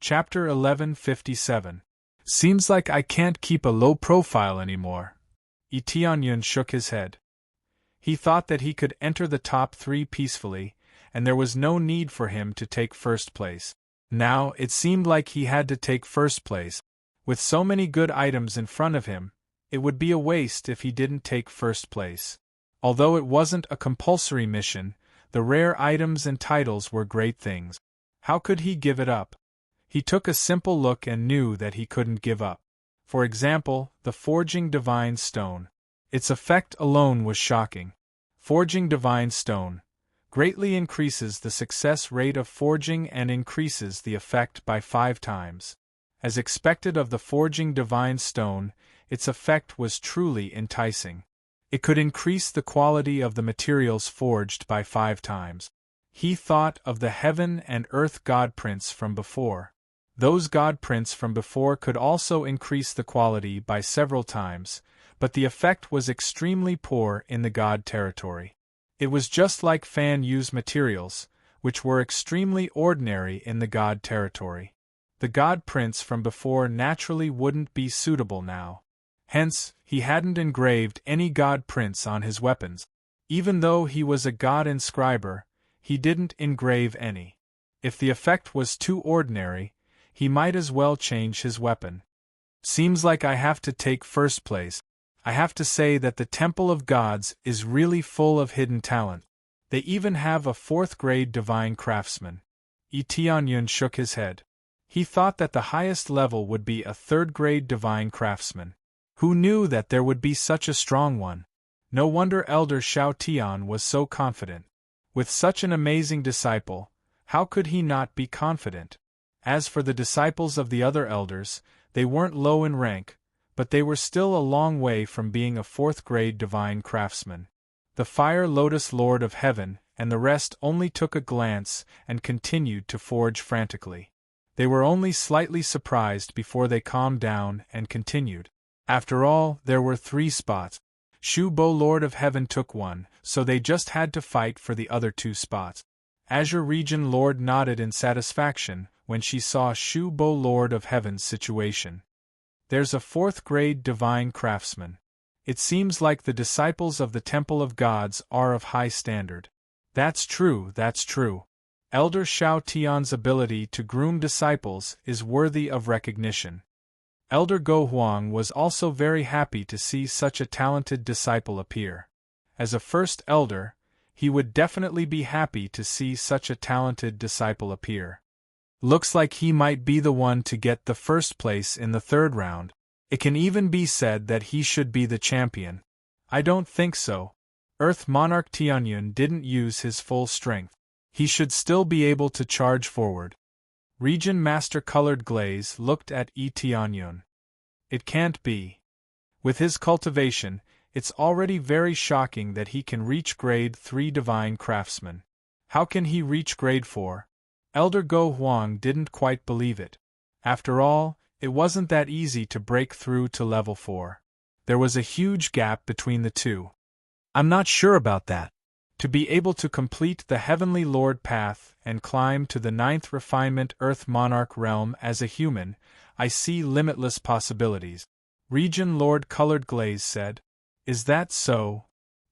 Chapter 1157. Seems like I can't keep a low profile anymore. Tianyun shook his head. He thought that he could enter the top 3 peacefully, and there was no need for him to take first place. Now, it seemed like he had to take first place. With so many good items in front of him, it would be a waste if he didn't take first place. Although it wasn't a compulsory mission, the rare items and titles were great things. How could he give it up? He took a simple look and knew that he couldn't give up. For example, the Forging Divine Stone. Its effect alone was shocking. Forging Divine Stone greatly increases the success rate of forging and increases the effect by 5 times. As expected of the Forging Divine Stone, its effect was truly enticing. It could increase the quality of the materials forged by 5 times. He thought of the heaven and earth god prints from before. Those god prints from before could also increase the quality by several times, but the effect was extremely poor in the god territory. It was just like fan-use materials, which were extremely ordinary in the god territory. The god prints from before naturally wouldn't be suitable now. Hence, he hadn't engraved any god prints on his weapons. Even though he was a god inscriber, he didn't engrave any. If the effect was too ordinary, he might as well change his weapon. Seems like I have to take first place. I have to say that the Temple of Gods is really full of hidden talent. They even have a 4th-grade divine craftsman. Tianyun shook his head. He thought that the highest level would be a 3rd-grade divine craftsman. Who knew that there would be such a strong one? No wonder Elder Shao Tian was so confident. With such an amazing disciple, how could he not be confident? As for the disciples of the other elders, they weren't low in rank, but they were still a long way from being a 4th-grade divine craftsman. The Fire Lotus Lord of Heaven and the rest only took a glance and continued to forge frantically. They were only slightly surprised before they calmed down and continued. After all, there were 3 spots. Shu Bo Lord of Heaven took one, so they just had to fight for the other 2 spots. Azure Region Lord nodded in satisfaction when she saw Shu Bo Lord of Heaven's situation. There's a 4th-grade divine craftsman. It seems like the disciples of the Temple of Gods are of high standard. That's true, that's true. Elder Shao Tian's ability to groom disciples is worthy of recognition. Elder Go Huang was also very happy to see such a talented disciple appear. As a first elder, he would definitely be happy to see such a talented disciple appear. Looks like he might be the one to get the first place in the 3rd round. It can even be said that he should be the champion. I don't think so. Earth Monarch Tianyun didn't use his full strength. He should still be able to charge forward. Region Master Colored Glaze looked at Tianyun. It can't be. With his cultivation, it's already very shocking that he can reach grade 3 divine craftsman. How can he reach grade 4? Elder Go Huang didn't quite believe it. After all, it wasn't that easy to break through to level 4. There was a huge gap between the 2. I'm not sure about that. To be able to complete the Heavenly Lord path and climb to the 9th refinement Earth Monarch realm as a human, I see limitless possibilities. Region Lord Colored Glaze said. Is that so?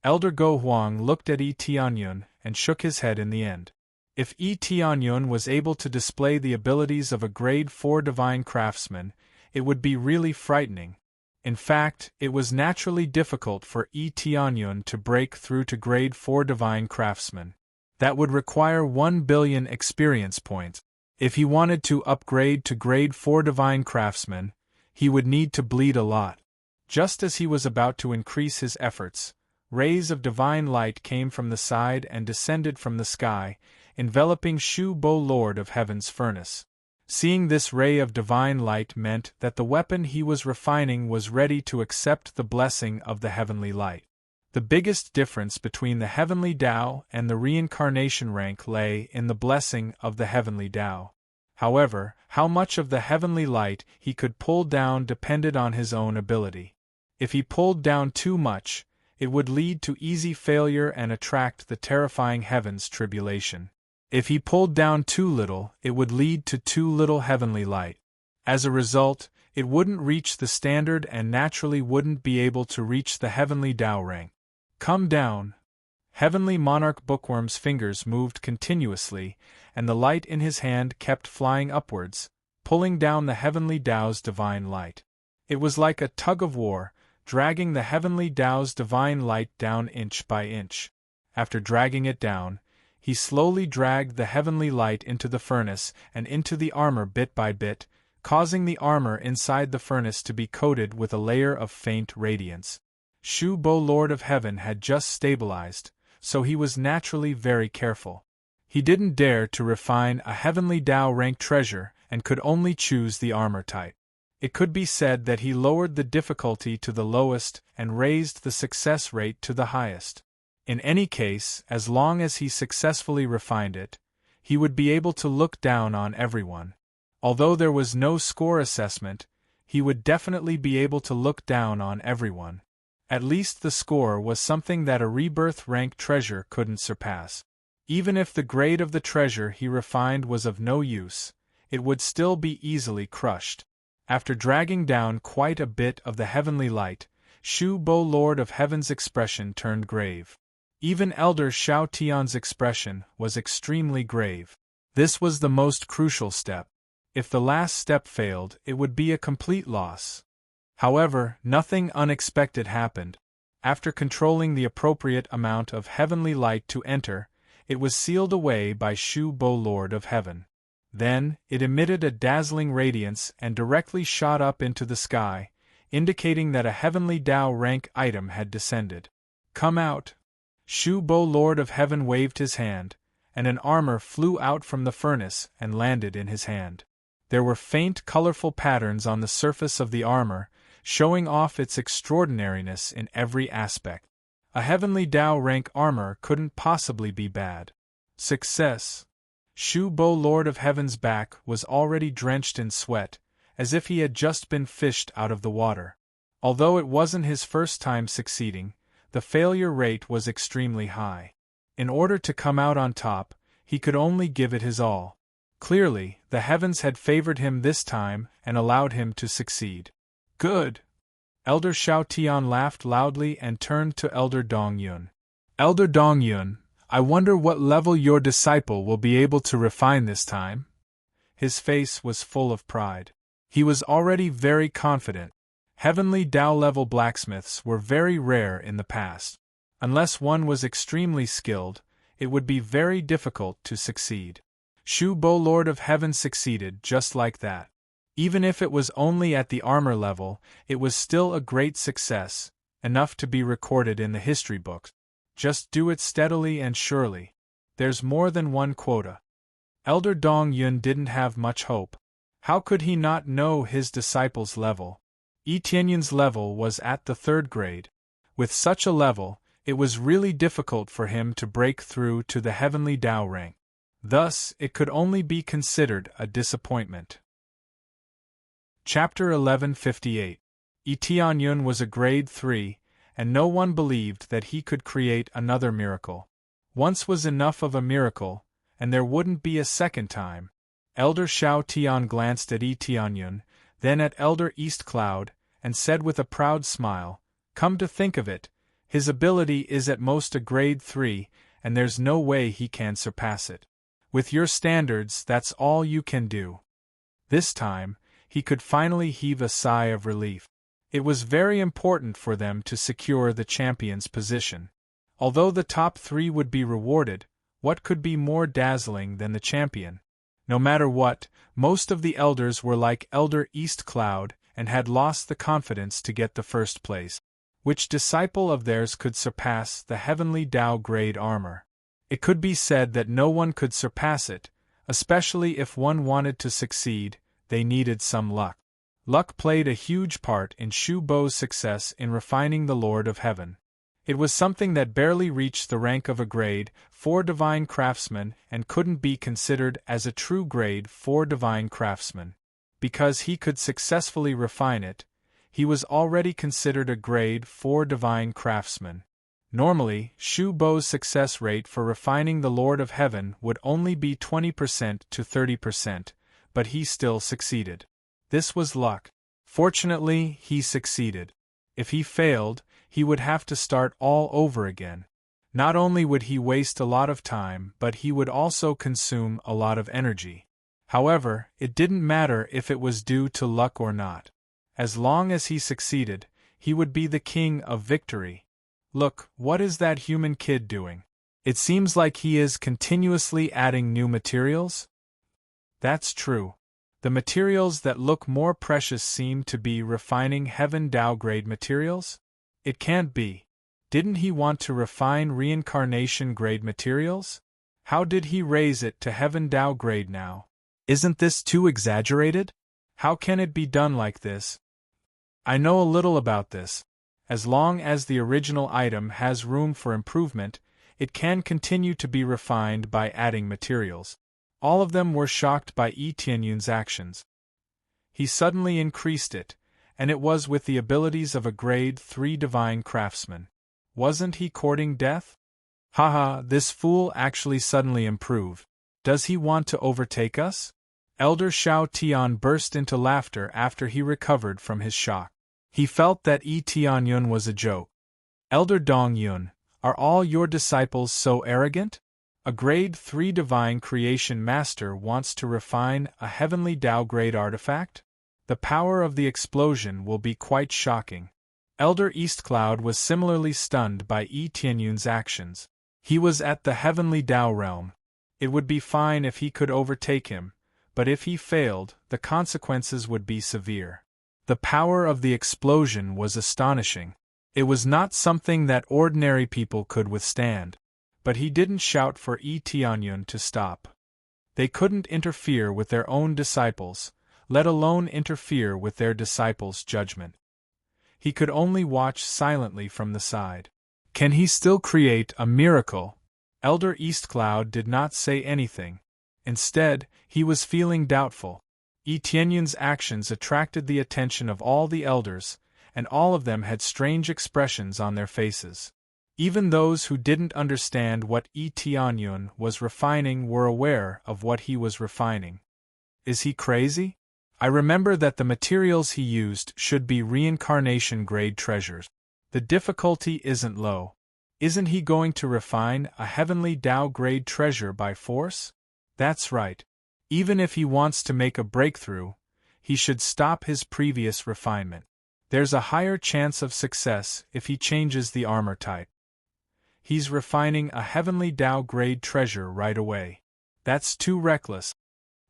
Elder Go Huang looked at Tianyun and shook his head in the end. If Tianyun was able to display the abilities of a grade 4 divine craftsman, it would be really frightening. In fact, it was naturally difficult for Tianyun to break through to grade 4 divine craftsman. That would require 1 billion experience points. If he wanted to upgrade to grade 4 divine craftsman, he would need to bleed a lot. Just as he was about to increase his efforts, rays of divine light came from the side and descended from the sky, enveloping Shu Bo Lord of Heaven's furnace. Seeing this ray of divine light meant that the weapon he was refining was ready to accept the blessing of the heavenly light. The biggest difference between the heavenly Tao and the reincarnation rank lay in the blessing of the heavenly Tao. However, how much of the heavenly light he could pull down depended on his own ability. If he pulled down too much, it would lead to easy failure and attract the terrifying heaven's tribulation. If he pulled down too little, it would lead to too little heavenly light. As a result, it wouldn't reach the standard and naturally wouldn't be able to reach the heavenly Tao rank. Come down. Heavenly Monarch Bookworm's fingers moved continuously, and the light in his hand kept flying upwards, pulling down the heavenly Tao's divine light. It was like a tug of war, dragging the heavenly Tao's divine light down inch by inch. After dragging it down, he slowly dragged the heavenly light into the furnace and into the armor bit by bit, causing the armor inside the furnace to be coated with a layer of faint radiance. Shu Bo, Lord of Heaven, had just stabilized, so he was naturally very careful. He didn't dare to refine a heavenly Tao rank treasure and could only choose the armor type. It could be said that he lowered the difficulty to the lowest and raised the success rate to the highest. In any case, as long as he successfully refined it, he would be able to look down on everyone. Although there was no score assessment, he would definitely be able to look down on everyone. At least the score was something that a rebirth rank treasure couldn't surpass. Even if the grade of the treasure he refined was of no use, it would still be easily crushed. After dragging down quite a bit of the heavenly light, Shu Bo, Lord of Heaven's expression turned grave. Even Elder Shao Tian's expression was extremely grave. This was the most crucial step. If the last step failed, it would be a complete loss. However, nothing unexpected happened. After controlling the appropriate amount of heavenly light to enter, it was sealed away by Shu Bo, Lord of Heaven. Then, it emitted a dazzling radiance and directly shot up into the sky, indicating that a heavenly Tao rank item had descended. Come out! Shu Bo, Lord of Heaven, waved his hand, and an armor flew out from the furnace and landed in his hand. There were faint colorful patterns on the surface of the armor, showing off its extraordinariness in every aspect. A heavenly Tao rank armor couldn't possibly be bad. Success! Shu Bo, Lord of Heaven's back was already drenched in sweat, as if he had just been fished out of the water. Although it wasn't his first time succeeding, the failure rate was extremely high. In order to come out on top, he could only give it his all. Clearly, the heavens had favored him this time and allowed him to succeed. Good! Elder Shao Tian laughed loudly and turned to Elder Dong Yun. Elder Dong Yun, I wonder what level your disciple will be able to refine this time? His face was full of pride. He was already very confident. Heavenly Tao-level blacksmiths were very rare in the past. Unless one was extremely skilled, it would be very difficult to succeed. Shu Bo, Lord of Heaven, succeeded just like that. Even if it was only at the armor level, it was still a great success, enough to be recorded in the history books. Just do it steadily and surely. There's more than one quota. Elder Dong Yun didn't have much hope. How could he not know his disciple's level? Yi Tianyun's level was at the 3rd grade. With such a level, it was really difficult for him to break through to the heavenly Tao rank. Thus, it could only be considered a disappointment. Chapter 1158. Yi Tianyun was a grade 3, and no one believed that he could create another miracle. Once was enough of a miracle, and there wouldn't be a second time. Elder Shao Tian glanced at Yi Tianyun, then at Elder East Cloud, and said with a proud smile, "Come to think of it, his ability is at most a grade 3, and there's no way he can surpass it. With your standards, that's all you can do." This time, he could finally heave a sigh of relief. It was very important for them to secure the champion's position. Although the top 3 would be rewarded, what could be more dazzling than the champion? No matter what, most of the elders were like Elder East Cloud and had lost the confidence to get the first place. Which disciple of theirs could surpass the heavenly Tao grade armor? It could be said that no one could surpass it, especially if one wanted to succeed, they needed some luck. Luck played a huge part in Shu Bo's success in refining the Lord of Heaven. It was something that barely reached the rank of a grade 4 divine craftsman and couldn't be considered as a true grade 4 divine craftsman. Because he could successfully refine it, he was already considered a grade 4 divine craftsman. Normally, Shu Bo's success rate for refining the Lord of Heaven would only be 20% to 30%, but he still succeeded. This was luck. Fortunately, he succeeded. If he failed, he would have to start all over again. Not only would he waste a lot of time, but he would also consume a lot of energy. However, it didn't matter if it was due to luck or not. As long as he succeeded, he would be the king of victory. Look, what is that human kid doing? It seems like he is continuously adding new materials? That's true. The materials that look more precious seem to be refining Heaven Dao grade materials? It can't be. Didn't he want to refine reincarnation grade materials? How did he raise it to Heaven Dao grade now? Isn't this too exaggerated? How can it be done like this? I know a little about this. As long as the original item has room for improvement, it can continue to be refined by adding materials. All of them were shocked by Yi Tianyun's actions. He suddenly increased it, and it was with the abilities of a grade 3 divine craftsman. Wasn't he courting death? Haha, this fool actually suddenly improved. Does he want to overtake us? Elder Xiao Tian burst into laughter after he recovered from his shock. He felt that Yi Tianyun was a joke. Elder Dong Yun, are all your disciples so arrogant? A grade 3 divine creation master wants to refine a heavenly Dao grade artifact? The power of the explosion will be quite shocking. Elder Eastcloud was similarly stunned by Yi Tianyun's actions. He was at the heavenly Dao realm. It would be fine if he could overtake him, but if he failed, the consequences would be severe. The power of the explosion was astonishing. It was not something that ordinary people could withstand. But he didn't shout for Yi Tianyun to stop. They couldn't interfere with their own disciples, let alone interfere with their disciples' judgment. He could only watch silently from the side. Can he still create a miracle? Elder Eastcloud did not say anything. Instead, he was feeling doubtful. Yi Tianyun's actions attracted the attention of all the elders, and all of them had strange expressions on their faces. Even those who didn't understand what Yi Tianyun was refining were aware of what he was refining. Is he crazy? I remember that the materials he used should be reincarnation grade treasures. The difficulty isn't low. Isn't he going to refine a heavenly Dao grade treasure by force? That's right. Even if he wants to make a breakthrough, he should stop his previous refinement. There's a higher chance of success if he changes the armor type. He's refining a heavenly Dao grade treasure right away. That's too reckless.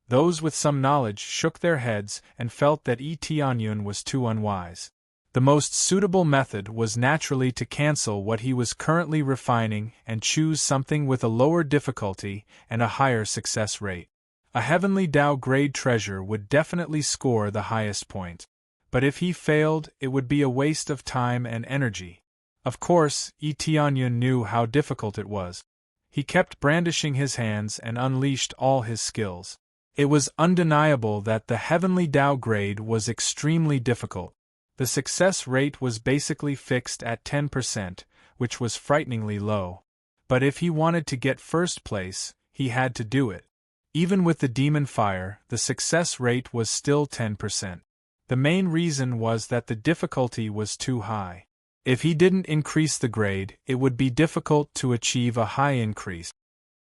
Those with some knowledge shook their heads and felt that Yi Tianyun was too unwise. The most suitable method was naturally to cancel what he was currently refining and choose something with a lower difficulty and a higher success rate. A heavenly Dao grade treasure would definitely score the highest point. But if he failed, it would be a waste of time and energy. Of course, Yi Tianyun knew how difficult it was. He kept brandishing his hands and unleashed all his skills. It was undeniable that the heavenly Dao grade was extremely difficult. The success rate was basically fixed at 10%, which was frighteningly low. But if he wanted to get first place, he had to do it. Even with the demon fire, the success rate was still 10%. The main reason was that the difficulty was too high. If he didn't increase the grade, it would be difficult to achieve a high increase.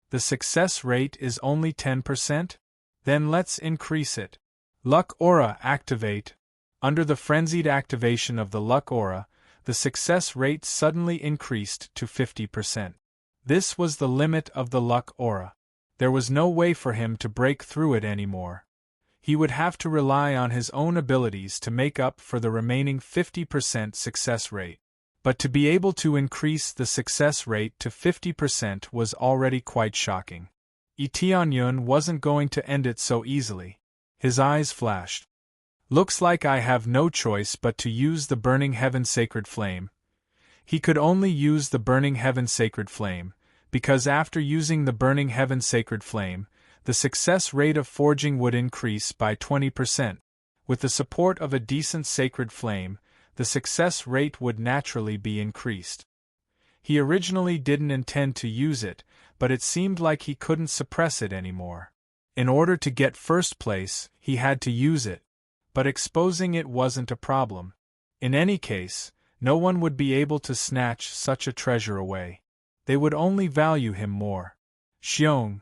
The success rate is only 10%? Then let's increase it. Luck Aura activate. Under the frenzied activation of the Luck Aura, the success rate suddenly increased to 50%. This was the limit of the Luck Aura. There was no way for him to break through it anymore. He would have to rely on his own abilities to make up for the remaining 50% success rate. But to be able to increase the success rate to 50% was already quite shocking. Yi Tianyun wasn't going to end it so easily. His eyes flashed. Looks like I have no choice but to use the Burning Heaven Sacred Flame. He could only use the Burning Heaven Sacred Flame, because after using the Burning Heaven Sacred Flame, the success rate of forging would increase by 20%. With the support of a decent sacred flame, the success rate would naturally be increased. He originally didn't intend to use it, but it seemed like he couldn't suppress it anymore. In order to get first place, he had to use it. But exposing it wasn't a problem. In any case, no one would be able to snatch such a treasure away. They would only value him more. Xiong!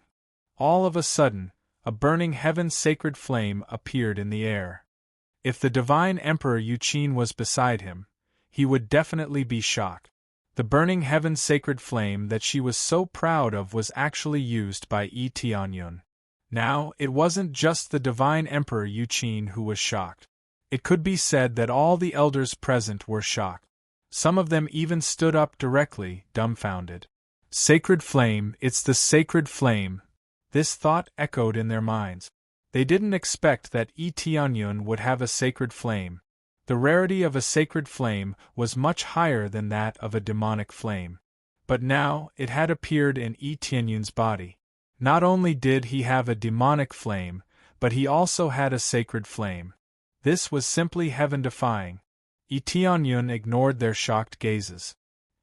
All of a sudden, a burning heaven's sacred flame appeared in the air. If the divine Emperor Yuqin was beside him, he would definitely be shocked. The burning heaven's sacred flame that she was so proud of was actually used by Yi Tianyun. Now, it wasn't just the divine Emperor Yuqin who was shocked. It could be said that all the elders present were shocked. Some of them even stood up directly, dumbfounded. Sacred flame, it's the sacred flame. This thought echoed in their minds. They didn't expect that Yi Tianyun would have a sacred flame. The rarity of a sacred flame was much higher than that of a demonic flame. But now, it had appeared in Yi Tianyun's body. Not only did he have a demonic flame, but he also had a sacred flame. This was simply heaven-defying. Yi Tianyun ignored their shocked gazes.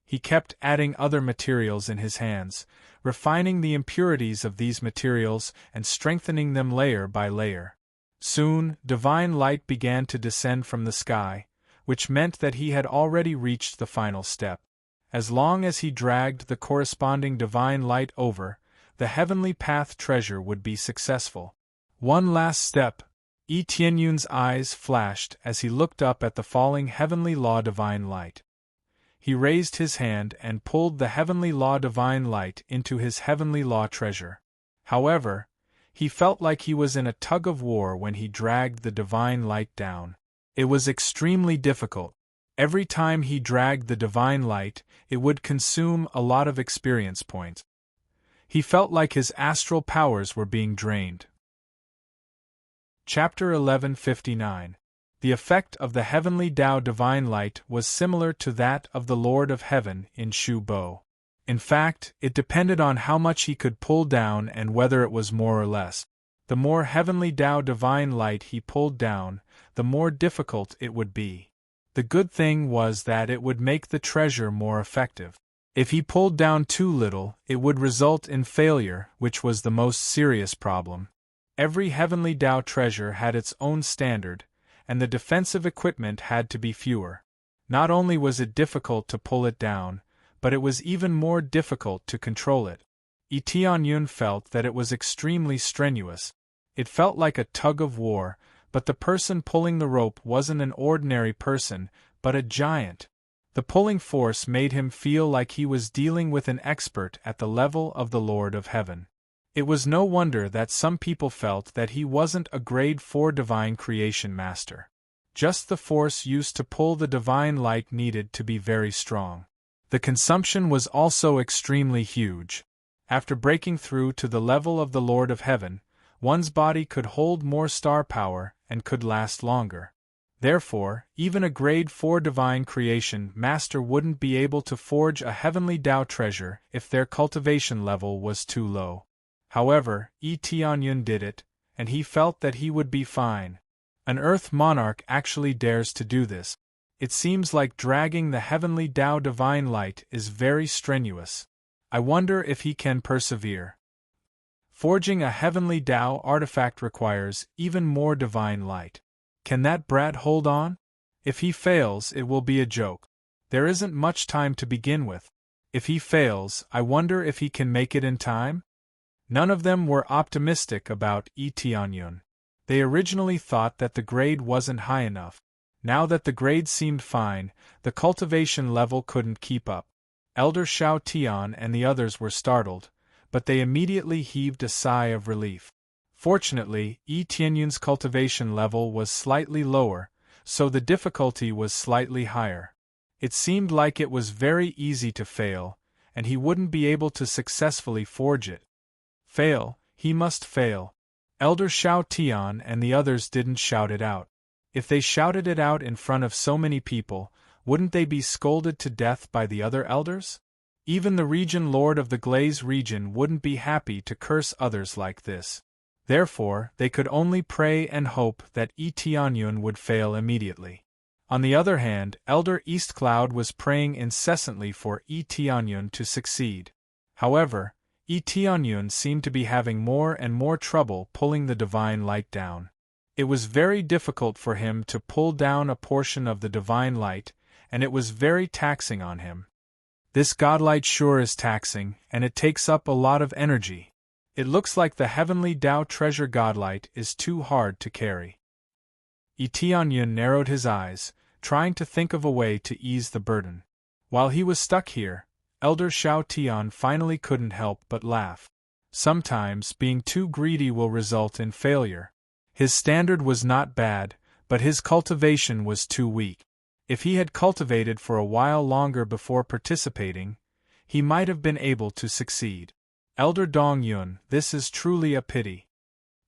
He kept adding other materials in his hands, refining the impurities of these materials and strengthening them layer by layer. Soon, divine light began to descend from the sky, which meant that he had already reached the final step. As long as he dragged the corresponding divine light over, the heavenly path treasure would be successful. One last step. Yi Tianyun's eyes flashed as he looked up at the falling heavenly law divine light. He raised his hand and pulled the heavenly law divine light into his heavenly law treasure. However, he felt like he was in a tug-of-war when he dragged the divine light down. It was extremely difficult. Every time he dragged the divine light, it would consume a lot of experience points. He felt like his astral powers were being drained. Chapter 1159. The effect of the heavenly Tao divine light was similar to that of the Lord of Heaven in Shu Bo. In fact, it depended on how much he could pull down and whether it was more or less. The more heavenly Tao divine light he pulled down, the more difficult it would be. The good thing was that it would make the treasure more effective. If he pulled down too little, it would result in failure, which was the most serious problem. Every heavenly Tao treasure had its own standard, and the defensive equipment had to be fewer. Not only was it difficult to pull it down, but it was even more difficult to control it. Yi Tianyun felt that it was extremely strenuous. It felt like a tug-of-war, but the person pulling the rope wasn't an ordinary person, but a giant. The pulling force made him feel like he was dealing with an expert at the level of the Lord of Heaven. It was no wonder that some people felt that he wasn't a grade 4 divine creation master. Just the force used to pull the divine light needed to be very strong. The consumption was also extremely huge. After breaking through to the level of the Lord of Heaven, one's body could hold more star power and could last longer. Therefore, even a grade 4 divine creation master wouldn't be able to forge a heavenly Tao treasure if their cultivation level was too low. However, Yi Tianyun did it, and he felt that he would be fine. An Earth monarch actually dares to do this. It seems like dragging the heavenly Tao divine light is very strenuous. I wonder if he can persevere. Forging a heavenly Tao artifact requires even more divine light. Can that brat hold on? If he fails, it will be a joke. There isn't much time to begin with. If he fails, I wonder if he can make it in time? None of them were optimistic about Yi Tianyun. They originally thought that the grade wasn't high enough. Now that the grade seemed fine, the cultivation level couldn't keep up. Elder Shao Tian and the others were startled, but they immediately heaved a sigh of relief. Fortunately, Yi Tianyun's cultivation level was slightly lower, so the difficulty was slightly higher. It seemed like it was very easy to fail, and he wouldn't be able to successfully forge it. Fail, he must fail. Elder Shao Tian and the others didn't shout it out. If they shouted it out in front of so many people, wouldn't they be scolded to death by the other elders? Even the region lord of the Glaze region wouldn't be happy to curse others like this. Therefore, they could only pray and hope that Yi Tianyun would fail immediately. On the other hand, Elder Eastcloud was praying incessantly for Tianyun to succeed. However, Tianyun seemed to be having more and more trouble pulling the divine light down. It was very difficult for him to pull down a portion of the divine light, and it was very taxing on him. This godlight sure is taxing, and it takes up a lot of energy. It looks like the heavenly Tao treasure godlight is too hard to carry. Tianyun narrowed his eyes, trying to think of a way to ease the burden. While he was stuck here, Elder Shao Tian finally couldn't help but laugh. Sometimes being too greedy will result in failure. His standard was not bad, but his cultivation was too weak. If he had cultivated for a while longer before participating, he might have been able to succeed. Elder Dong Yun, this is truly a pity.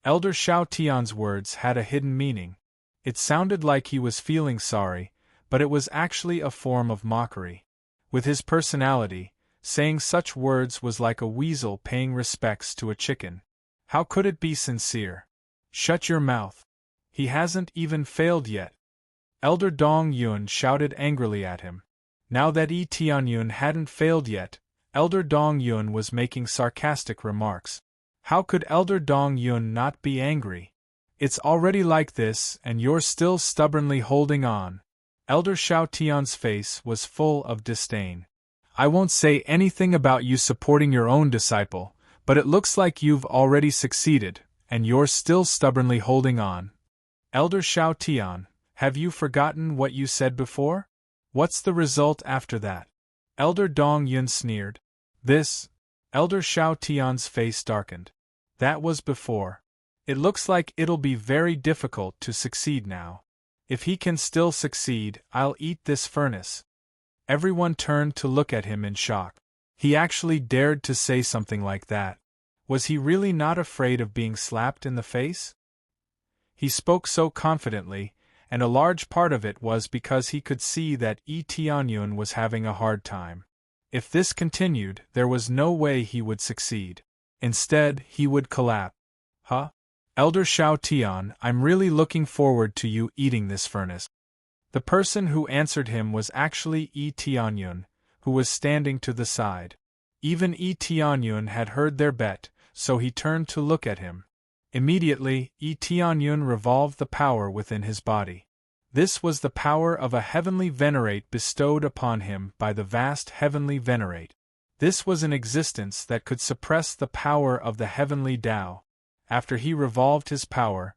Elder Shao Tian's words had a hidden meaning. It sounded like he was feeling sorry, but it was actually a form of mockery. With his personality, saying such words was like a weasel paying respects to a chicken. How could it be sincere? Shut your mouth. He hasn't even failed yet. Elder Dong Yun shouted angrily at him. Now that Tianyun hadn't failed yet, Elder Dong Yun was making sarcastic remarks. How could Elder Dong Yun not be angry? It's already like this, and you're still stubbornly holding on. Elder Shao Tian's face was full of disdain. I won't say anything about you supporting your own disciple, but it looks like you've already succeeded, and you're still stubbornly holding on. Elder Shao Tian, have you forgotten what you said before? What's the result after that? Elder Dong Yun sneered. This? Elder Shao Tian's face darkened. That was before. It looks like it'll be very difficult to succeed now. If he can still succeed, I'll eat this furnace. Everyone turned to look at him in shock. He actually dared to say something like that. Was he really not afraid of being slapped in the face? He spoke so confidently, and a large part of it was because he could see that Tianyun was having a hard time. If this continued, there was no way he would succeed. Instead, he would collapse. Huh? Elder Shao Tian, I'm really looking forward to you eating this furnace. The person who answered him was actually Tianyun, who was standing to the side. Even Tianyun had heard their bet, so he turned to look at him. Immediately, Tianyun revolved the power within his body. This was the power of a heavenly venerate bestowed upon him by the vast heavenly venerate. This was an existence that could suppress the power of the heavenly Tao. After he revolved his power,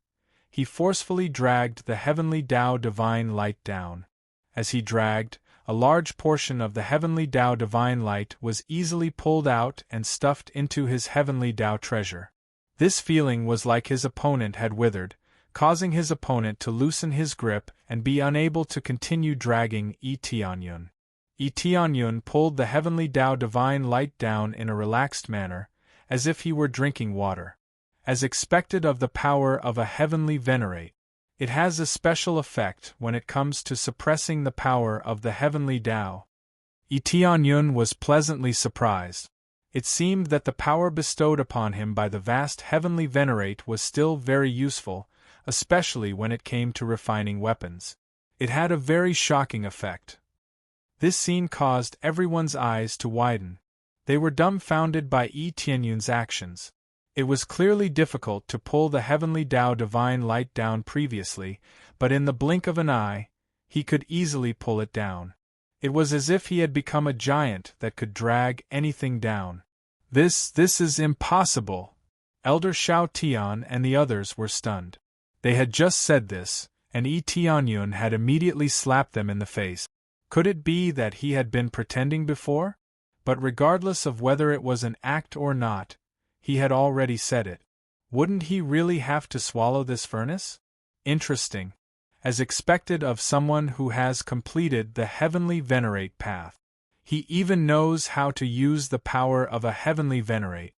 he forcefully dragged the heavenly Tao divine light down. As he dragged, a large portion of the heavenly Tao divine light was easily pulled out and stuffed into his heavenly Tao treasure. This feeling was like his opponent had withered, causing his opponent to loosen his grip and be unable to continue dragging Tianyun. Tianyun pulled the heavenly Tao divine light down in a relaxed manner, as if he were drinking water. As expected of the power of a heavenly venerate, it has a special effect when it comes to suppressing the power of the heavenly Tao. Tianyun was pleasantly surprised. It seemed that the power bestowed upon him by the vast heavenly venerate was still very useful, especially when it came to refining weapons. It had a very shocking effect. This scene caused everyone's eyes to widen. They were dumbfounded by Tianyun's actions. It was clearly difficult to pull the heavenly Tao divine light down previously, but in the blink of an eye, he could easily pull it down. It was as if he had become a giant that could drag anything down. This is impossible. Elder Shao Tian and the others were stunned. They had just said this, and Tianyun had immediately slapped them in the face. Could it be that he had been pretending before? But regardless of whether it was an act or not, he had already said it. Wouldn't he really have to swallow this furnace? Interesting. As expected of someone who has completed the heavenly venerate path. He even knows how to use the power of a heavenly venerate.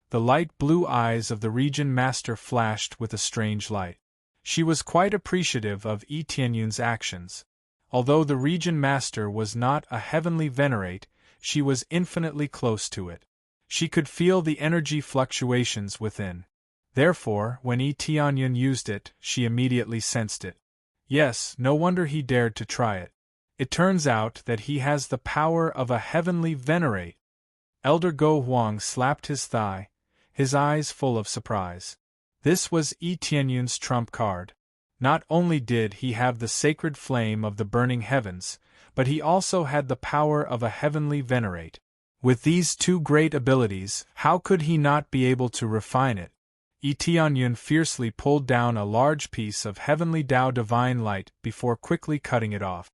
The light blue eyes of the Region Master flashed with a strange light. She was quite appreciative of Tianyun's actions. Although the Region Master was not a heavenly venerate, she was infinitely close to it. She could feel the energy fluctuations within. Therefore, when Tianyun used it, she immediately sensed it. Yes, no wonder he dared to try it. It turns out that he has the power of a heavenly venerate. Elder Go Huang slapped his thigh, his eyes full of surprise. This was Yi Tianyun's trump card. Not only did he have the sacred flame of the burning heavens, but he also had the power of a heavenly venerate. With these two great abilities, how could he not be able to refine it? Yi Tianyun fiercely pulled down a large piece of heavenly Tao divine light before quickly cutting it off.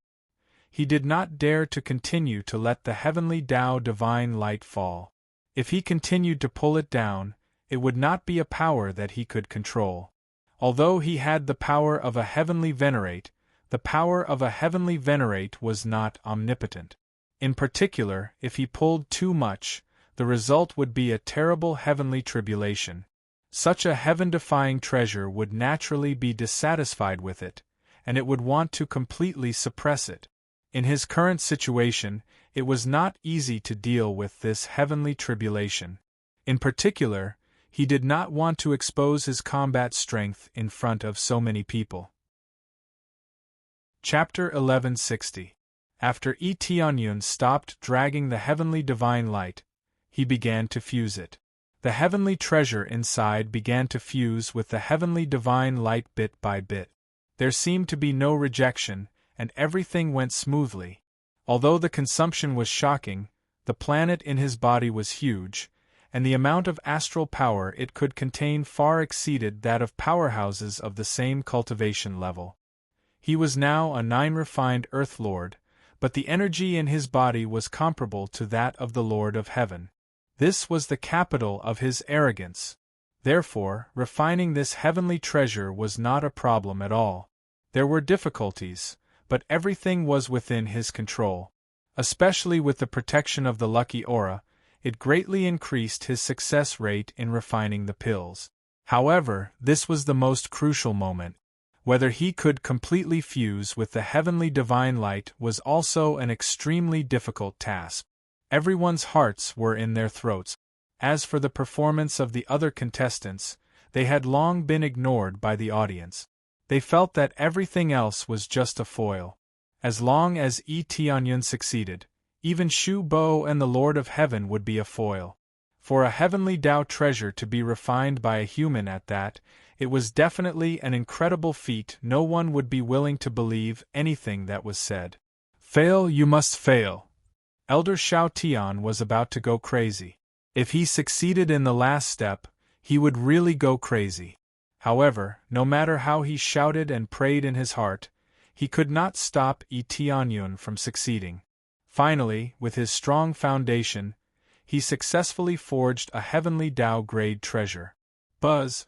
He did not dare to continue to let the heavenly Tao divine light fall. If he continued to pull it down, it would not be a power that he could control. Although he had the power of a heavenly venerate, the power of a heavenly venerate was not omnipotent. In particular, if he pulled too much, the result would be a terrible heavenly tribulation. Such a heaven-defying treasure would naturally be dissatisfied with it, and it would want to completely suppress it. In his current situation, it was not easy to deal with this heavenly tribulation. In particular, he did not want to expose his combat strength in front of so many people. Chapter 1160. After Yi Tianyun stopped dragging the heavenly divine light, he began to fuse it. The heavenly treasure inside began to fuse with the heavenly divine light bit by bit. There seemed to be no rejection, and everything went smoothly. Although the consumption was shocking, the planet in his body was huge, and the amount of astral power it could contain far exceeded that of powerhouses of the same cultivation level. He was now a 9-refined Earth Lord, but the energy in his body was comparable to that of the Lord of Heaven. This was the capital of his arrogance. Therefore, refining this heavenly treasure was not a problem at all. There were difficulties, but everything was within his control. Especially with the protection of the lucky aura, it greatly increased his success rate in refining the pills. However, this was the most crucial moment. Whether he could completely fuse with the heavenly divine light was also an extremely difficult task. Everyone's hearts were in their throats. As for the performance of the other contestants, they had long been ignored by the audience. They felt that everything else was just a foil. As long as Yi Tianyun succeeded, even Shu Bo and the Lord of Heaven would be a foil. For a heavenly Tao treasure to be refined by a human at that, it was definitely an incredible feat. No one would be willing to believe anything that was said. Fail, you must fail. Elder Shao Tian was about to go crazy. If he succeeded in the last step, he would really go crazy. However, no matter how he shouted and prayed in his heart, he could not stop Yi Tianyun from succeeding. Finally, with his strong foundation, he successfully forged a heavenly Tao-grade treasure. Buzz!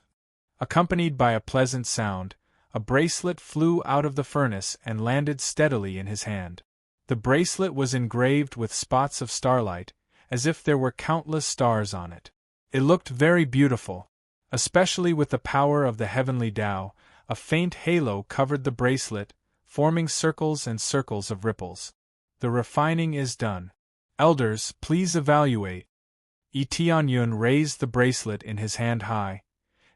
Accompanied by a pleasant sound, a bracelet flew out of the furnace and landed steadily in his hand. The bracelet was engraved with spots of starlight, as if there were countless stars on it. It looked very beautiful. Especially with the power of the heavenly Tao, a faint halo covered the bracelet, forming circles and circles of ripples. The refining is done. Elders, please evaluate. Yi Tianyun raised the bracelet in his hand high,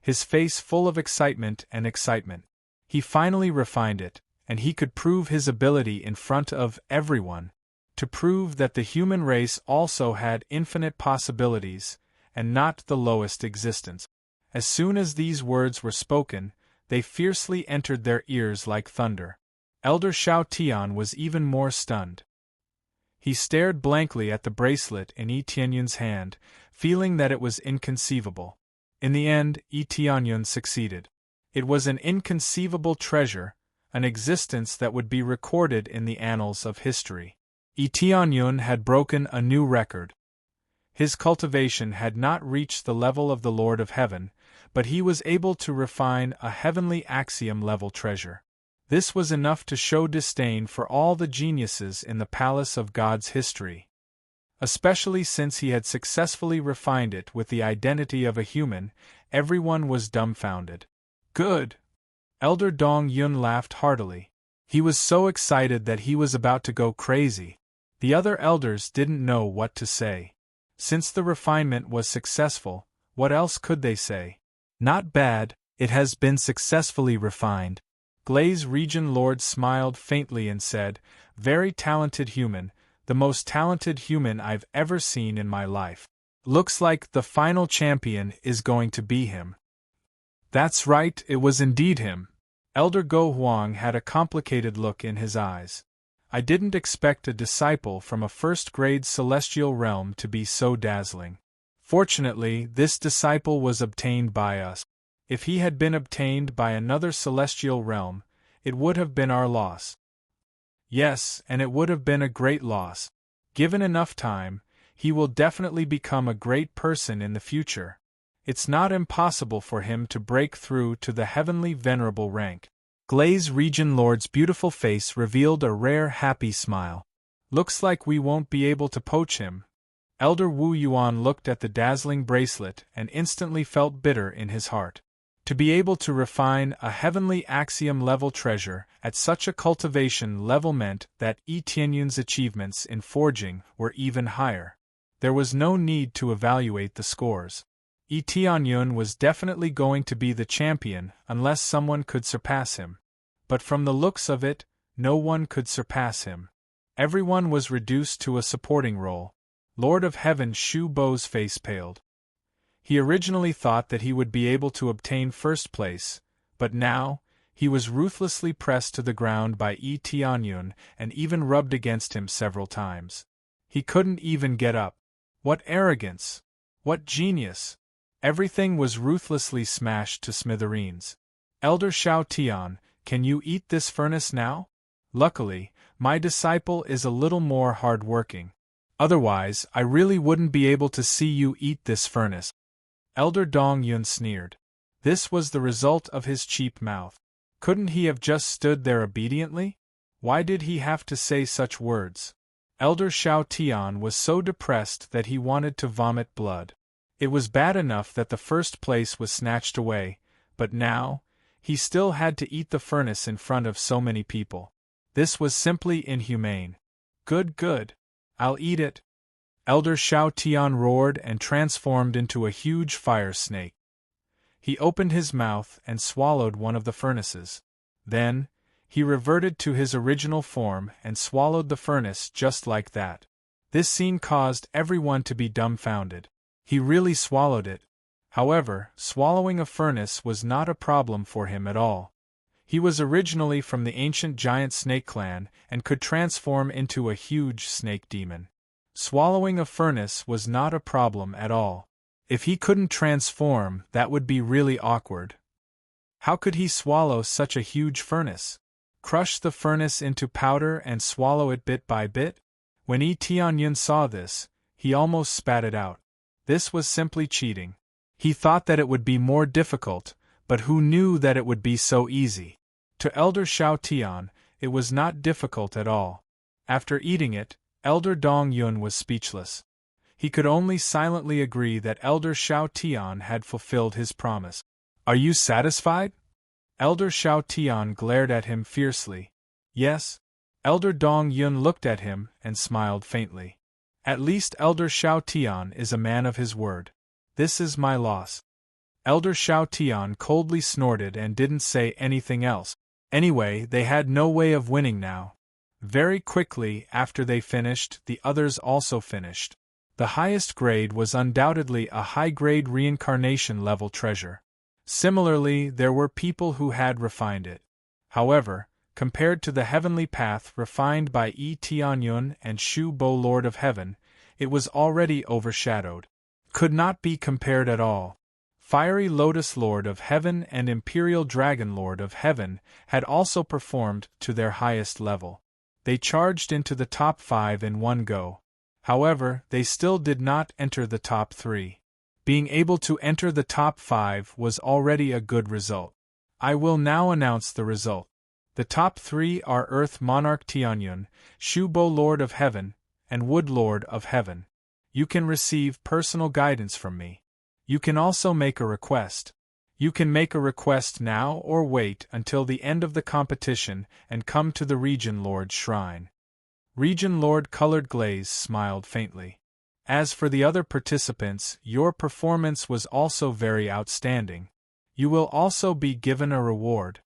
his face full of excitement and excitement. He finally refined it, and he could prove his ability in front of everyone, to prove that the human race also had infinite possibilities, and not the lowest existence. As soon as these words were spoken, they fiercely entered their ears like thunder. Elder Shao Tian was even more stunned. He stared blankly at the bracelet in Yi Tianyun's hand, feeling that it was inconceivable. In the end, Yi Tianyun succeeded. It was an inconceivable treasure, an existence that would be recorded in the annals of history. Yi Tianyun had broken a new record. His cultivation had not reached the level of the Lord of Heaven, but he was able to refine a heavenly axiom-level treasure. This was enough to show disdain for all the geniuses in the palace of God's history. Especially since he had successfully refined it with the identity of a human, everyone was dumbfounded. Good! Elder Dong Yun laughed heartily. He was so excited that he was about to go crazy. The other elders didn't know what to say. Since the refinement was successful, what else could they say? Not bad, it has been successfully refined. Glaze Region Lord smiled faintly and said, "Very talented human, the most talented human I've ever seen in my life. Looks like the final champion is going to be him." That's right, it was indeed him. Elder Go Huang had a complicated look in his eyes. I didn't expect a disciple from a first-grade celestial realm to be so dazzling. Fortunately, this disciple was obtained by us. If he had been obtained by another celestial realm, it would have been our loss. Yes, and it would have been a great loss. Given enough time, he will definitely become a great person in the future. It's not impossible for him to break through to the heavenly venerable rank. Glaze Region Lord's beautiful face revealed a rare happy smile. Looks like we won't be able to poach him. Elder Wu Yuan looked at the dazzling bracelet and instantly felt bitter in his heart. To be able to refine a heavenly axiom-level treasure at such a cultivation level meant that Yi Tianyun's achievements in forging were even higher. There was no need to evaluate the scores. Yi Tianyun was definitely going to be the champion unless someone could surpass him. But from the looks of it, no one could surpass him. Everyone was reduced to a supporting role. Lord of Heaven Shu Bo's face paled. He originally thought that he would be able to obtain first place, but now, he was ruthlessly pressed to the ground by Yi Tianyun and even rubbed against him several times. He couldn't even get up. What arrogance! What genius! Everything was ruthlessly smashed to smithereens. Elder Shao Tian, can you eat this furnace now? Luckily, my disciple is a little more hard-working. Otherwise, I really wouldn't be able to see you eat this furnace. Elder Dong Yun sneered. This was the result of his cheap mouth. Couldn't he have just stood there obediently? Why did he have to say such words? Elder Shao Tian was so depressed that he wanted to vomit blood. It was bad enough that the first place was snatched away, but now, he still had to eat the furnace in front of so many people. This was simply inhumane. Good. I'll eat it. Elder Shao Tian roared and transformed into a huge fire snake. He opened his mouth and swallowed one of the furnaces. Then, he reverted to his original form and swallowed the furnace just like that. This scene caused everyone to be dumbfounded. He really swallowed it. However, swallowing a furnace was not a problem for him at all. He was originally from the ancient giant snake clan and could transform into a huge snake demon. Swallowing a furnace was not a problem at all. If he couldn't transform, that would be really awkward. How could he swallow such a huge furnace? Crush the furnace into powder and swallow it bit by bit? When Yi Tianyun saw this, he almost spat it out. This was simply cheating. He thought that it would be more difficult, but who knew that it would be so easy? To Elder Shao Tian, it was not difficult at all. After eating it, Elder Dong Yun was speechless. He could only silently agree that Elder Shao Tian had fulfilled his promise. Are you satisfied? Elder Shao Tian glared at him fiercely. Yes. Elder Dong Yun looked at him and smiled faintly. At least Elder Shao Tian is a man of his word. This is my loss. Elder Shao Tian coldly snorted and didn't say anything else. Anyway, they had no way of winning now. Very quickly after they finished, the others also finished. The highest grade was undoubtedly a high-grade reincarnation-level treasure. Similarly, there were people who had refined it. However, compared to the heavenly path refined by Yi Tianyun and Shu Bo Lord of Heaven, it was already overshadowed. Could not be compared at all. Fiery Lotus Lord of Heaven and Imperial Dragon Lord of Heaven had also performed to their highest level. They charged into the top 5 in one go. However, they still did not enter the top 3. Being able to enter the top 5 was already a good result. I will now announce the result. The top 3 are Earth Monarch Tianyun, Shu Bo Lord of Heaven, and Wood Lord of Heaven. You can receive personal guidance from me. You can also make a request. You can make a request now or wait until the end of the competition and come to the Region Lord's shrine. Region Lord Colored Glaze smiled faintly. As for the other participants, your performance was also very outstanding. You will also be given a reward.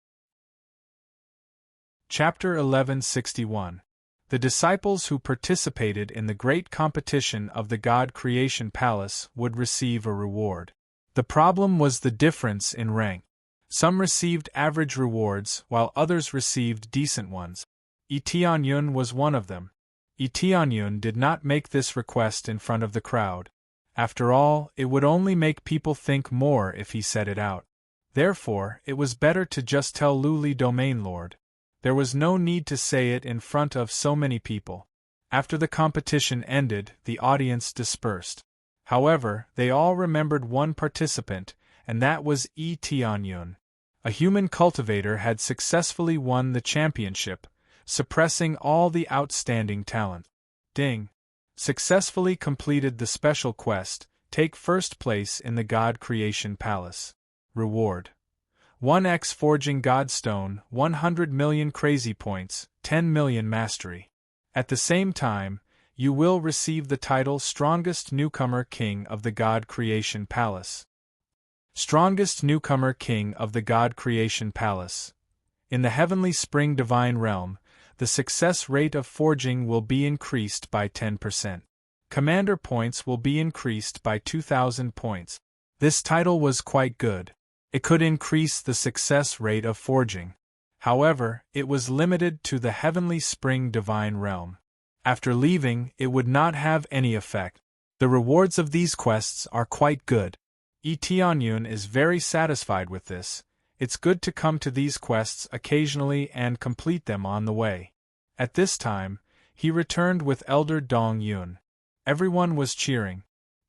Chapter 1161. The disciples who participated in the great competition of the God Creation Palace would receive a reward. The problem was the difference in rank. Some received average rewards, while others received decent ones. Tianyun was one of them. Tianyun did not make this request in front of the crowd. After all, it would only make people think more if he said it out. Therefore, it was better to just tell Luli Domain Lord. There was no need to say it in front of so many people. After the competition ended, the audience dispersed. However, they all remembered one participant, and that was Tianyun. A human cultivator had successfully won the championship, suppressing all the outstanding talent. Ding! Successfully completed the special quest, take first place in the God Creation Palace. Reward: 1x Forging Godstone, 100 million Crazy Points, 10 million Mastery. At the same time, you will receive the title Strongest Newcomer King of the God Creation Palace. Strongest Newcomer King of the God Creation Palace. In the Heavenly Spring Divine Realm, the success rate of forging will be increased by 10%. Commander points will be increased by 2,000 points. This title was quite good. It could increase the success rate of forging. However, it was limited to the Heavenly Spring Divine Realm. After leaving, it would not have any effect. The rewards of these quests are quite good. Tianyun is very satisfied with this. It's good to come to these quests occasionally and complete them on the way. At this time, he returned with Elder Dong Yun. Everyone was cheering.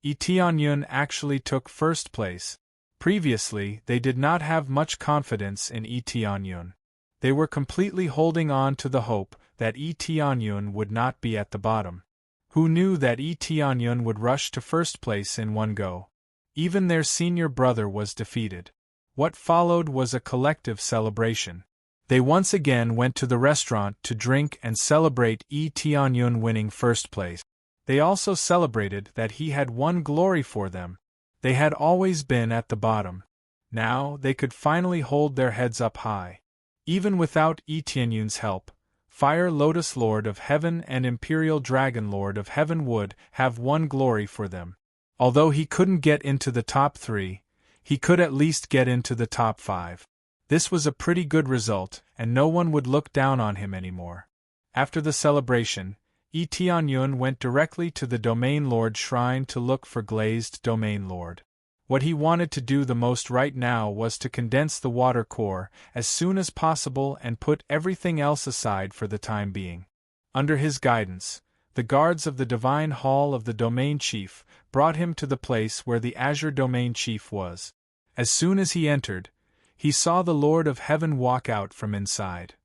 Tianyun actually took first place. Previously, they did not have much confidence in Tianyun. They were completely holding on to the hope that Tianyun would not be at the bottom. Who knew that Tianyun would rush to first place in one go? Even their senior brother was defeated. What followed was a collective celebration. They once again went to the restaurant to drink and celebrate Tianyun winning first place. They also celebrated that he had won glory for them. They had always been at the bottom. Now they could finally hold their heads up high. Even without Tianyun's help, Fire Lotus Lord of Heaven and Imperial Dragon Lord of Heaven would have won glory for them. Although he couldn't get into the top 3, he could at least get into the top 5. This was a pretty good result, and no one would look down on him anymore. After the celebration, Tianyun went directly to the Domain Lord Shrine to look for Glazed Domain Lord. What he wanted to do the most right now was to condense the water core as soon as possible and put everything else aside for the time being. Under his guidance, the guards of the Divine Hall of the Domain Chief brought him to the place where the Azure Domain Chief was. As soon as he entered, he saw the Lord of Heaven walk out from inside.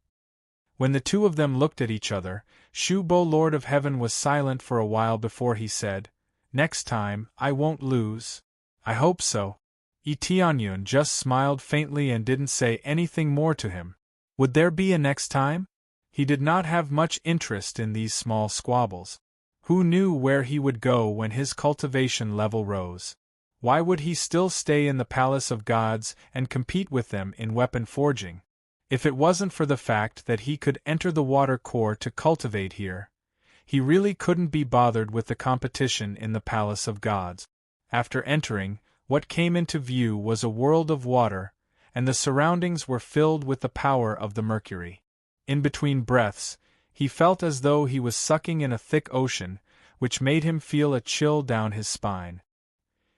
When the two of them looked at each other, Shubo Lord of Heaven was silent for a while before he said, "Next time, I won't lose." "I hope so." Tianyun just smiled faintly and didn't say anything more to him. Would there be a next time? He did not have much interest in these small squabbles. Who knew where he would go when his cultivation level rose? Why would he still stay in the Palace of Gods and compete with them in weapon forging? If it wasn't for the fact that he could enter the water core to cultivate here, he really couldn't be bothered with the competition in the Palace of Gods. After entering, what came into view was a world of water, and the surroundings were filled with the power of the mercury. In between breaths, he felt as though he was sucking in a thick ocean, which made him feel a chill down his spine.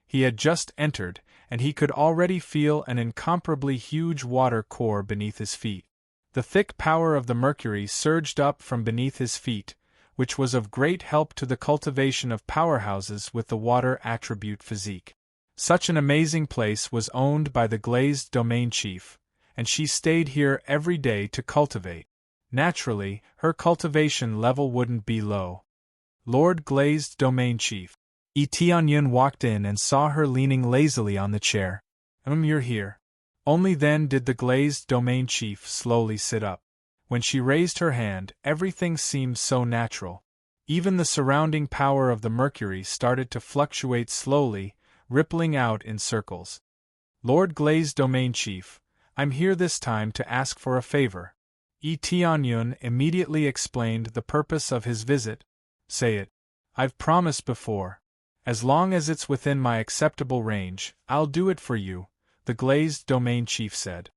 He had just entered, and he could already feel an incomparably huge water core beneath his feet. The thick power of the mercury surged up from beneath his feet, which was of great help to the cultivation of powerhouses with the water attribute physique. Such an amazing place was owned by the Glazed Domain Chief, and she stayed here every day to cultivate. Naturally, her cultivation level wouldn't be low. Lord Glazed Domain Chief. Tianyun walked in and saw her leaning lazily on the chair. You're here." Only then did the Glazed Domain Chief slowly sit up. When she raised her hand, everything seemed so natural. Even the surrounding power of the mercury started to fluctuate slowly, rippling out in circles. "Lord Glazed Domain Chief, I'm here this time to ask for a favor." Yi Tianyun immediately explained the purpose of his visit. Say it. I've promised before. As long as it's within my acceptable range, I'll do it for you, the glazed domain chief said.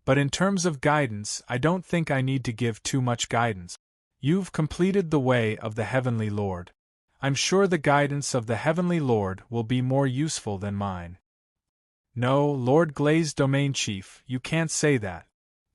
But in terms of guidance, I don't think I need to give too much guidance. You've completed the way of the Heavenly Lord. I'm sure the guidance of the Heavenly Lord will be more useful than mine. No, Lord Glazed Domain Chief, you can't say that.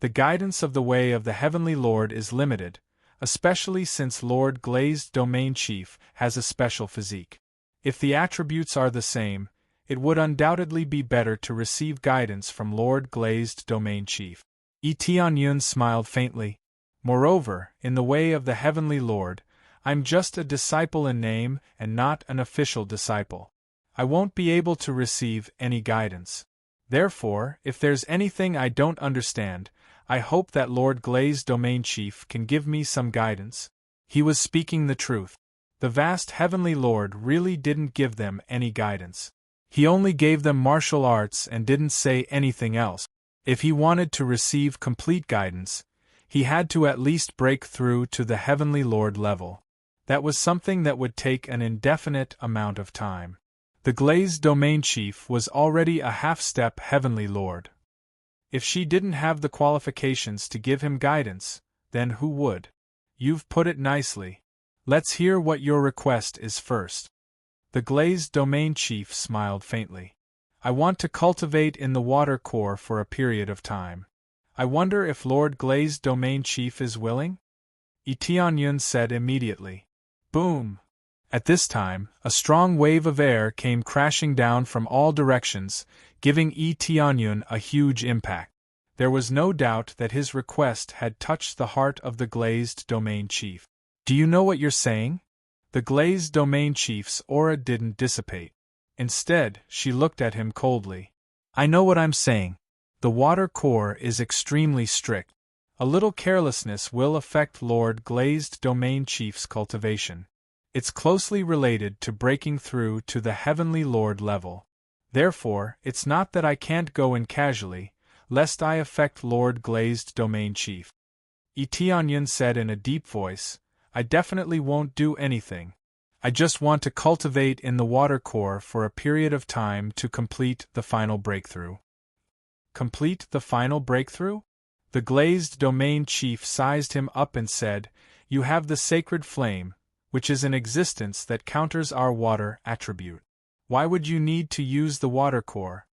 The guidance of the way of the Heavenly Lord is limited, especially since Lord Glazed Domain Chief has a special physique. If the attributes are the same, it would undoubtedly be better to receive guidance from Lord Glazed Domain Chief. Yi Tianyun smiled faintly. Moreover, in the way of the Heavenly Lord, I'm just a disciple in name and not an official disciple. I won't be able to receive any guidance. Therefore, if there's anything I don't understand, I hope that Lord Glazed Domain Chief can give me some guidance. He was speaking the truth. The vast Heavenly Lord really didn't give them any guidance. He only gave them martial arts and didn't say anything else. If he wanted to receive complete guidance, he had to at least break through to the Heavenly Lord level. That was something that would take an indefinite amount of time. The Glazed Domain Chief was already a half-step Heavenly Lord. If she didn't have the qualifications to give him guidance, then who would? You've put it nicely. Let's hear what your request is first. The Glazed Domain Chief smiled faintly. I want to cultivate in the water core for a period of time. I wonder if Lord Glazed Domain Chief is willing? Yi Tianyun said immediately. Boom! At this time, a strong wave of air came crashing down from all directions, giving Yi Tianyun a huge impact. There was no doubt that his request had touched the heart of the Glazed Domain Chief. Do you know what you're saying? The Glazed Domain Chief's aura didn't dissipate. Instead, she looked at him coldly. I know what I'm saying. The water core is extremely strict. A little carelessness will affect Lord Glazed Domain Chief's cultivation. It's closely related to breaking through to the Heavenly Lord level. Therefore, it's not that I can't go in casually, lest I affect Lord Glazed Domain Chief. Yi Tianyun said in a deep voice, I definitely won't do anything. I just want to cultivate in the water core for a period of time to complete the final breakthrough. Complete the final breakthrough? The Glazed Domain Chief sized him up and said, You have the sacred flame, which is an existence that counters our water attribute. Why would you need to use the water core?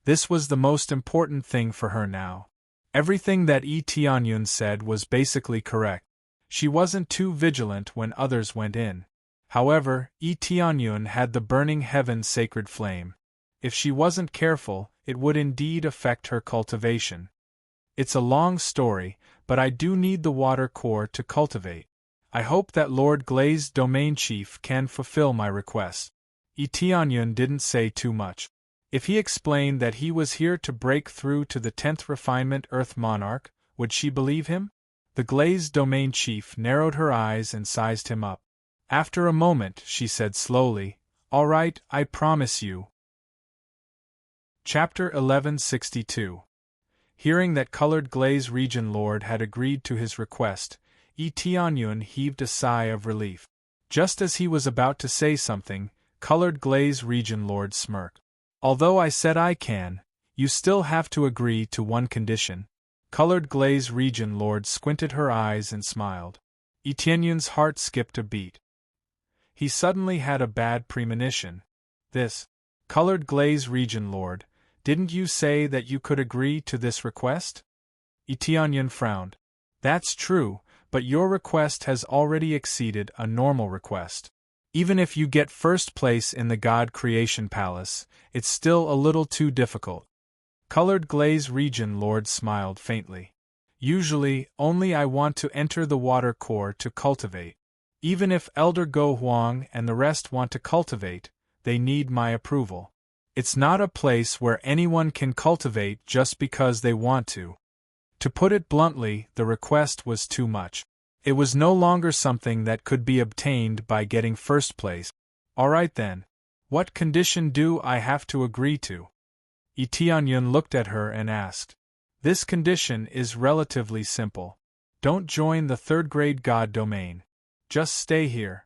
This was the most important thing for her now. Everything that Yi Tianyun said was basically correct. She wasn't too vigilant when others went in. However, Yi Tianyun had the burning heaven sacred flame. If she wasn't careful, it would indeed affect her cultivation. It's a long story, but I do need the water core to cultivate. I hope that Lord Glazed Domain Chief can fulfill my request. Yi Tianyun didn't say too much. If he explained that he was here to break through to the 10th refinement Earth Monarch, would she believe him? The Glazed Domain Chief narrowed her eyes and sized him up. After a moment, she said slowly, All right, I promise you. Chapter 1162. Hearing that Colored Glaze Region Lord had agreed to his request, Yi Tianyun heaved a sigh of relief. Just as he was about to say something, Colored Glaze Region Lord smirked. Although I said I can, you still have to agree to one condition. Colored Glaze Region Lord squinted her eyes and smiled. Yi Tianyun's heart skipped a beat. He suddenly had a bad premonition. Colored Glaze Region Lord, didn't you say that you could agree to this request? Yi Tianyun frowned. That's true, but your request has already exceeded a normal request. Even if you get first place in the God Creation Palace, it's still a little too difficult. Colored Glaze Region Lord smiled faintly. Usually, only I want to enter the water core to cultivate. Even if Elder Go Huang and the rest want to cultivate, they need my approval. It's not a place where anyone can cultivate just because they want to. To put it bluntly, the request was too much. It was no longer something that could be obtained by getting first place. All right then. What condition do I have to agree to? Yi Tianyun looked at her and asked. This condition is relatively simple. Don't join the third-grade God domain. Just stay here.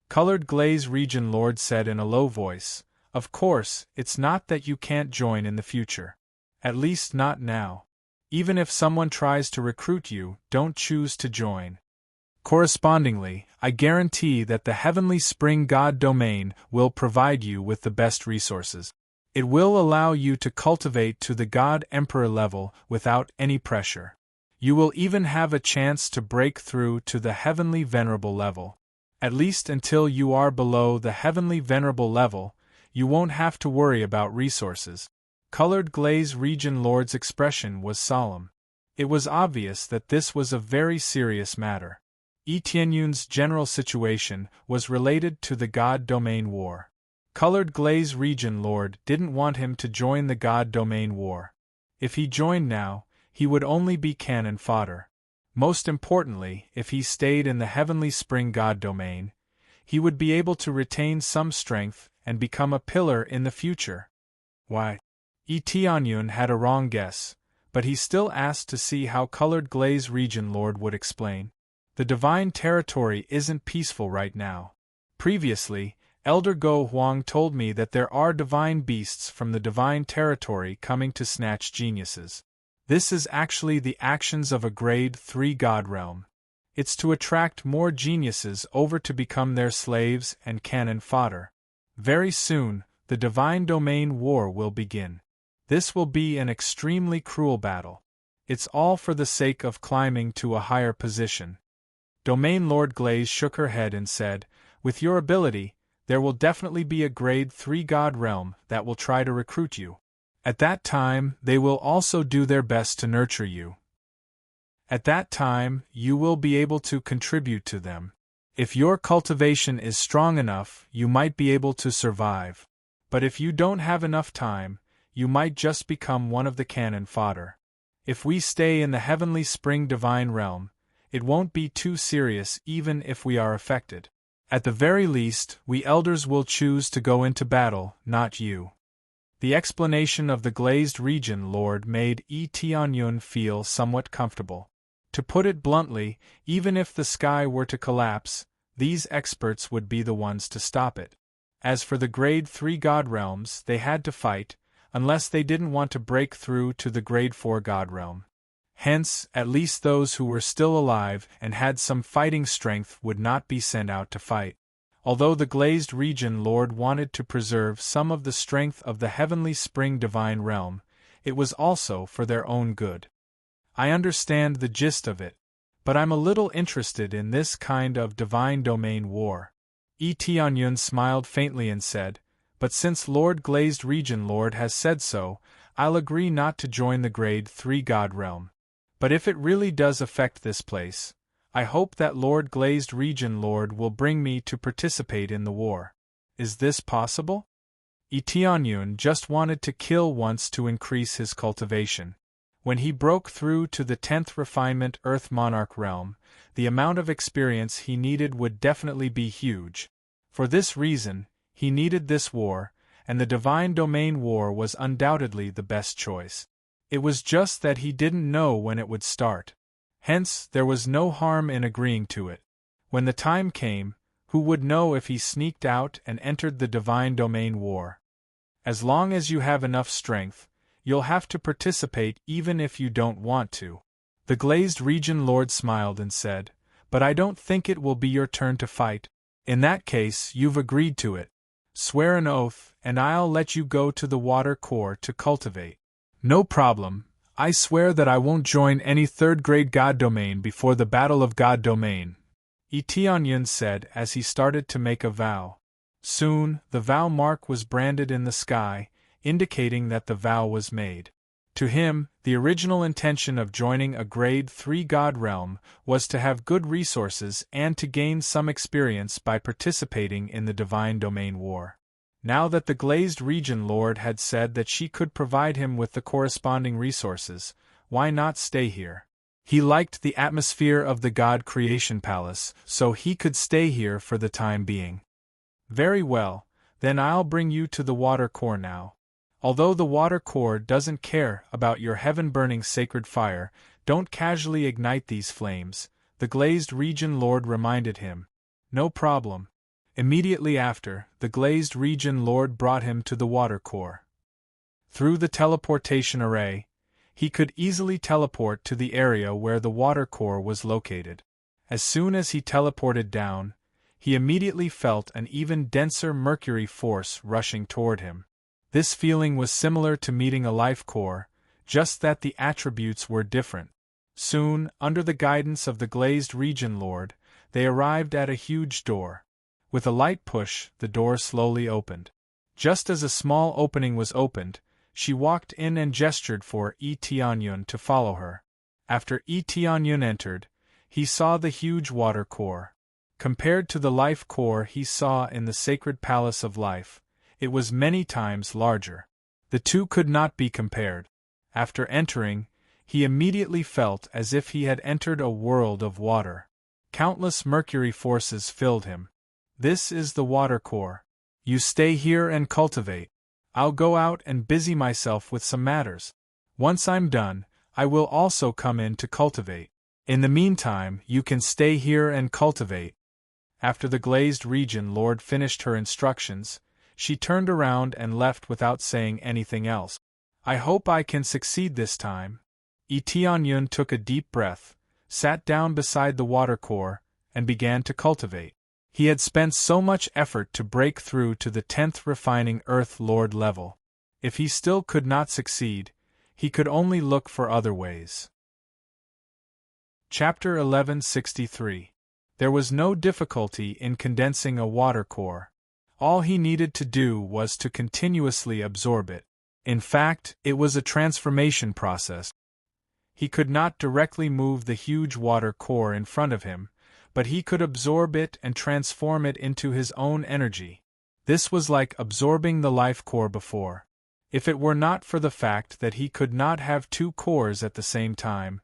Colored Glaze Region Lord said in a low voice, "Of course, it's not that you can't join in the future. At least not now. Even if someone tries to recruit you, don't choose to join. Correspondingly, I guarantee that the Heavenly Spring God domain will provide you with the best resources. It will allow you to cultivate to the God Emperor level without any pressure. You will even have a chance to break through to the Heavenly Venerable level. At least until you are below the Heavenly Venerable level, you won't have to worry about resources." Colored Glaze Region Lord's expression was solemn. It was obvious that this was a very serious matter. Etiennun's general situation was related to the God Domain War. Colored Glaze Region Lord didn't want him to join the God Domain War. If he joined now, he would only be cannon fodder. Most importantly, if he stayed in the Heavenly Spring God domain, he would be able to retain some strength and become a pillar in the future. Why? Etiennun had a wrong guess, but he still asked to see how Colored Glaze Region Lord would explain. The divine territory isn't peaceful right now. Previously, Elder Go Huang told me that there are divine beasts from the divine territory coming to snatch geniuses. This is actually the actions of a grade 3 God realm. It's to attract more geniuses over to become their slaves and cannon fodder. Very soon, the divine domain war will begin. This will be an extremely cruel battle. It's all for the sake of climbing to a higher position. Domain Lord Glaze shook her head and said, "With your ability, there will definitely be a grade 3 God realm that will try to recruit you. At that time, they will also do their best to nurture you. At that time, you will be able to contribute to them. If your cultivation is strong enough, you might be able to survive. But if you don't have enough time, you might just become one of the cannon fodder. If we stay in the Heavenly Spring Divine Realm, it won't be too serious even if we are affected. At the very least, we elders will choose to go into battle, not you." The explanation of the Glazed Region Lord made Etiennun feel somewhat comfortable. To put it bluntly, even if the sky were to collapse, these experts would be the ones to stop it. As for the Grade 3 God realms, they had to fight, unless they didn't want to break through to the Grade 4 God realm. Hence, at least those who were still alive and had some fighting strength would not be sent out to fight. Although the Glazed Region Lord wanted to preserve some of the strength of the Heavenly Spring Divine Realm, it was also for their own good. I understand the gist of it, but I'm a little interested in this kind of divine domain war. Etiennun smiled faintly and said, "But since Lord Glazed Region Lord has said so, I'll agree not to join the Grade 3 God Realm. But if it really does affect this place, I hope that Lord Glazed Region Lord will bring me to participate in the war. Is this possible?" Etiennun just wanted to kill once to increase his cultivation. When he broke through to the 10th Refinement Earth Monarch realm, the amount of experience he needed would definitely be huge. For this reason, he needed this war, and the Divine Domain War was undoubtedly the best choice. It was just that he didn't know when it would start. Hence, there was no harm in agreeing to it. When the time came, who would know if he sneaked out and entered the Divine Domain War? As long as you have enough strength, you'll have to participate even if you don't want to. The Glazed Region Lord smiled and said, "But I don't think it will be your turn to fight. In that case, you've agreed to it. Swear an oath, and I'll let you go to the Water Core to cultivate." "No problem. I swear that I won't join any third-grade God domain before the Battle of God domain," Etiennun said as he started to make a vow. Soon, the vow mark was branded in the sky, indicating that the vow was made. To him, the original intention of joining a Grade 3 God realm was to have good resources and to gain some experience by participating in the Divine Domain War. Now that the Glazed Region Lord had said that she could provide him with the corresponding resources, why not stay here? He liked the atmosphere of the God Creation Palace, so he could stay here for the time being. "Very well, then I'll bring you to the Water Core now. Although the Water Core doesn't care about your heaven-burning sacred fire, Don't casually ignite these flames, the glazed region lord reminded him. No problem. Immediately after, the glazed region lord brought him to the water core. Through the teleportation array, he could easily teleport to the area where the water core was located. As soon as he teleported down, he immediately felt an even denser mercury force rushing toward him. This feeling was similar to meeting a life core, just that the attributes were different. Soon, under the guidance of the glazed region lord, they arrived at a huge door. With a light push, the door slowly opened. Just as a small opening was opened, she walked in and gestured for Tianyun to follow her. After Tianyun entered, he saw the huge water core. Compared to the life core he saw in the sacred palace of life, it was many times larger. The two could not be compared. After entering, he immediately felt as if he had entered a world of water. Countless mercury forces filled him. This is the water core. You stay here and cultivate. I'll go out and busy myself with some matters. Once I'm done, I will also come in to cultivate. In the meantime, you can stay here and cultivate. After the glazed region lord finished her instructions, she turned around and left without saying anything else. I hope I can succeed this time. Tianyun took a deep breath, sat down beside the water core, and began to cultivate. He had spent so much effort to break through to the 10th refining Earth Lord level. If he still could not succeed, he could only look for other ways. Chapter 1163. There was no difficulty in condensing a water core. All he needed to do was to continuously absorb it. In fact, it was a transformation process. He could not directly move the huge water core in front of him, but he could absorb it and transform it into his own energy. This was like absorbing the life core before. If it were not for the fact that he could not have two cores at the same time,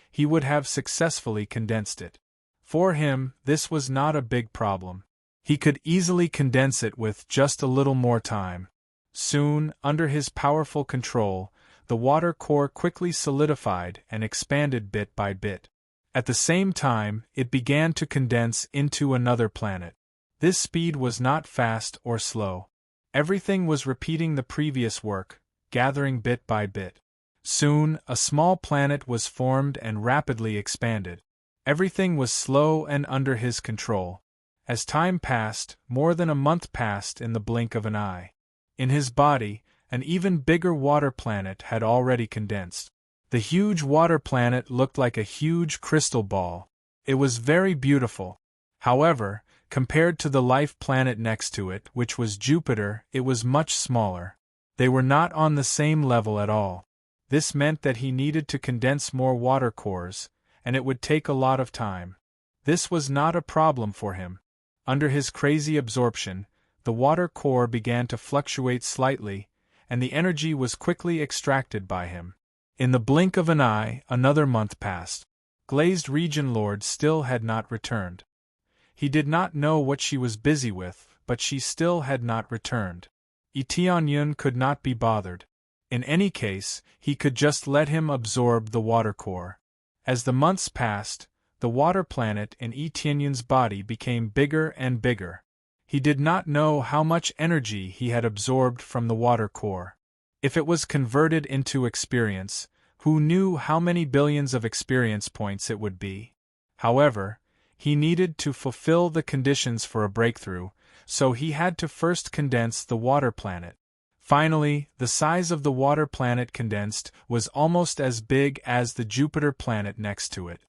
he would have successfully condensed it. For him, this was not a big problem. He could easily condense it with just a little more time. Soon, under his powerful control, the water core quickly solidified and expanded bit by bit. At the same time, it began to condense into another planet. This speed was not fast or slow. Everything was repeating the previous work, gathering bit by bit. Soon, a small planet was formed and rapidly expanded. Everything was slow and under his control. As time passed, more than a month passed in the blink of an eye. In his body, an even bigger water planet had already condensed. The huge water planet looked like a huge crystal ball. It was very beautiful. However, compared to the life planet next to it, which was Jupiter, it was much smaller. They were not on the same level at all. This meant that he needed to condense more water cores, and it would take a lot of time. This was not a problem for him. Under his crazy absorption, the water core began to fluctuate slightly, and the energy was quickly extracted by him. In the blink of an eye, another month passed. Glazed Region Lord still had not returned. He did not know what she was busy with, but she still had not returned. Tianyun could not be bothered. In any case, he could just let him absorb the water core. As the months passed, the water planet in Tianyun's body became bigger and bigger. He did not know how much energy he had absorbed from the water core. If it was converted into experience, who knew how many billions of experience points it would be? However, he needed to fulfill the conditions for a breakthrough, so he had to first condense the water planet. Finally, the size of the water planet condensed was almost as big as the Jupiter planet next to it.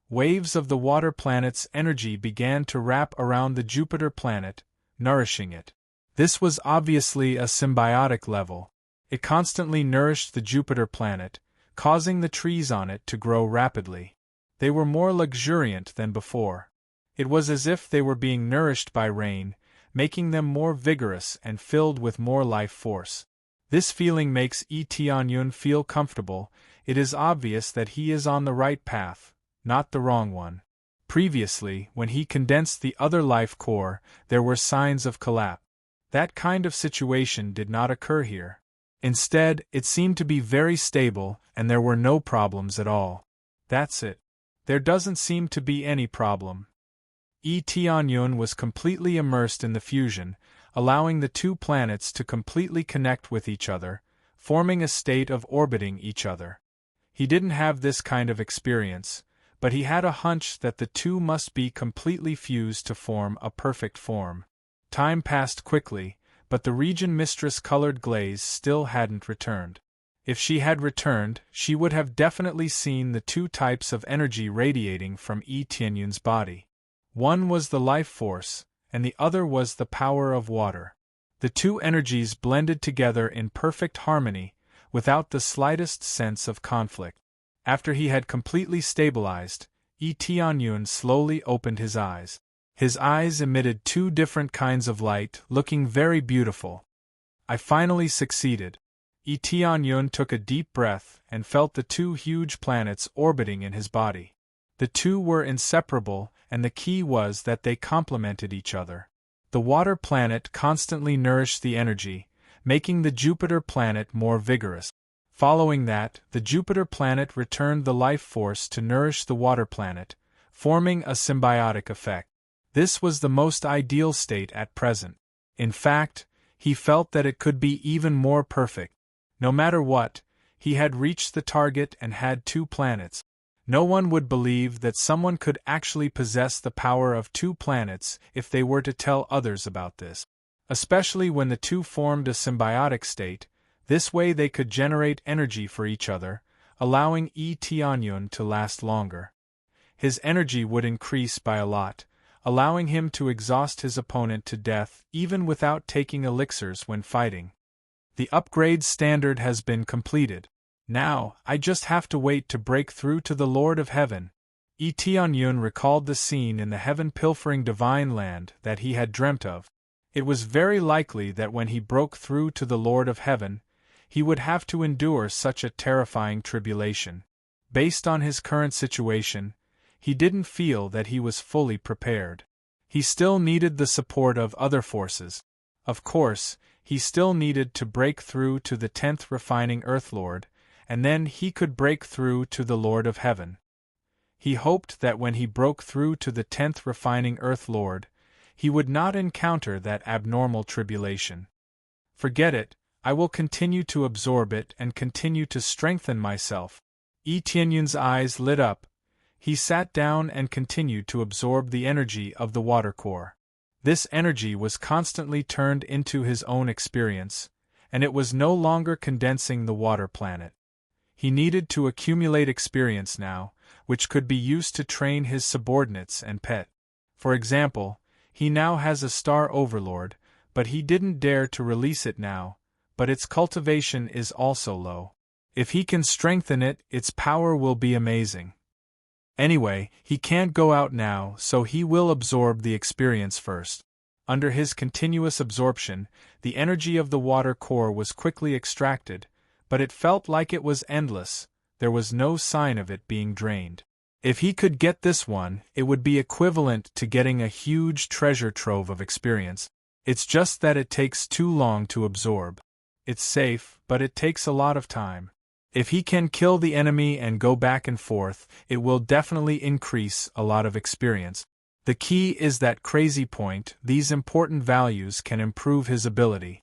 Waves of the water planet's energy began to wrap around the Jupiter planet, nourishing it. This was obviously a symbiotic level. It constantly nourished the Jupiter planet, causing the trees on it to grow rapidly. They were more luxuriant than before. It was as if they were being nourished by rain, making them more vigorous and filled with more life force. This feeling makes Tianyun feel comfortable. It is obvious that he is on the right path, not the wrong one. Previously, when he condensed the other life core, there were signs of collapse. That kind of situation did not occur here. Instead, it seemed to be very stable, and there were no problems at all. That's it. There doesn't seem to be any problem. Tianyun was completely immersed in the fusion, allowing the two planets to completely connect with each other, forming a state of orbiting each other. He didn't have this kind of experience, but he had a hunch that the two must be completely fused to form a perfect form. Time passed quickly, but the region mistress colored glaze still hadn't returned. If she had returned, she would have definitely seen the two types of energy radiating from Tianyun's body. One was the life force, and the other was the power of water. The two energies blended together in perfect harmony, without the slightest sense of conflict. After he had completely stabilized, Tianyun slowly opened his eyes. His eyes emitted two different kinds of light, looking very beautiful. I finally succeeded. Tianyun took a deep breath and felt the two huge planets orbiting in his body. The two were inseparable, and the key was that they complemented each other. The water planet constantly nourished the energy, making the Jupiter planet more vigorous. Following that, the Jupiter planet returned the life force to nourish the water planet, forming a symbiotic effect. This was the most ideal state at present. In fact, he felt that it could be even more perfect. No matter what, he had reached the target and had two planets. No one would believe that someone could actually possess the power of two planets if they were to tell others about this. Especially when the two formed a symbiotic state, this way they could generate energy for each other, allowing Tianyun to last longer. His energy would increase by a lot, allowing him to exhaust his opponent to death even without taking elixirs when fighting. The upgrade standard has been completed. Now, I just have to wait to break through to the Lord of Heaven. Tianyun recalled the scene in the heaven-pilfering divine land that he had dreamt of. It was very likely that when he broke through to the Lord of Heaven, he would have to endure such a terrifying tribulation. Based on his current situation, he didn't feel that he was fully prepared. He still needed the support of other forces. Of course, he still needed to break through to the 10th refining Earthlord, and then he could break through to the Lord of Heaven. He hoped that when he broke through to the 10th refining Earthlord, he would not encounter that abnormal tribulation. Forget it, I will continue to absorb it and continue to strengthen myself. Tianyun's eyes lit up. He sat down and continued to absorb the energy of the water core. This energy was constantly turned into his own experience, and it was no longer condensing the water planet. He needed to accumulate experience now, which could be used to train his subordinates and pet. For example, he now has a star overlord, but he didn't dare to release it now, but its cultivation is also low. If he can strengthen it, its power will be amazing. Anyway, he can't go out now, so he will absorb the experience first. Under his continuous absorption, the energy of the water core was quickly extracted, but it felt like it was endless. There was no sign of it being drained. If he could get this one, it would be equivalent to getting a huge treasure trove of experience. It's just that it takes too long to absorb. It's safe, but it takes a lot of time. If he can kill the enemy and go back and forth, it will definitely increase a lot of experience. The key is that crazy point. These important values can improve his ability.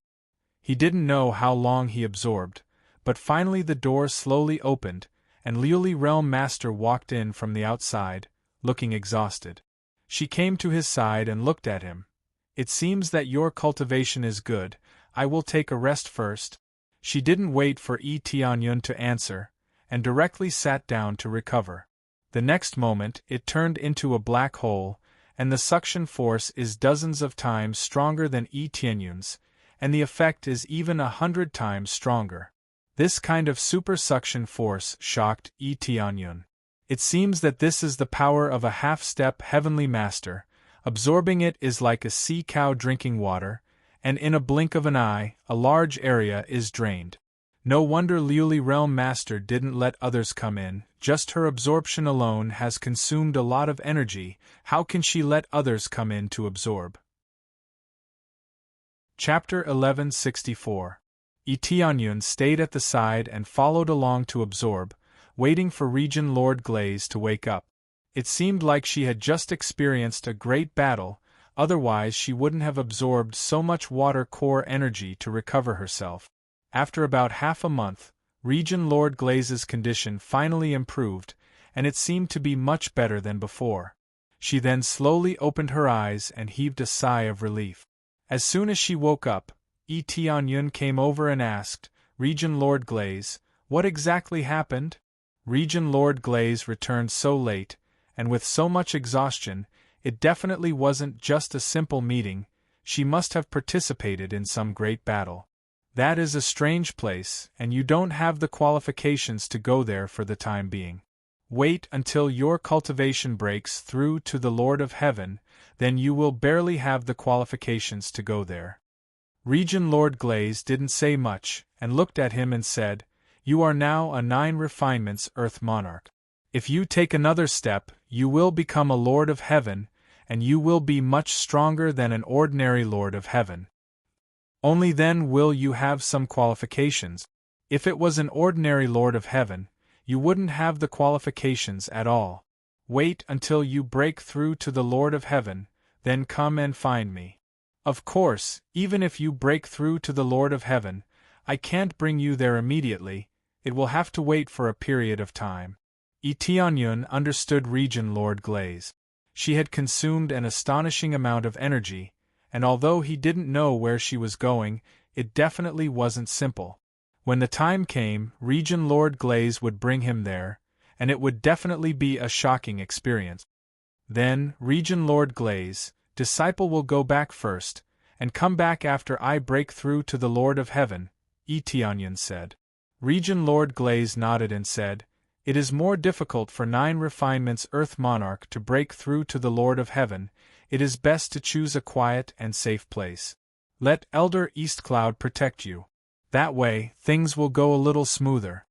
He didn't know how long he absorbed, but finally the door slowly opened, and Liuli Realm Master walked in from the outside, looking exhausted. She came to his side and looked at him. It seems that your cultivation is good. I will take a rest first. She didn't wait for Tianyun to answer, and directly sat down to recover. The next moment, it turned into a black hole, and the suction force is dozens of times stronger than Tianyun's, and the effect is even 100 times stronger. This kind of super suction force shocked Tianyun. It seems that this is the power of a half-step heavenly master. Absorbing it is like a sea cow drinking water, and in a blink of an eye, a large area is drained. No wonder Liuli Realm Master didn't let others come in. Just her absorption alone has consumed a lot of energy. How can she let others come in to absorb? Chapter 1164. Tianyun stayed at the side and followed along to absorb, waiting for Regent Lord Glaze to wake up. It seemed like she had just experienced a great battle, otherwise she wouldn't have absorbed so much water core energy to recover herself. After about half a month, Regent Lord Glaze's condition finally improved, and it seemed to be much better than before. She then slowly opened her eyes and heaved a sigh of relief. As soon as she woke up, Tianyun came over and asked, "Regent Lord Glaze, what exactly happened?" Regent Lord Glaze returned so late, and with so much exhaustion, it definitely wasn't just a simple meeting, she must have participated in some great battle. That is a strange place, and you don't have the qualifications to go there for the time being. Wait until your cultivation breaks through to the Lord of Heaven, then you will barely have the qualifications to go there. Regent Lord Glaze didn't say much, and looked at him and said, "You are now a 9 refinements Earth Monarch. If you take another step, you will become a Lord of Heaven, and you will be much stronger than an ordinary Lord of Heaven. Only then will you have some qualifications. If it was an ordinary Lord of Heaven, you wouldn't have the qualifications at all. Wait until you break through to the Lord of Heaven, then come and find me. Of course, even if you break through to the Lord of Heaven, I can't bring you there immediately, it will have to wait for a period of time." Tianyun understood Regent Lord Glaze. She had consumed an astonishing amount of energy, and although he didn't know where she was going, it definitely wasn't simple. When the time came, Regent Lord Glaze would bring him there, and it would definitely be a shocking experience. Then, Regent Lord Glaze, disciple will go back first, and come back after I break through to the Lord of Heaven, Tianyun said. Regent Lord Glaze nodded and said, "It is more difficult for 9 refinements Earth Monarch to break through to the Lord of Heaven. It is best to choose a quiet and safe place. Let Elder Eastcloud protect you. That way, things will go a little smoother."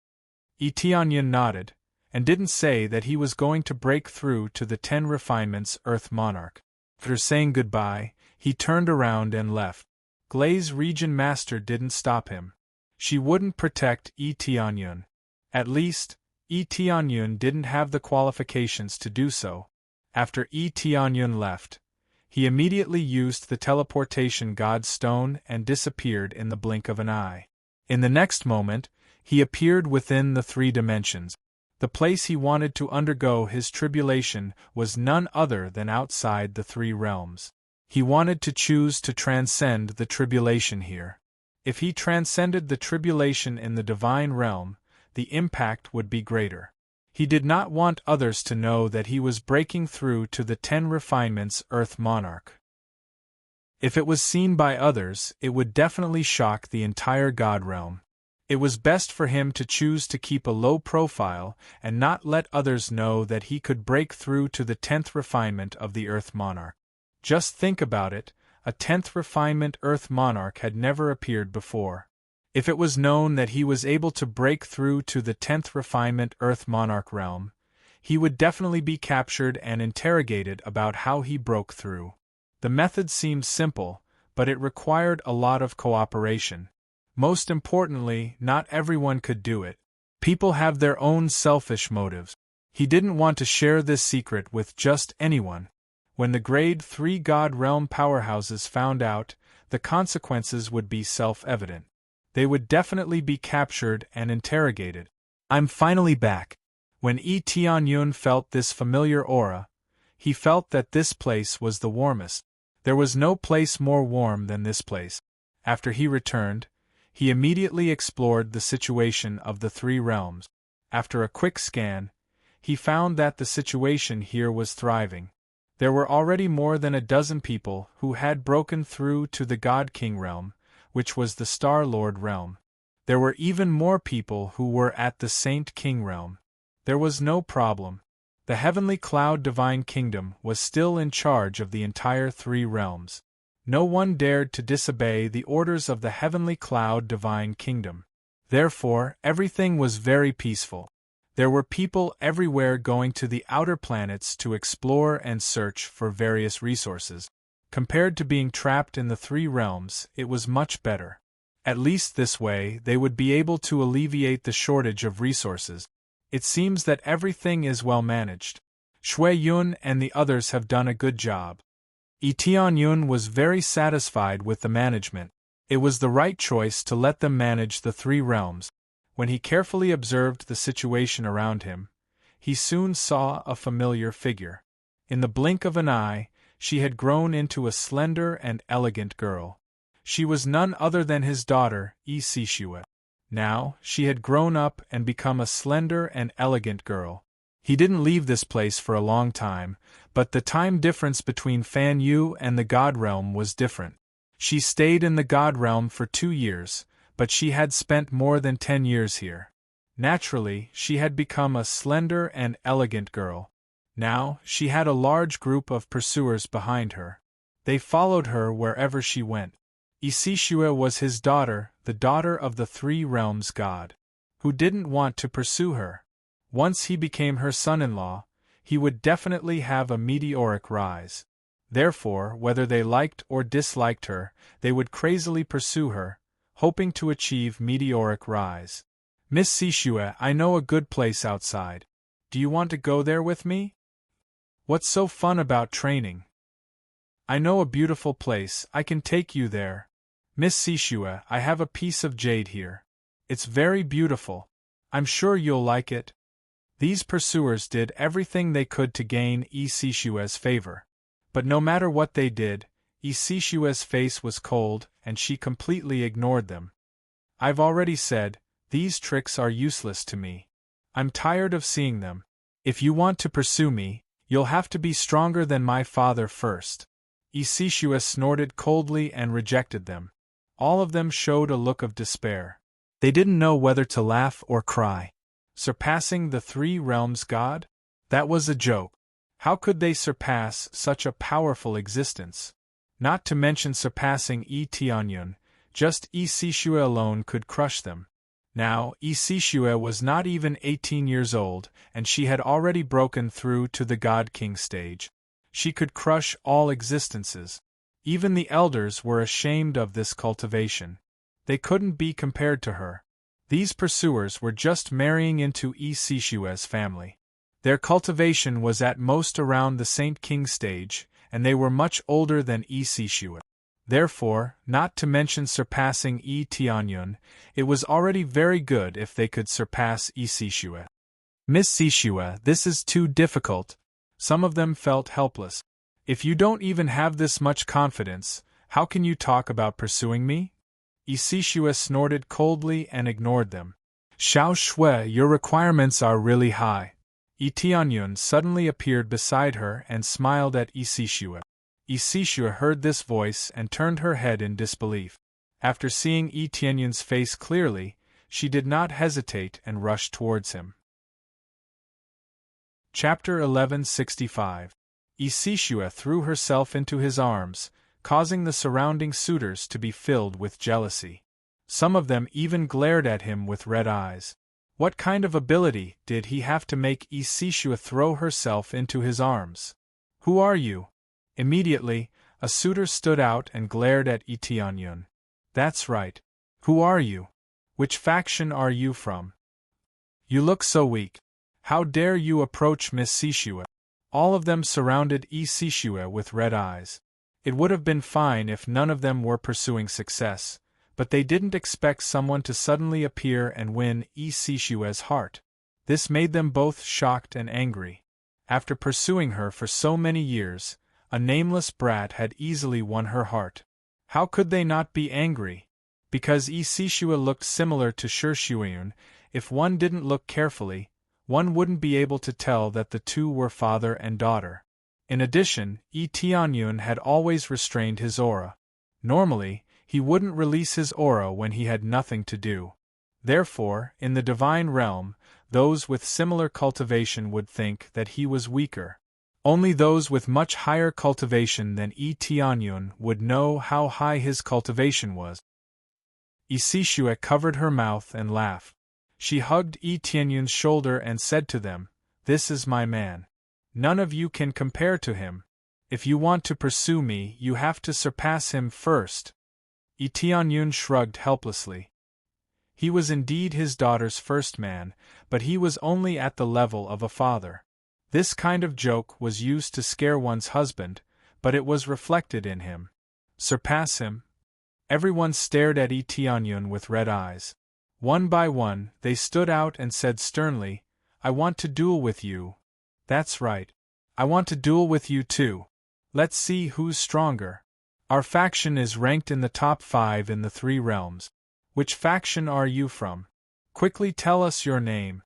Tianyun nodded, and didn't say that he was going to break through to the 10 refinements Earth Monarch. After saying goodbye, he turned around and left. Glaze Regent Master didn't stop him. She wouldn't protect Tianyun. At least, Tianyun didn't have the qualifications to do so. After Tianyun left, he immediately used the teleportation god stone and disappeared in the blink of an eye. In the next moment, he appeared within the 3 dimensions. The place he wanted to undergo his tribulation was none other than outside the 3 realms. He wanted to choose to transcend the tribulation here. If he transcended the tribulation in the divine realm, the impact would be greater. He did not want others to know that he was breaking through to the 10 refinements Earth Monarch. If it was seen by others, it would definitely shock the entire God realm. It was best for him to choose to keep a low profile and not let others know that he could break through to the 10th refinement of the Earth Monarch. Just think about it, a 10th refinement Earth Monarch had never appeared before. If it was known that he was able to break through to the 10th refinement Earth Monarch realm, he would definitely be captured and interrogated about how he broke through. The method seemed simple, but it required a lot of cooperation. Most importantly, not everyone could do it. People have their own selfish motives. He didn't want to share this secret with just anyone. When the Grade 3 God Realm powerhouses found out, the consequences would be self-evident. They would definitely be captured and interrogated. "I'm finally back." When Tianyun felt this familiar aura, he felt that this place was the warmest. There was no place more warm than this place. After he returned, he immediately explored the situation of the 3 realms. After a quick scan, he found that the situation here was thriving. There were already more than a dozen people who had broken through to the God King realm, which was the Star Lord realm. There were even more people who were at the Saint King realm. There was no problem. The Heavenly Cloud Divine Kingdom was still in charge of the entire 3 realms. No one dared to disobey the orders of the Heavenly Cloud Divine Kingdom. Therefore, everything was very peaceful. There were people everywhere going to the outer planets to explore and search for various resources. Compared to being trapped in the 3 realms, it was much better. At least this way they would be able to alleviate the shortage of resources. It seems that everything is well managed. Shui Yun and the others have done a good job. Tian Yun was very satisfied with the management. It was the right choice to let them manage the three realms. When he carefully observed the situation around him, he soon saw a familiar figure. In the blink of an eye, she had grown into a slender and elegant girl. She was none other than his daughter, Sishue. Now, she had grown up and become a slender and elegant girl. He didn't leave this place for a long time, but the time difference between Fan Yu and the God Realm was different. She stayed in the God Realm for 2 years, but she had spent more than 10 years here. Naturally, she had become a slender and elegant girl. Now, she had a large group of pursuers behind her. They followed her wherever she went. Isishue was his daughter, the daughter of the Three Realms God. Who didn't want to pursue her? Once he became her son-in-law, he would definitely have a meteoric rise. Therefore, whether they liked or disliked her, they would crazily pursue her, hoping to achieve meteoric rise. Miss Sishue, I know a good place outside. Do you want to go there with me? What's so fun about training? I know a beautiful place, I can take you there. Miss Sishue, I have a piece of jade here. It's very beautiful. I'm sure you'll like it. These pursuers did everything they could to gain Sishue's favor. But no matter what they did, Sishue's face was cold, and she completely ignored them. I've already said, these tricks are useless to me. I'm tired of seeing them. If you want to pursue me, you'll have to be stronger than my father first. Sishue snorted coldly and rejected them. All of them showed a look of despair. They didn't know whether to laugh or cry. Surpassing the Three Realms God? That was a joke. How could they surpass such a powerful existence? Not to mention surpassing Tianyun, just Sishue alone could crush them. Now, Sishue was not even 18 years old, and she had already broken through to the God King stage. She could crush all existences. Even the elders were ashamed of this cultivation. They couldn't be compared to her. These pursuers were just marrying into Sishue's family. Their cultivation was at most around the Saint King stage, and they were much older than Sishue. Therefore, not to mention surpassing Tianyun, it was already very good if they could surpass Sishue. Miss Sishue, this is too difficult. Some of them felt helpless. If you don't even have this much confidence, how can you talk about pursuing me? Sishue snorted coldly and ignored them. Xiao Shui, your requirements are really high. Tianyun suddenly appeared beside her and smiled at Sishue. Sishue heard this voice and turned her head in disbelief. After seeing Tianyun's face clearly, she did not hesitate and rushed towards him. Chapter 1165. Sishue threw herself into his arms, causing the surrounding suitors to be filled with jealousy. Some of them even glared at him with red eyes. What kind of ability did he have to make Sishue throw herself into his arms? Who are you? Immediately, a suitor stood out and glared at Tianyun. That's right. Who are you? Which faction are you from? You look so weak. How dare you approach Miss Sishue? All of them surrounded Sishue with red eyes. It would have been fine if none of them were pursuing success, but they didn't expect someone to suddenly appear and win Sishue's heart. This made them both shocked and angry. After pursuing her for so many years, a nameless brat had easily won her heart. How could they not be angry? Because Sishue looked similar to Shuiyun, if one didn't look carefully, one wouldn't be able to tell that the two were father and daughter. In addition, Tianyun had always restrained his aura. Normally, he wouldn't release his aura when he had nothing to do. Therefore, in the divine realm, those with similar cultivation would think that he was weaker. Only those with much higher cultivation than Tianyun would know how high his cultivation was. Sishue covered her mouth and laughed. She hugged Tianyun's shoulder and said to them, "This is my man. None of you can compare to him. If you want to pursue me, you have to surpass him first." Tianyun shrugged helplessly. He was indeed his daughter's first man, but he was only at the level of a father. This kind of joke was used to scare one's husband, but it was reflected in him. Surpass him? Everyone stared at Tianyun with red eyes. One by one, they stood out and said sternly, "I want to duel with you." "That's right. I want to duel with you too. Let's see who's stronger. Our faction is ranked in the top 5 in the 3 realms. Which faction are you from? Quickly tell us your name."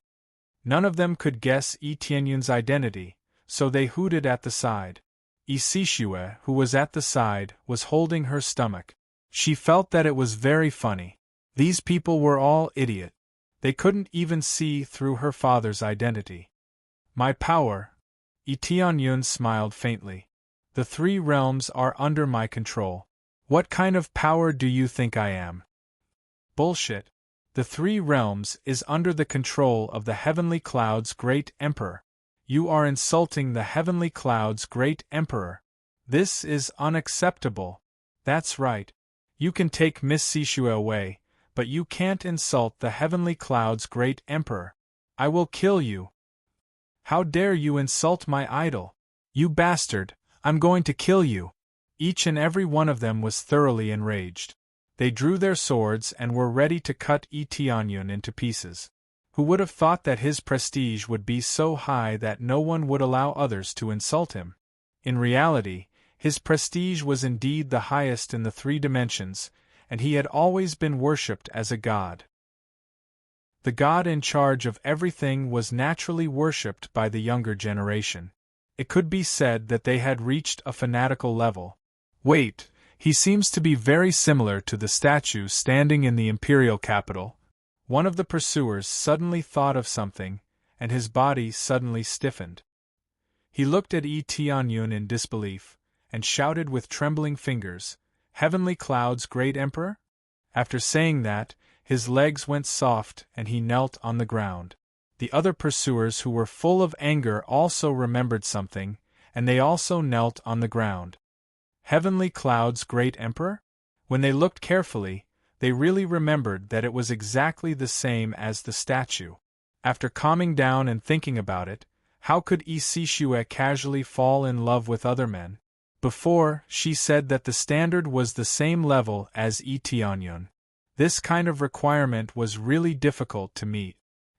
None of them could guess Tianyun's identity, so they hooted at the side. Isishue, who was at the side, was holding her stomach. She felt that it was very funny. These people were all idiot. They couldn't even see through her father's identity. "My power." Tianyun smiled faintly. "The 3 realms are under my control. What kind of power do you think I am?" "Bullshit. The 3 realms is under the control of the Heavenly Cloud's great Emperor. You are insulting the Heavenly Cloud's great Emperor. This is unacceptable." "That's right. You can take Miss Sishue away, but you can't insult the Heavenly Cloud's great Emperor. I will kill you." "How dare you insult my idol? You bastard, I'm going to kill you." Each and every one of them was thoroughly enraged. They drew their swords and were ready to cut Tianyun into pieces. Who would have thought that his prestige would be so high that no one would allow others to insult him? In reality, his prestige was indeed the highest in the 3 dimensions, and he had always been worshipped as a god. The god in charge of everything was naturally worshipped by the younger generation. It could be said that they had reached a fanatical level. "Wait, he seems to be very similar to the statue standing in the imperial capital." One of the pursuers suddenly thought of something, and his body suddenly stiffened. He looked at Tianyun in disbelief, and shouted with trembling fingers, "Heavenly Cloud's great emperor?" After saying that, his legs went soft and he knelt on the ground. The other pursuers who were full of anger also remembered something, and they also knelt on the ground. Heavenly Cloud's great emperor? When they looked carefully, they really remembered that it was exactly the same as the statue. After calming down and thinking about it, how could Isishue casually fall in love with other men? Before, she said that the standard was the same level as Tianyun. This kind of requirement was really difficult to meet.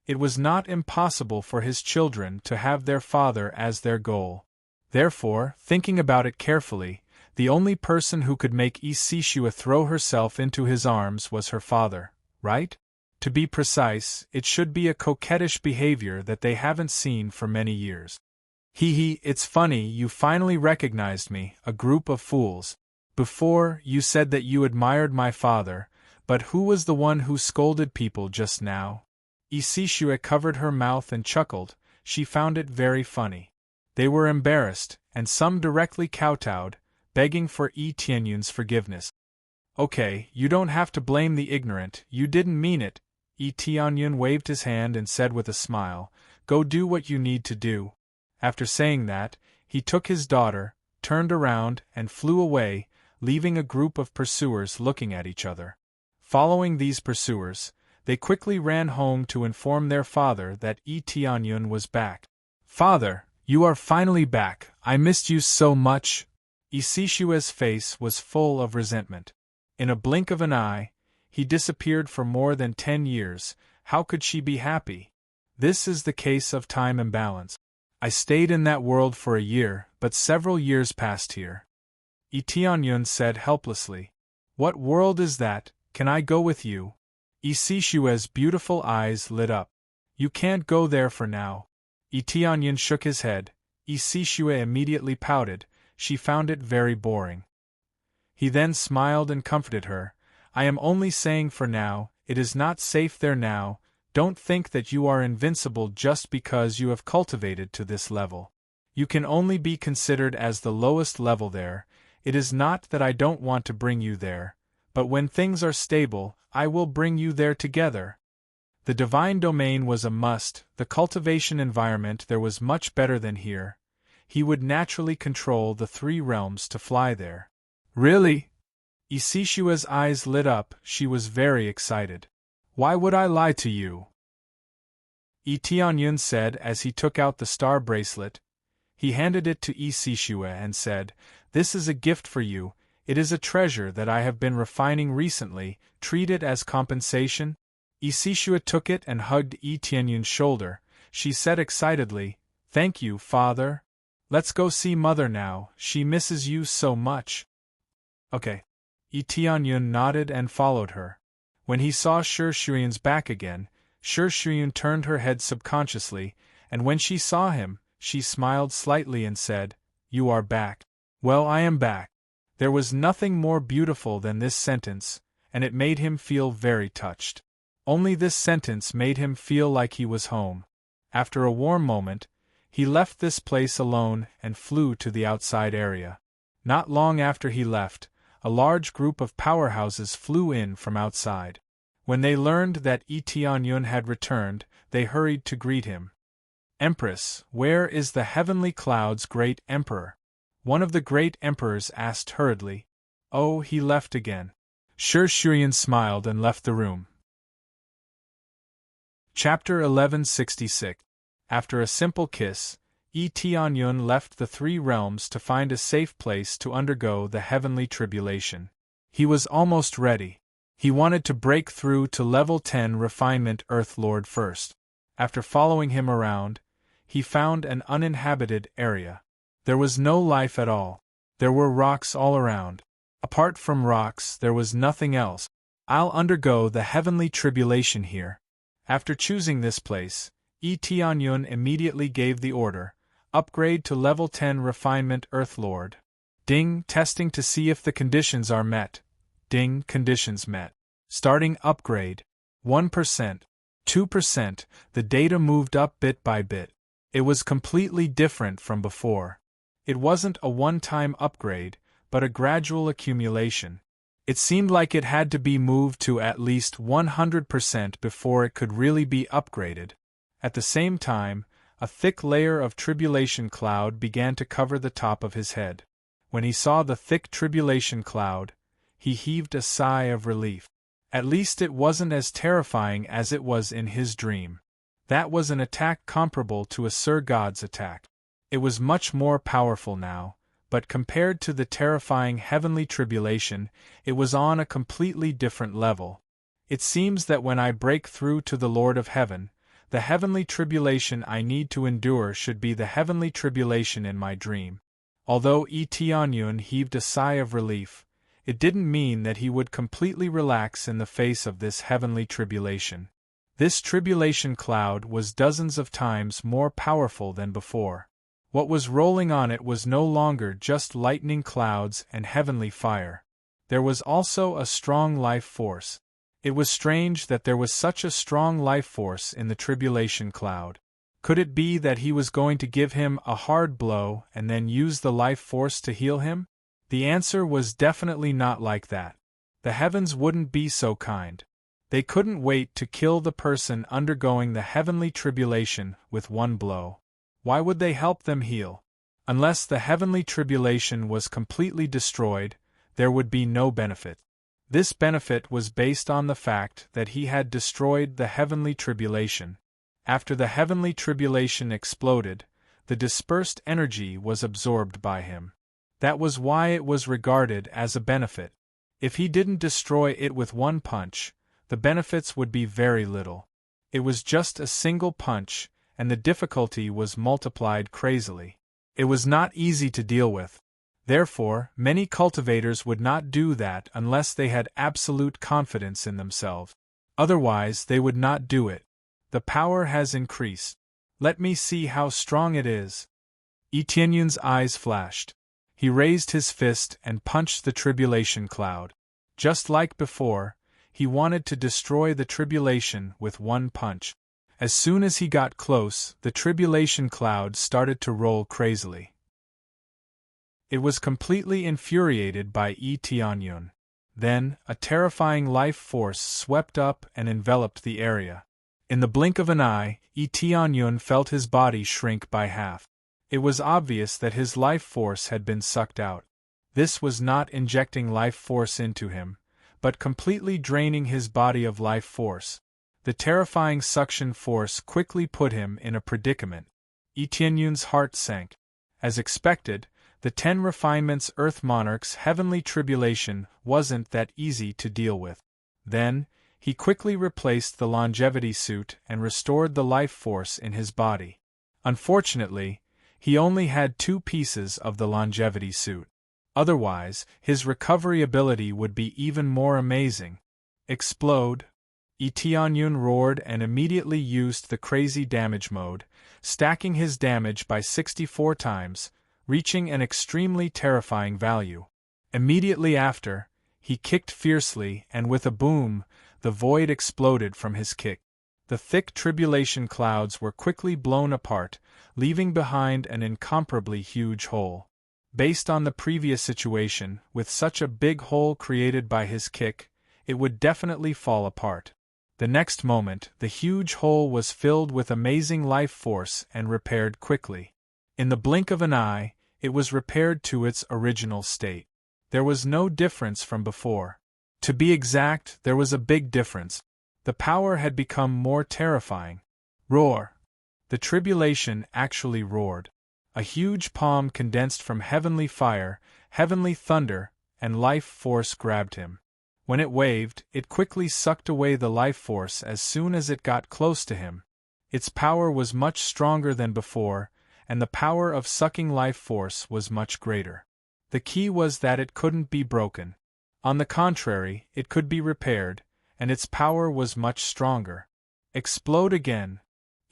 It was not impossible for his children to have their father as their goal. Therefore, thinking about it carefully, the only person who could make Isishue throw herself into his arms was her father, right? To be precise, it should be a coquettish behavior that they haven't seen for many years. Hee, it's funny you finally recognized me, a group of fools. Before, you said that you admired my father, but who was the one who scolded people just now? Isishue covered her mouth and chuckled. She found it very funny. They were embarrassed, and some directly kowtowed, begging for Tianyun's forgiveness. "Okay, you don't have to blame the ignorant, you didn't mean it." Tianyun waved his hand and said with a smile, "Go do what you need to do." After saying that, he took his daughter, turned around, and flew away, leaving a group of pursuers looking at each other. Following these pursuers, they quickly ran home to inform their father that Tianyun was back. "Father, you are finally back, I missed you so much." Isishue's face was full of resentment. In a blink of an eye, he disappeared for more than 10 years, how could she be happy? This is the case of time imbalance. I stayed in that world for a year, but several years passed here. Tianyun said helplessly. "What world is that? Can I go with you?" Isishue's beautiful eyes lit up. "You can't go there for now." Tianyun shook his head. Isishue immediately pouted. She found it very boring. He then smiled and comforted her. "I am only saying for now, it is not safe there now. Don't think that you are invincible just because you have cultivated to this level. You can only be considered as the lowest level there. It is not that I don't want to bring you there, but when things are stable, I will bring you there together." The divine domain was a must, the cultivation environment there was much better than here. He would naturally control the 3 realms to fly there. "Really?" Isishue's eyes lit up, she was very excited. Why would I lie to you? Tianyun said as he took out the star bracelet. He handed it to Sishue and said, "This is a gift for you, it is a treasure that I have been refining recently, treat it as compensation." Sishue took it and hugged Tianyun's shoulder. She said excitedly, "Thank you, father. Let's go see mother now, she misses you so much." Okay. Tianyun nodded and followed her. When he saw Shuyun's back again, Shuyun turned her head subconsciously, and when she saw him, she smiled slightly and said, "You are back." "Well, I am back." There was nothing more beautiful than this sentence, and it made him feel very touched. Only this sentence made him feel like he was home. After a warm moment, he left this place alone and flew to the outside area. Not long after he left, a large group of powerhouses flew in from outside. When they learned that Tianyun had returned, they hurried to greet him. "Empress, where is the heavenly cloud's great emperor?" one of the great emperors asked hurriedly. "Oh, he left again." Shuyun smiled and left the room. Chapter 1166. After a simple kiss, Tianyun left the three realms to find a safe place to undergo the heavenly tribulation. He was almost ready. He wanted to break through to level 10 refinement Earth Lord first. After following him around, he found an uninhabited area. There was no life at all. There were rocks all around. Apart from rocks, there was nothing else. "I'll undergo the heavenly tribulation here." After choosing this place, Tianyun immediately gave the order, "Upgrade to level 10 refinement Earth Lord." Ding, testing to see if the conditions are met. Ding, conditions met. Starting upgrade. 1%, 2%, the data moved up bit by bit. It was completely different from before. It wasn't a one-time upgrade, but a gradual accumulation. It seemed like it had to be moved to at least 100% before it could really be upgraded. At the same time, a thick layer of tribulation cloud began to cover the top of his head. When he saw the thick tribulation cloud, he heaved a sigh of relief. At least it wasn't as terrifying as it was in his dream. That was an attack comparable to a Sir God's attack. It was much more powerful now, but compared to the terrifying heavenly tribulation, it was on a completely different level. It seems that when I break through to the Lord of Heaven, the heavenly tribulation I need to endure should be the heavenly tribulation in my dream. Although Tianyun heaved a sigh of relief, it didn't mean that he would completely relax in the face of this heavenly tribulation. This tribulation cloud was dozens of times more powerful than before. What was rolling on it was no longer just lightning clouds and heavenly fire. There was also a strong life force. It was strange that there was such a strong life force in the tribulation cloud. Could it be that he was going to give him a hard blow and then use the life force to heal him? The answer was definitely not like that. The heavens wouldn't be so kind. They couldn't wait to kill the person undergoing the heavenly tribulation with one blow. Why would they help them heal? Unless the heavenly tribulation was completely destroyed, there would be no benefit. This benefit was based on the fact that he had destroyed the heavenly tribulation. After the heavenly tribulation exploded, the dispersed energy was absorbed by him. That was why it was regarded as a benefit. If he didn't destroy it with one punch, the benefits would be very little. It was just a single punch, and the difficulty was multiplied crazily. It was not easy to deal with. Therefore, many cultivators would not do that unless they had absolute confidence in themselves. Otherwise, they would not do it. The power has increased. Let me see how strong it is. Tianyun's eyes flashed. He raised his fist and punched the tribulation cloud. Just like before, he wanted to destroy the tribulation with one punch. As soon as he got close, the tribulation cloud started to roll crazily. It was completely infuriated by Tianyun. Then, a terrifying life force swept up and enveloped the area. In the blink of an eye, Tianyun felt his body shrink by half. It was obvious that his life force had been sucked out. This was not injecting life force into him, but completely draining his body of life force. The terrifying suction force quickly put him in a predicament. Etienne's heart sank. As expected, the 10 refinements Earth Monarch's heavenly tribulation wasn't that easy to deal with. Then, he quickly replaced the longevity suit and restored the life force in his body. Unfortunately, he only had 2 pieces of the longevity suit. Otherwise, his recovery ability would be even more amazing. Explode! Etienne roared and immediately used the crazy damage mode, stacking his damage by 64 times, reaching an extremely terrifying value. Immediately after, he kicked fiercely and with a boom, the void exploded from his kick. The thick tribulation clouds were quickly blown apart, leaving behind an incomparably huge hole. Based on the previous situation, with such a big hole created by his kick, it would definitely fall apart. The next moment, the huge hole was filled with amazing life force and repaired quickly. In the blink of an eye, it was repaired to its original state. There was no difference from before. To be exact, there was a big difference. The power had become more terrifying. Roar! The tribulation actually roared. A huge palm condensed from heavenly fire, heavenly thunder, and life force grabbed him. When it waved, it quickly sucked away the life force as soon as it got close to him. Its power was much stronger than before, and the power of sucking life force was much greater. The key was that it couldn't be broken. On the contrary, it could be repaired, and its power was much stronger. Explode again!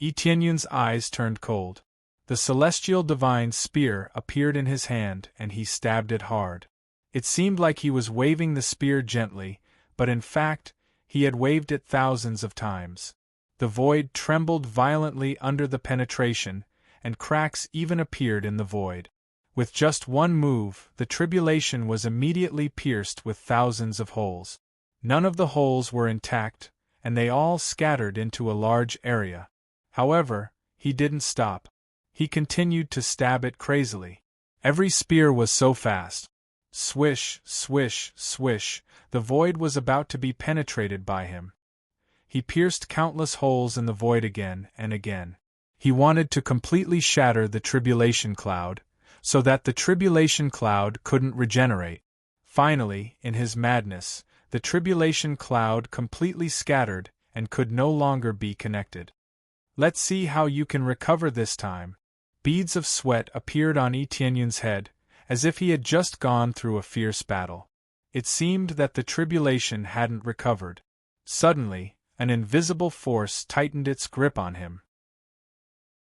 Etienne's eyes turned cold. The celestial divine spear appeared in his hand and he stabbed it hard. It seemed like he was waving the spear gently, but in fact, he had waved it thousands of times. The void trembled violently under the penetration, and cracks even appeared in the void. With just one move, the tribulation was immediately pierced with thousands of holes. None of the holes were intact, and they all scattered into a large area. However, he didn't stop. He continued to stab it crazily. Every spear was so fast. Swish, swish, swish, the void was about to be penetrated by him. He pierced countless holes in the void again and again. He wanted to completely shatter the tribulation cloud, so that the tribulation cloud couldn't regenerate. Finally, in his madness, the tribulation cloud completely scattered and could no longer be connected. Let's see how you can recover this time. Beads of sweat appeared on Etienne's head, as if he had just gone through a fierce battle. It seemed that the tribulation hadn't recovered. Suddenly, an invisible force tightened its grip on him.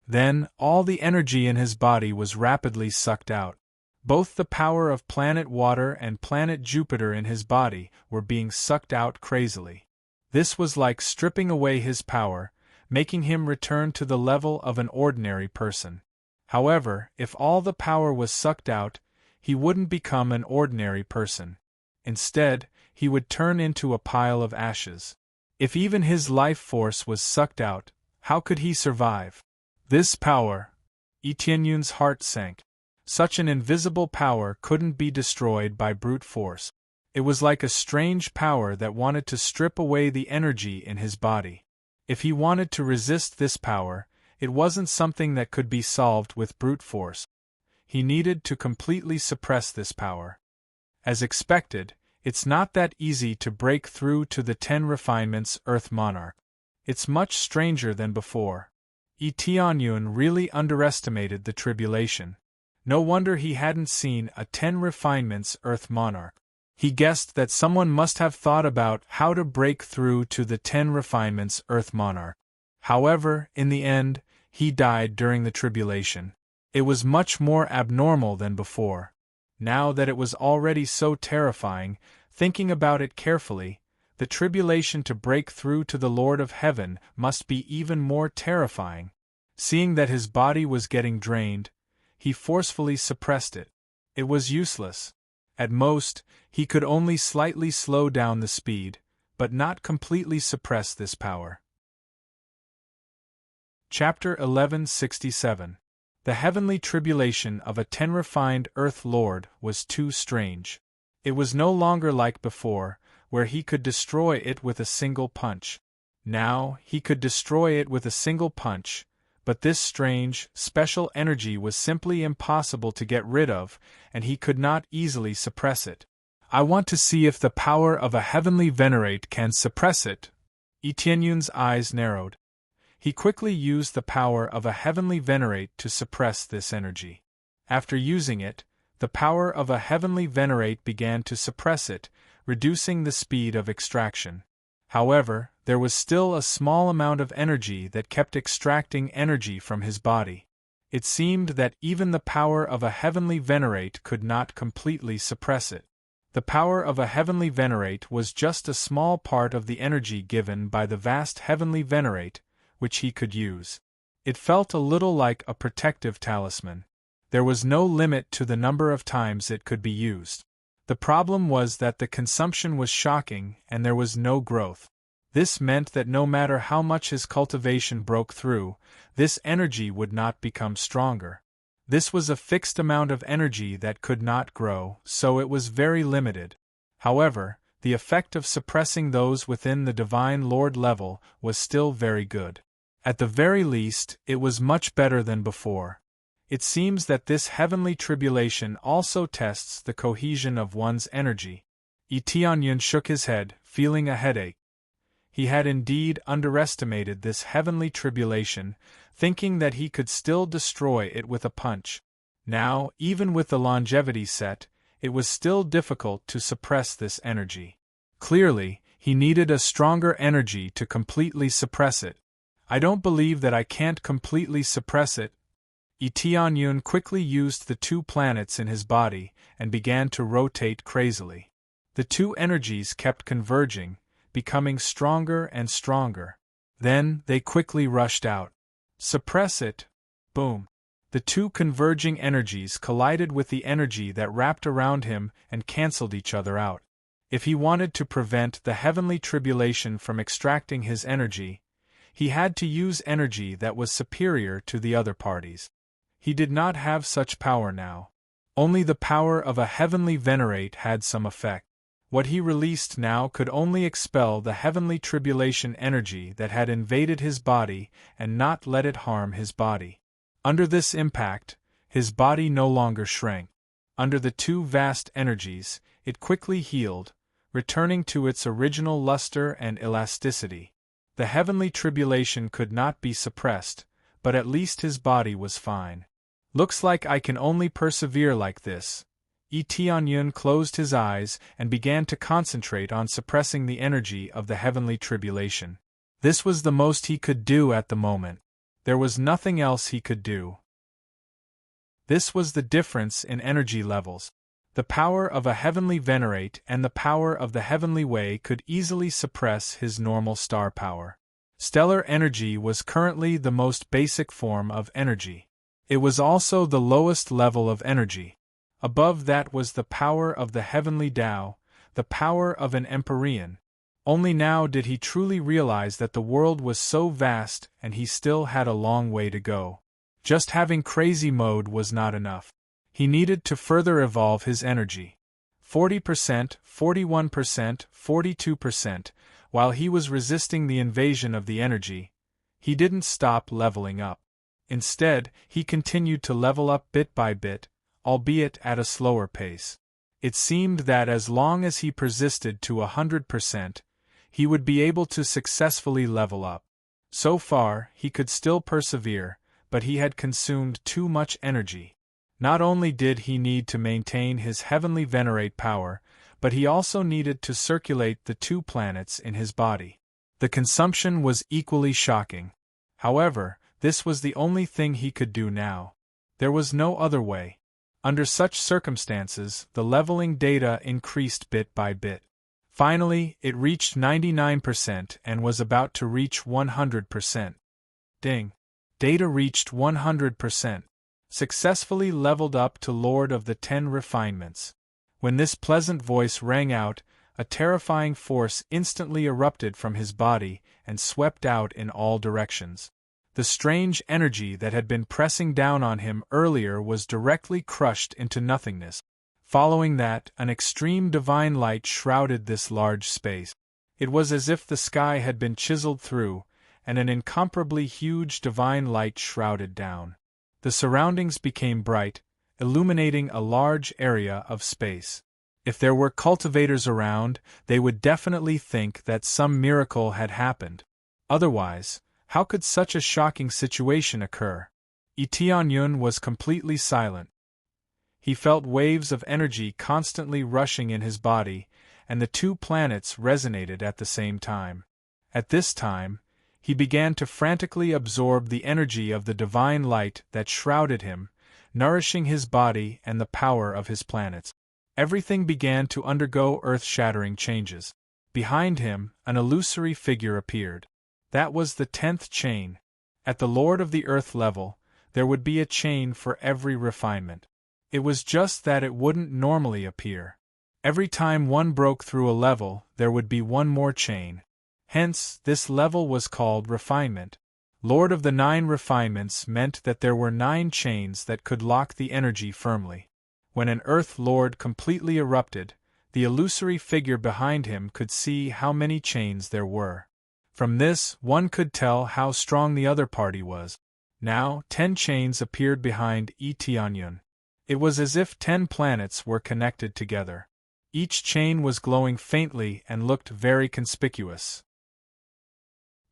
Then, all the energy in his body was rapidly sucked out. Both the power of planet Water and planet Jupiter in his body were being sucked out crazily. This was like stripping away his power, making him return to the level of an ordinary person. However, if all the power was sucked out, he wouldn't become an ordinary person. Instead, he would turn into a pile of ashes. If even his life force was sucked out, how could he survive? This power! Etienne's heart sank. Such an invisible power couldn't be destroyed by brute force. It was like a strange power that wanted to strip away the energy in his body. If he wanted to resist this power, it wasn't something that could be solved with brute force. He needed to completely suppress this power. As expected, it's not that easy to break through to the 10 refinements Earth Monarch. It's much stranger than before. Etienne really underestimated the tribulation. No wonder he hadn't seen a 10 refinements Earth Monarch. He guessed that someone must have thought about how to break through to the 10 refinements Earth Monarch. However, in the end, he died during the tribulation. It was much more abnormal than before. Now that it was already so terrifying, thinking about it carefully, the tribulation to break through to the Lord of Heaven must be even more terrifying. Seeing that his body was getting drained, he forcefully suppressed it. It was useless. At most, he could only slightly slow down the speed, but not completely suppress this power. Chapter 1167. The heavenly tribulation of a 10 refined Earth Lord was too strange. It was no longer like before, where he could destroy it with a single punch. Now, he could destroy it with a single punch, but this strange, special energy was simply impossible to get rid of, and he could not easily suppress it. I want to see if the power of a heavenly venerate can suppress it. Etienne's eyes narrowed. He quickly used the power of a heavenly venerate to suppress this energy. After using it, the power of a heavenly venerate began to suppress it, reducing the speed of extraction. However, there was still a small amount of energy that kept extracting energy from his body. It seemed that even the power of a heavenly venerate could not completely suppress it. The power of a heavenly venerate was just a small part of the energy given by the vast heavenly venerate, which he could use. It felt a little like a protective talisman. There was no limit to the number of times it could be used. The problem was that the consumption was shocking and there was no growth. This meant that no matter how much his cultivation broke through, this energy would not become stronger. This was a fixed amount of energy that could not grow, so it was very limited. However, the effect of suppressing those within the Divine Lord level was still very good. At the very least, it was much better than before. It seems that this heavenly tribulation also tests the cohesion of one's energy. Etienne shook his head, feeling a headache. He had indeed underestimated this heavenly tribulation, thinking that he could still destroy it with a punch. Now, even with the longevity set, it was still difficult to suppress this energy. Clearly, he needed a stronger energy to completely suppress it. I don't believe that I can't completely suppress it. Etienne quickly used the 2 planets in his body and began to rotate crazily. The 2 energies kept converging, becoming stronger and stronger. Then, they quickly rushed out. Suppress it! Boom! The 2 converging energies collided with the energy that wrapped around him and cancelled each other out. If he wanted to prevent the heavenly tribulation from extracting his energy, he had to use energy that was superior to the other parties. He did not have such power now. Only the power of a heavenly venerate had some effect. What he released now could only expel the heavenly tribulation energy that had invaded his body and not let it harm his body. Under this impact, his body no longer shrank. Under the 2 vast energies, it quickly healed, returning to its original luster and elasticity. The heavenly tribulation could not be suppressed, but at least his body was fine. Looks like I can only persevere like this. Etienne closed his eyes and began to concentrate on suppressing the energy of the heavenly tribulation. This was the most he could do at the moment. There was nothing else he could do. This was the difference in energy levels. The power of a heavenly venerate and the power of the heavenly way could easily suppress his normal star power. Stellar energy was currently the most basic form of energy. It was also the lowest level of energy. Above that was the power of the heavenly Tao, the power of an Empyrean. Only now did he truly realize that the world was so vast and he still had a long way to go. Just having crazy mode was not enough. He needed to further evolve his energy. 40%, 41%, 42%, while he was resisting the invasion of the energy, he didn't stop leveling up. Instead, he continued to level up bit by bit, albeit at a slower pace. It seemed that as long as he persisted to 100%, he would be able to successfully level up. So far, he could still persevere, but he had consumed too much energy. Not only did he need to maintain his heavenly venerate power, but he also needed to circulate the 2 planets in his body. The consumption was equally shocking. However, this was the only thing he could do now. There was no other way. Under such circumstances, the leveling data increased bit by bit. Finally, it reached 99% and was about to reach 100%. Ding! Data reached 100%. Successfully leveled up to Lord of the 10 Refinements. When this pleasant voice rang out, a terrifying force instantly erupted from his body and swept out in all directions. The strange energy that had been pressing down on him earlier was directly crushed into nothingness. Following that, an extreme divine light shrouded this large space. It was as if the sky had been chiseled through, and an incomparably huge divine light shrouded down. The surroundings became bright, illuminating a large area of space. If there were cultivators around, they would definitely think that some miracle had happened. Otherwise, how could such a shocking situation occur? Tianyun was completely silent. He felt waves of energy constantly rushing in his body, and the two planets resonated at the same time. At this time, he began to frantically absorb the energy of the divine light that shrouded him, nourishing his body and the power of his planets. Everything began to undergo earth-shattering changes. Behind him, an illusory figure appeared. That was the 10th chain. At the Lord of the Earth level, there would be a chain for every refinement. It was just that it wouldn't normally appear. Every time one broke through a level, there would be one more chain. Hence, this level was called refinement. Lord of the 9 refinements meant that there were 9 chains that could lock the energy firmly. When an Earth Lord completely erupted, the illusory figure behind him could see how many chains there were. From this, one could tell how strong the other party was. Now, 10 chains appeared behind Tianyun. It was as if 10 planets were connected together. Each chain was glowing faintly and looked very conspicuous.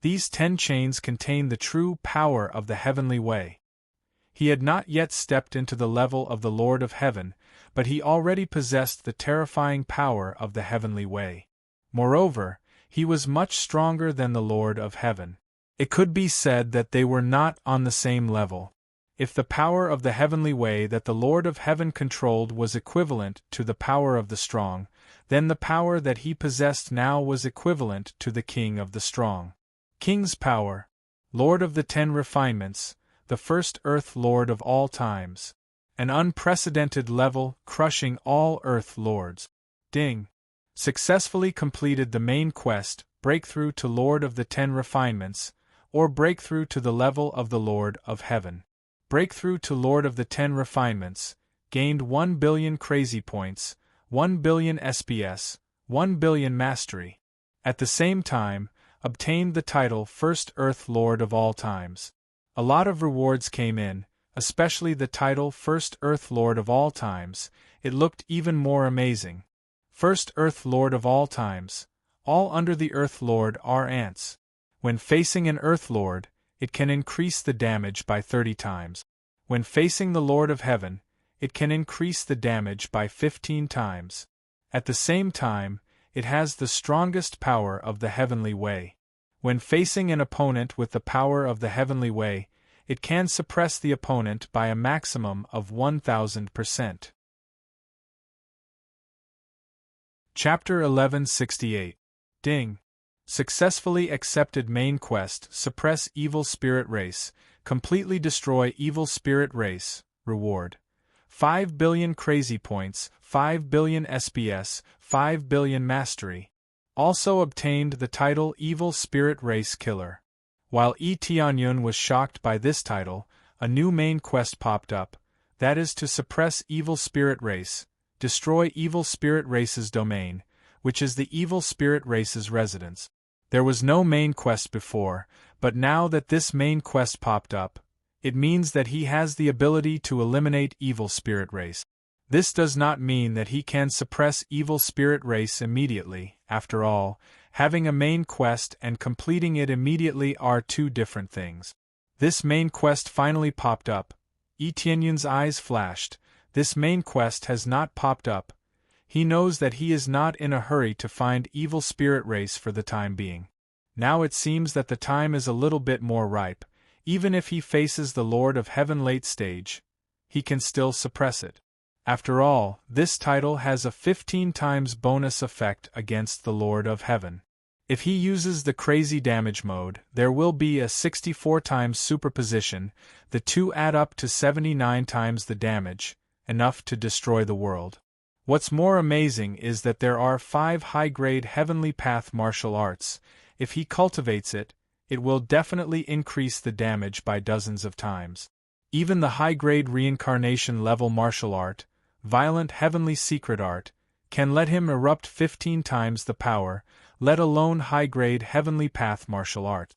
These 10 chains contained the true power of the heavenly way. He had not yet stepped into the level of the Lord of Heaven, but he already possessed the terrifying power of the heavenly way. Moreover, he was much stronger than the Lord of Heaven. It could be said that they were not on the same level. If the power of the heavenly way that the Lord of Heaven controlled was equivalent to the power of the strong, then the power that he possessed now was equivalent to the King of the Strong. King's power, Lord of the 10 refinements, the first Earth Lord of all times. An unprecedented level crushing all Earth Lords. Ding! Successfully completed the main quest, Breakthrough to Lord of the 10 refinements, or Breakthrough to the level of the Lord of Heaven. Breakthrough to Lord of the 10 refinements, gained 1 billion crazy points, 1 billion SPS, 1 billion mastery. At the same time, obtained the title First Earth Lord of all times. A lot of rewards came in, especially the title First Earth Lord of all times. It looked even more amazing. First Earth Lord of all times. All under the Earth Lord are ants. When facing an Earth Lord, it can increase the damage by 30 times. When facing the Lord of Heaven, it can increase the damage by 15 times. At the same time, it has the strongest power of the heavenly way. When facing an opponent with the power of the heavenly way, it can suppress the opponent by a maximum of 1000%. Chapter 1168. Ding! Successfully accepted main quest, Suppress Evil Spirit Race, completely destroy Evil Spirit Race, reward. 5 billion crazy points, 5 billion SPS, 5 billion mastery. Also obtained the title Evil Spirit Race Killer. While Tianyun was shocked by this title, a new main quest popped up, that is to suppress Evil Spirit Race, destroy Evil Spirit Race's domain, which is the Evil Spirit Race's residence. There was no main quest before, but now that this main quest popped up, it means that he has the ability to eliminate Evil Spirit Race. This does not mean that he can suppress Evil Spirit Race immediately. After all, having a main quest and completing it immediately are two different things. This main quest finally popped up. Tianyun's eyes flashed. This main quest has not popped up. He knows that he is not in a hurry to find Evil Spirit Race for the time being. Now it seems that the time is a little bit more ripe. Even if he faces the Lord of Heaven late stage, he can still suppress it. After all, this title has a 15 times bonus effect against the Lord of Heaven. If he uses the crazy damage mode, there will be a 64 times superposition. The two add up to 79 times the damage, enough to destroy the world. What's more amazing is that there are 5 high-grade Heavenly Path martial arts. If he cultivates it, it will definitely increase the damage by dozens of times. Even the high-grade reincarnation level martial art, Violent Heavenly Secret Art, can let him erupt 15 times the power, let alone high-grade heavenly path martial art.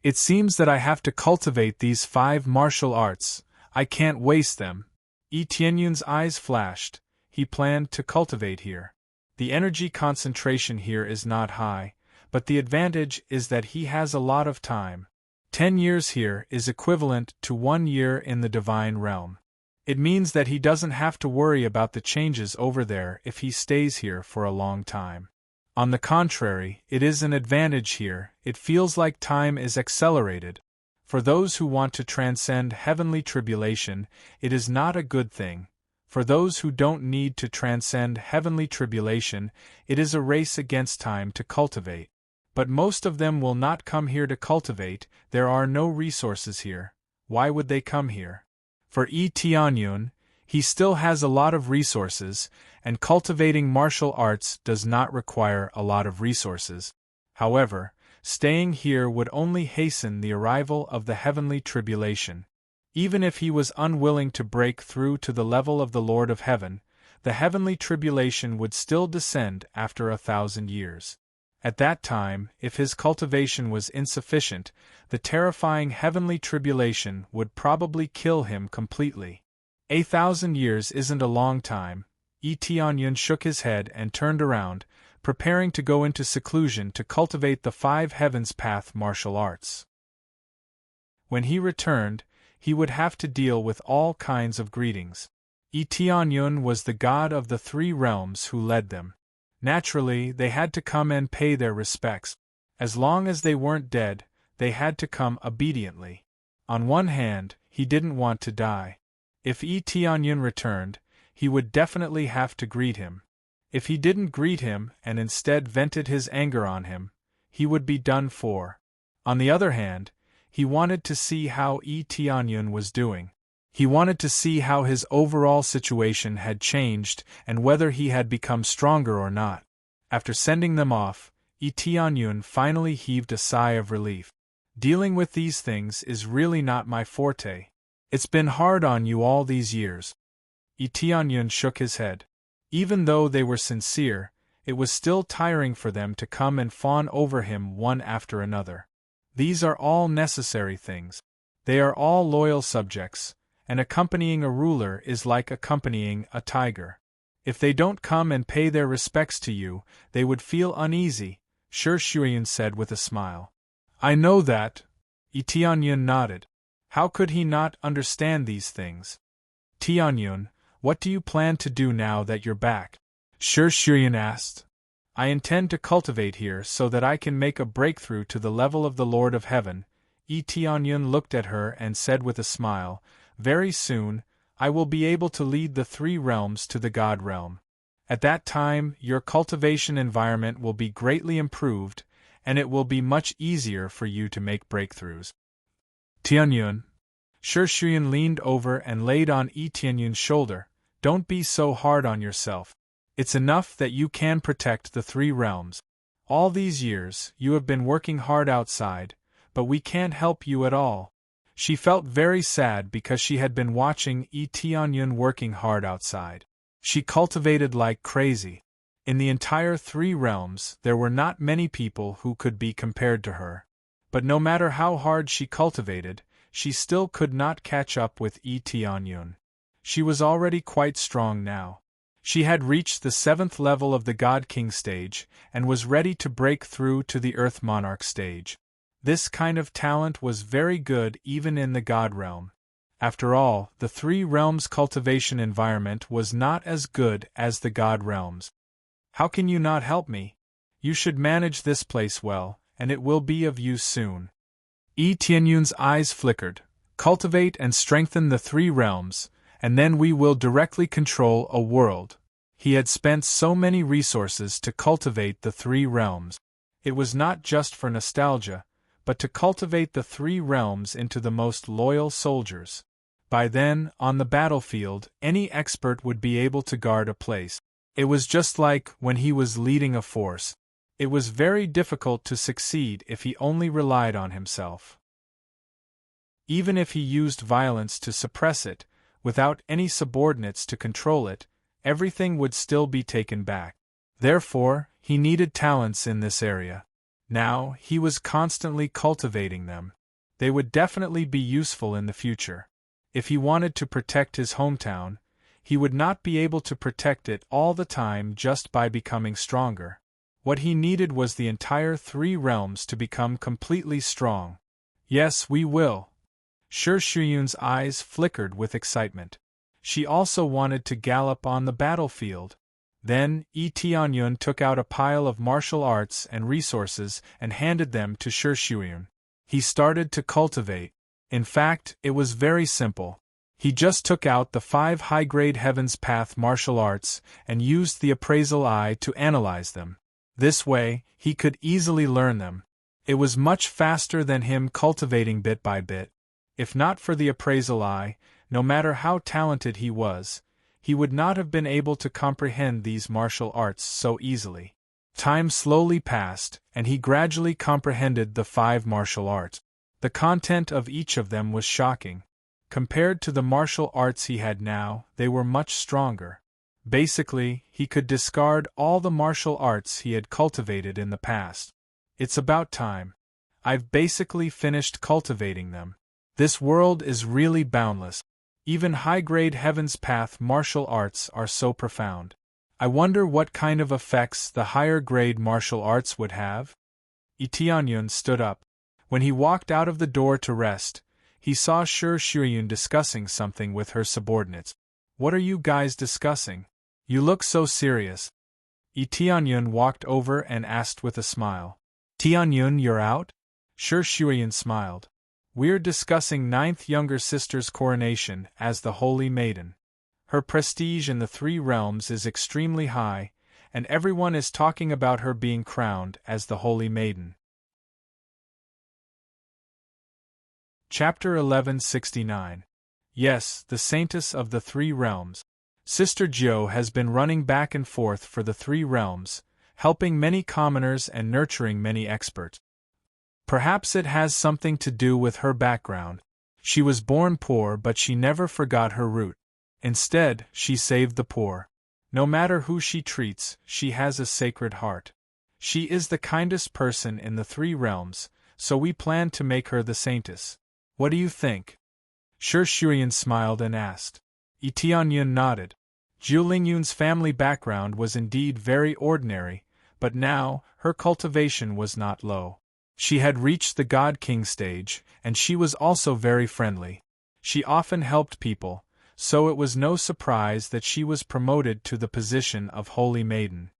It seems that I have to cultivate these 5 martial arts. I can't waste them. Tianyun's eyes flashed. He planned to cultivate here. The energy concentration here is not high, but the advantage is that he has a lot of time. 10 years here is equivalent to 1 year in the divine realm. It means that he doesn't have to worry about the changes over there if he stays here for a long time. On the contrary, it is an advantage here. It feels like time is accelerated. For those who want to transcend heavenly tribulation, it is not a good thing. For those who don't need to transcend heavenly tribulation, it is a race against time to cultivate. But most of them will not come here to cultivate. There are no resources here. Why would they come here? For Tianyun, he still has a lot of resources, and cultivating martial arts does not require a lot of resources. However, staying here would only hasten the arrival of the heavenly tribulation. Even if he was unwilling to break through to the level of the Lord of Heaven, the heavenly tribulation would still descend after 1,000 years. At that time, if his cultivation was insufficient, the terrifying heavenly tribulation would probably kill him completely. 1,000 years isn't a long time. Tianyun shook his head and turned around, preparing to go into seclusion to cultivate the 5 heavens path martial arts. When he returned, he would have to deal with all kinds of greetings. Tianyun was the god of the 3 realms who led them. Naturally, they had to come and pay their respects. As long as they weren't dead, they had to come obediently. On one hand, he didn't want to die. If Tianyun returned, he would definitely have to greet him. If he didn't greet him and instead vented his anger on him, he would be done for. On the other hand, he wanted to see how Tianyun was doing. He wanted to see how his overall situation had changed and whether he had become stronger or not. After sending them off, Tianyun finally heaved a sigh of relief. Dealing with these things is really not my forte. It's been hard on you all these years. Tianyun shook his head. Even though they were sincere, it was still tiring for them to come and fawn over him one after another. These are all necessary things. They are all loyal subjects, and accompanying a ruler is like accompanying a tiger. If they don't come and pay their respects to you, they would feel uneasy, Shuyen said with a smile. I know that. Tianyun nodded. How could he not understand these things? Tianyun, what do you plan to do now that you're back? Shuyen asked. I intend to cultivate here so that I can make a breakthrough to the level of the Lord of Heaven. Tianyun looked at her and said with a smile, very soon, I will be able to lead the 3 realms to the God realm. At that time, your cultivation environment will be greatly improved, and it will be much easier for you to make breakthroughs. Tianyun. Shuyen leaned over and laid on Tianyun's shoulder. Don't be so hard on yourself. It's enough that you can protect the 3 realms. All these years, you have been working hard outside, but we can't help you at all. She felt very sad because she had been watching Tianyun working hard outside. She cultivated like crazy. In the entire 3 realms, there were not many people who could be compared to her. But no matter how hard she cultivated, she still could not catch up with Tianyun. She was already quite strong now. She had reached the 7th level of the God King stage, and was ready to break through to the Earth Monarch stage. This kind of talent was very good even in the God realm. After all, the 3 realms cultivation environment was not as good as the God realms. How can you not help me? You should manage this place well, and it will be of use soon. Tianyun's eyes flickered. Cultivate and strengthen the 3 realms, and then we will directly control a world. He had spent so many resources to cultivate the 3 realms. It was not just for nostalgia, but to cultivate the 3 realms into the most loyal soldiers. By then, on the battlefield, any expert would be able to guard a place. It was just like when he was leading a force. It was very difficult to succeed if he only relied on himself. Even if he used violence to suppress it, without any subordinates to control it, everything would still be taken back. Therefore, he needed talents in this area. Now, he was constantly cultivating them. They would definitely be useful in the future. If he wanted to protect his hometown, he would not be able to protect it all the time just by becoming stronger. What he needed was the entire 3 realms to become completely strong. Yes, we will. Shi Shuyun's eyes flickered with excitement. She also wanted to gallop on the battlefield. Then, Yi Tianyun took out a pile of martial arts and resources and handed them to Shi Shuyun. He started to cultivate. In fact, it was very simple. He just took out the 5 high-grade Heaven's Path martial arts and used the appraisal eye to analyze them. This way, he could easily learn them. It was much faster than him cultivating bit by bit. If not for the appraisal eye, no matter how talented he was, he would not have been able to comprehend these martial arts so easily. Time slowly passed, and he gradually comprehended the 5 martial arts. The content of each of them was shocking. Compared to the martial arts he had now, they were much stronger. Basically, he could discard all the martial arts he had cultivated in the past. It's about time. I've basically finished cultivating them. This world is really boundless. Even high-grade Heaven's Path martial arts are so profound. I wonder what kind of effects the higher-grade martial arts would have? Yi Tianyun stood up. When he walked out of the door to rest, he saw Shi Shuyun discussing something with her subordinates. What are you guys discussing? You look so serious. Yi Tianyun walked over and asked with a smile. Tianyun, you're out? Shi Shuyun smiled. We're discussing 9th younger sister's coronation as the Holy Maiden. Her prestige in the 3 realms is extremely high, and everyone is talking about her being crowned as the Holy Maiden. Chapter 1169. Yes, the Saintess of the 3 realms. Sister Jiu has been running back and forth for the 3 realms, helping many commoners and nurturing many experts. Perhaps it has something to do with her background. She was born poor, but she never forgot her root. Instead, she saved the poor. No matter who she treats, she has a sacred heart. She is the kindest person in the 3 realms, so we plan to make her the saintess. What do you think? Shi Shuyun smiled and asked. Yi Tianyun nodded. Jiu Lingyun's family background was indeed very ordinary, but now, her cultivation was not low. She had reached the God King stage, and she was also very friendly. She often helped people, so it was no surprise that she was promoted to the position of Holy Maiden.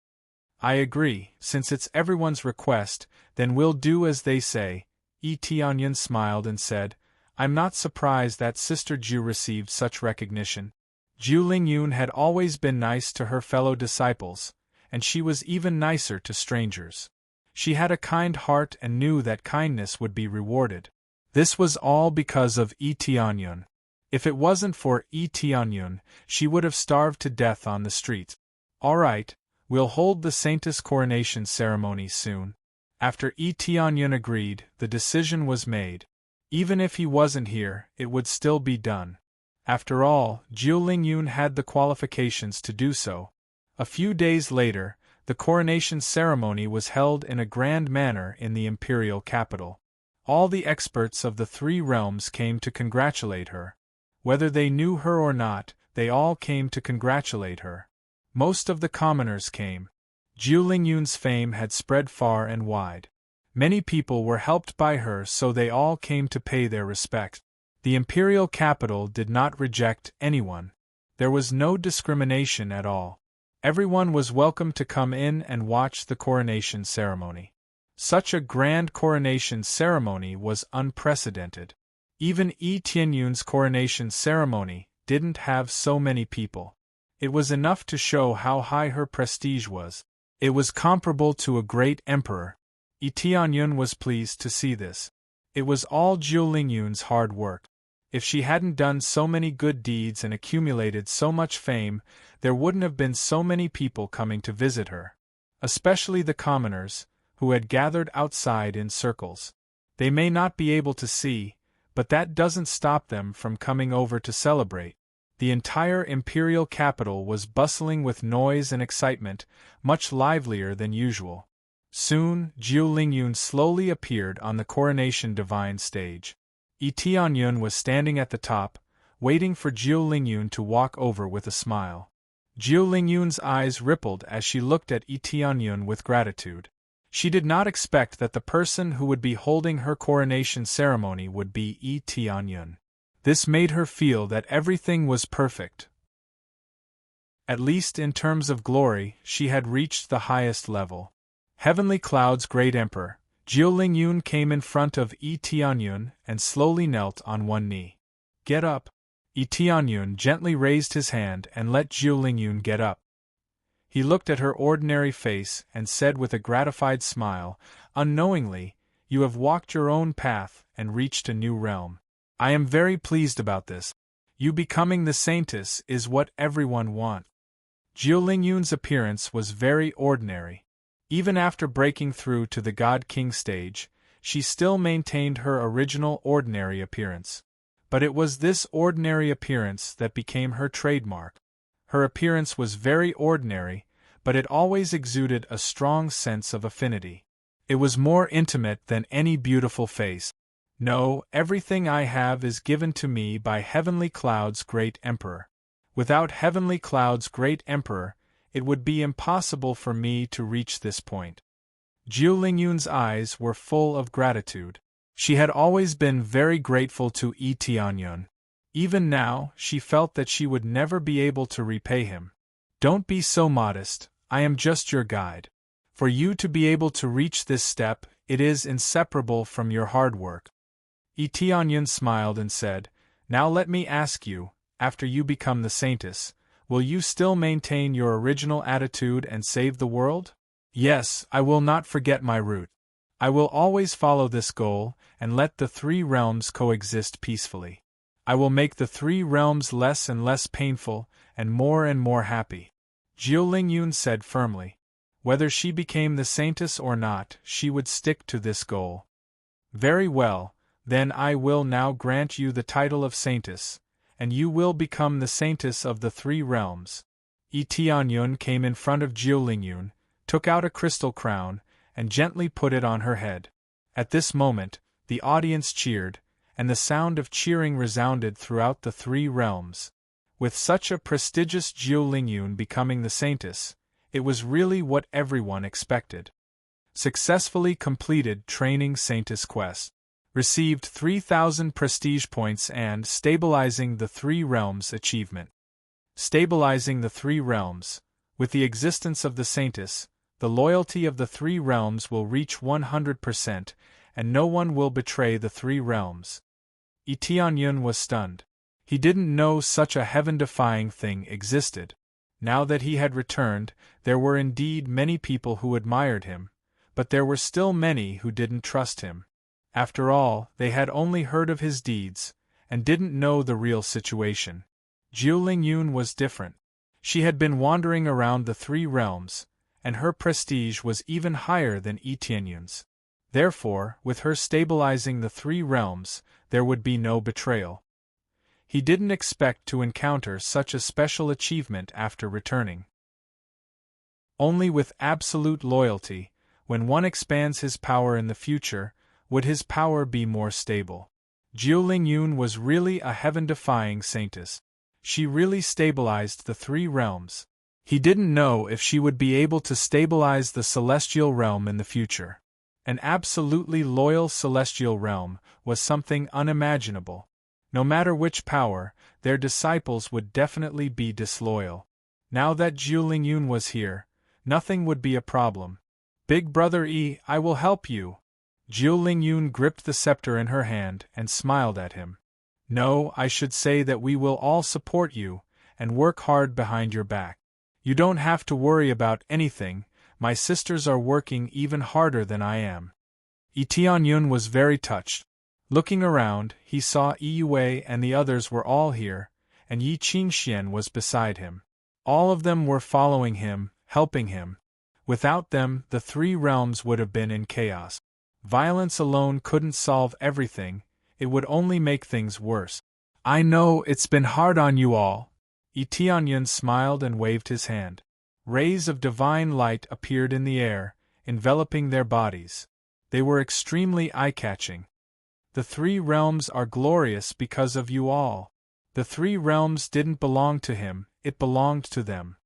I agree, since it's everyone's request, then we'll do as they say. Yi Tianyun smiled and said, I'm not surprised that Sister Jiu received such recognition. Jiu Lingyun had always been nice to her fellow disciples, and she was even nicer to strangers. She had a kind heart and knew that kindness would be rewarded. This was all because of Yi Tianyun. If it wasn't for Yi Tianyun, she would have starved to death on the street. All right, we'll hold the Saintess coronation ceremony soon. After Yi Tianyun agreed, the decision was made. Even if he wasn't here, it would still be done. After all, Jiu Lingyun had the qualifications to do so. A few days later, the coronation ceremony was held in a grand manner in the imperial capital. All the experts of the 3 realms came to congratulate her. Whether they knew her or not, they all came to congratulate her. Most of the commoners came. Jiu Lingyun's fame had spread far and wide. Many people were helped by her, so they all came to pay their respect. The imperial capital did not reject anyone. There was no discrimination at all. Everyone was welcome to come in and watch the coronation ceremony. Such a grand coronation ceremony was unprecedented. Even Yi Tianyun's coronation ceremony didn't have so many people. It was enough to show how high her prestige was. It was comparable to a great emperor. Yi Tianyun was pleased to see this. It was all Jiu Lingyun's hard work. If she hadn't done so many good deeds and accumulated so much fame, there wouldn't have been so many people coming to visit her. Especially the commoners, who had gathered outside in circles. They may not be able to see, but that doesn't stop them from coming over to celebrate. The entire imperial capital was bustling with noise and excitement, much livelier than usual. Soon, Jiu Lingyun slowly appeared on the coronation divine stage. Yi Tianyun was standing at the top, waiting for Jiu Lingyun to walk over with a smile. Jiu Lingyun's eyes rippled as she looked at Yi Tianyun with gratitude. She did not expect that the person who would be holding her coronation ceremony would be Yi Tianyun. This made her feel that everything was perfect. At least in terms of glory, she had reached the highest level. Heavenly Cloud's great emperor, Jiu Lingyun, came in front of Yi Tianyun and slowly knelt on one knee. "Get up." Yi Tianyun gently raised his hand and let Jiu Lingyun get up. He looked at her ordinary face and said with a gratified smile, "Unknowingly, you have walked your own path and reached a new realm. I am very pleased about this. You becoming the saintess is what everyone wants." Jiu Lingyun's appearance was very ordinary. Even after breaking through to the God King stage, she still maintained her original ordinary appearance. But it was this ordinary appearance that became her trademark. Her appearance was very ordinary, but it always exuded a strong sense of affinity. It was more intimate than any beautiful face. "No, everything I have is given to me by Heavenly Cloud's great emperor. Without Heavenly Cloud's great emperor, it would be impossible for me to reach this point." Jiu Lingyun's eyes were full of gratitude. She had always been very grateful to Yi Tianyun. Even now, she felt that she would never be able to repay him. "Don't be so modest, I am just your guide. For you to be able to reach this step, it is inseparable from your hard work." Yi Tianyun smiled and said, "Now let me ask you, after you become the saintess, will you still maintain your original attitude and save the world?" "Yes, I will not forget my route. I will always follow this goal, and let the three realms coexist peacefully. I will make the three realms less and less painful, and more happy," Jiu Lingyun said firmly. Whether she became the saintess or not, she would stick to this goal. "Very well, then I will now grant you the title of saintess, and you will become the saintess of the three realms." Yi Tianyun came in front of Jiu Lingyun, took out a crystal crown, and gently put it on her head. At this moment, the audience cheered, and the sound of cheering resounded throughout the three realms. With such a prestigious Jiu Lingyun becoming the saintess, it was really what everyone expected. Successfully completed training saintess quest. Received 3,000 prestige points and stabilizing the three realms achievement. Stabilizing the three realms. With the existence of the saintess, the loyalty of the three realms will reach 100%, and no one will betray the three realms. Yi Tianyun was stunned. He didn't know such a heaven-defying thing existed. Now that he had returned, there were indeed many people who admired him, but there were still many who didn't trust him. After all, they had only heard of his deeds, and didn't know the real situation. Jiu Lingyun was different. She had been wandering around the three realms, and her prestige was even higher than Yi Tianyun's. Therefore, with her stabilizing the three realms, there would be no betrayal. He didn't expect to encounter such a special achievement after returning. Only with absolute loyalty, when one expands his power in the future, would his power be more stable. Jiu Lingyun was really a heaven-defying saintess. She really stabilized the three realms. He didn't know if she would be able to stabilize the celestial realm in the future. An absolutely loyal celestial realm was something unimaginable. No matter which power, their disciples would definitely be disloyal. Now that Jiu Lingyun was here, nothing would be a problem. "Big Brother Yi, I will help you." Jiu Lingyun gripped the scepter in her hand and smiled at him. "No, I should say that we will all support you, and work hard behind your back. You don't have to worry about anything, my sisters are working even harder than I am." Yi Tianyun was very touched. Looking around, he saw Yi Yue and the others were all here, and Yi Qingxian was beside him. All of them were following him, helping him. Without them, the three realms would have been in chaos. Violence alone couldn't solve everything, it would only make things worse. "I know it's been hard on you all, Eteonyun smiled and waved his hand. Rays of divine light appeared in the air, enveloping their bodies. They were extremely eye-catching. The three realms are glorious because of you all. The three realms didn't belong to him, it belonged to them.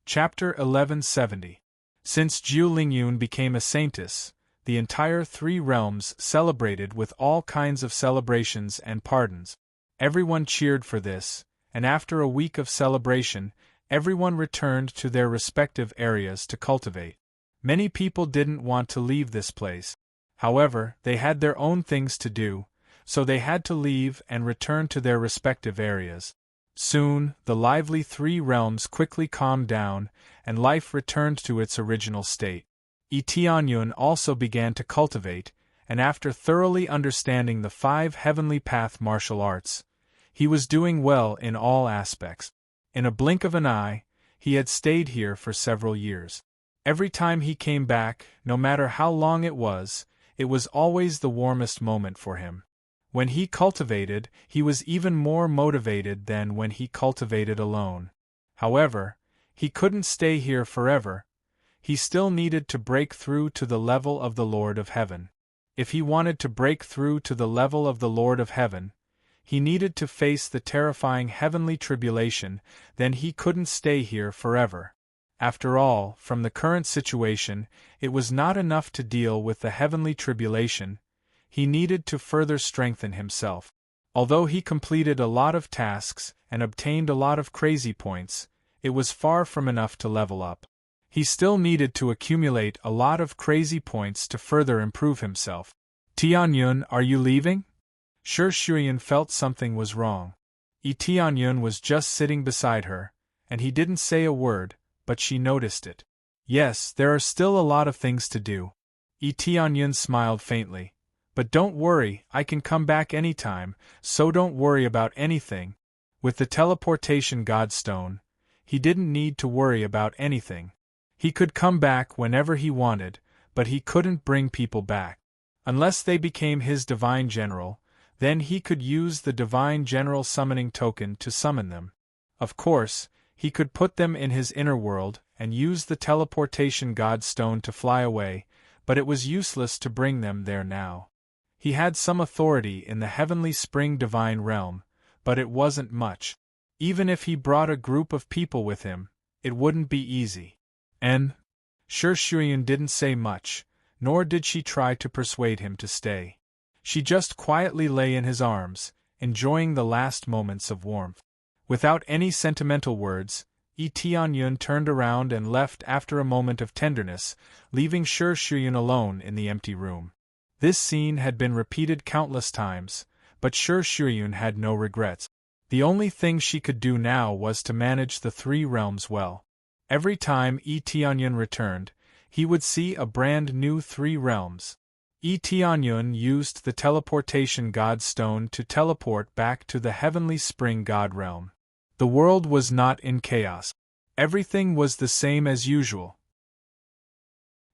Chapter 1170. Since Jiu Lingyun became a saintess, the entire three realms celebrated with all kinds of celebrations and pardons. Everyone cheered for this, and after a week of celebration, everyone returned to their respective areas to cultivate. Many people didn't want to leave this place. However, they had their own things to do, so they had to leave and return to their respective areas. Soon, the lively three realms quickly calmed down, and life returned to its original state. Eteonyun also began to cultivate, and after thoroughly understanding the 5 heavenly path martial arts, he was doing well in all aspects. In a blink of an eye, he had stayed here for several years. Every time he came back, no matter how long it was always the warmest moment for him. When he cultivated, he was even more motivated than when he cultivated alone. However, he couldn't stay here forever. He still needed to break through to the level of the Lord of Heaven. If he wanted to break through to the level of the Lord of Heaven, he needed to face the terrifying heavenly tribulation, then he couldn't stay here forever. After all, from the current situation, it was not enough to deal with the heavenly tribulation. He needed to further strengthen himself. Although he completed a lot of tasks and obtained a lot of crazy points, it was far from enough to level up. He still needed to accumulate a lot of crazy points to further improve himself. Tianyun, are you leaving? Shi Shuyan felt something was wrong. Tianyun was just sitting beside her, and he didn't say a word, but she noticed it. Yes, there are still a lot of things to do. Tianyun smiled faintly. But don't worry, I can come back anytime, so don't worry about anything. With the teleportation godstone, he didn't need to worry about anything. He could come back whenever he wanted, but he couldn't bring people back. Unless they became his divine general, then he could use the divine general summoning token to summon them. Of course, he could put them in his inner world and use the teleportation godstone to fly away, but it was useless to bring them there now. He had some authority in the heavenly spring divine realm, but it wasn't much. Even if he brought a group of people with him, it wouldn't be easy. Shi Shuyan didn't say much, nor did she try to persuade him to stay. She just quietly lay in his arms, enjoying the last moments of warmth. Without any sentimental words, Tianyun turned around and left after a moment of tenderness, leaving Shi Shuyan alone in the empty room. This scene had been repeated countless times, but Shi Shuyan had no regrets. The only thing she could do now was to manage the three realms well. Every time Tianyun returned, he would see a brand new three realms. Tianyun used the teleportation godstone to teleport back to the heavenly spring god realm. The world was not in chaos. Everything was the same as usual.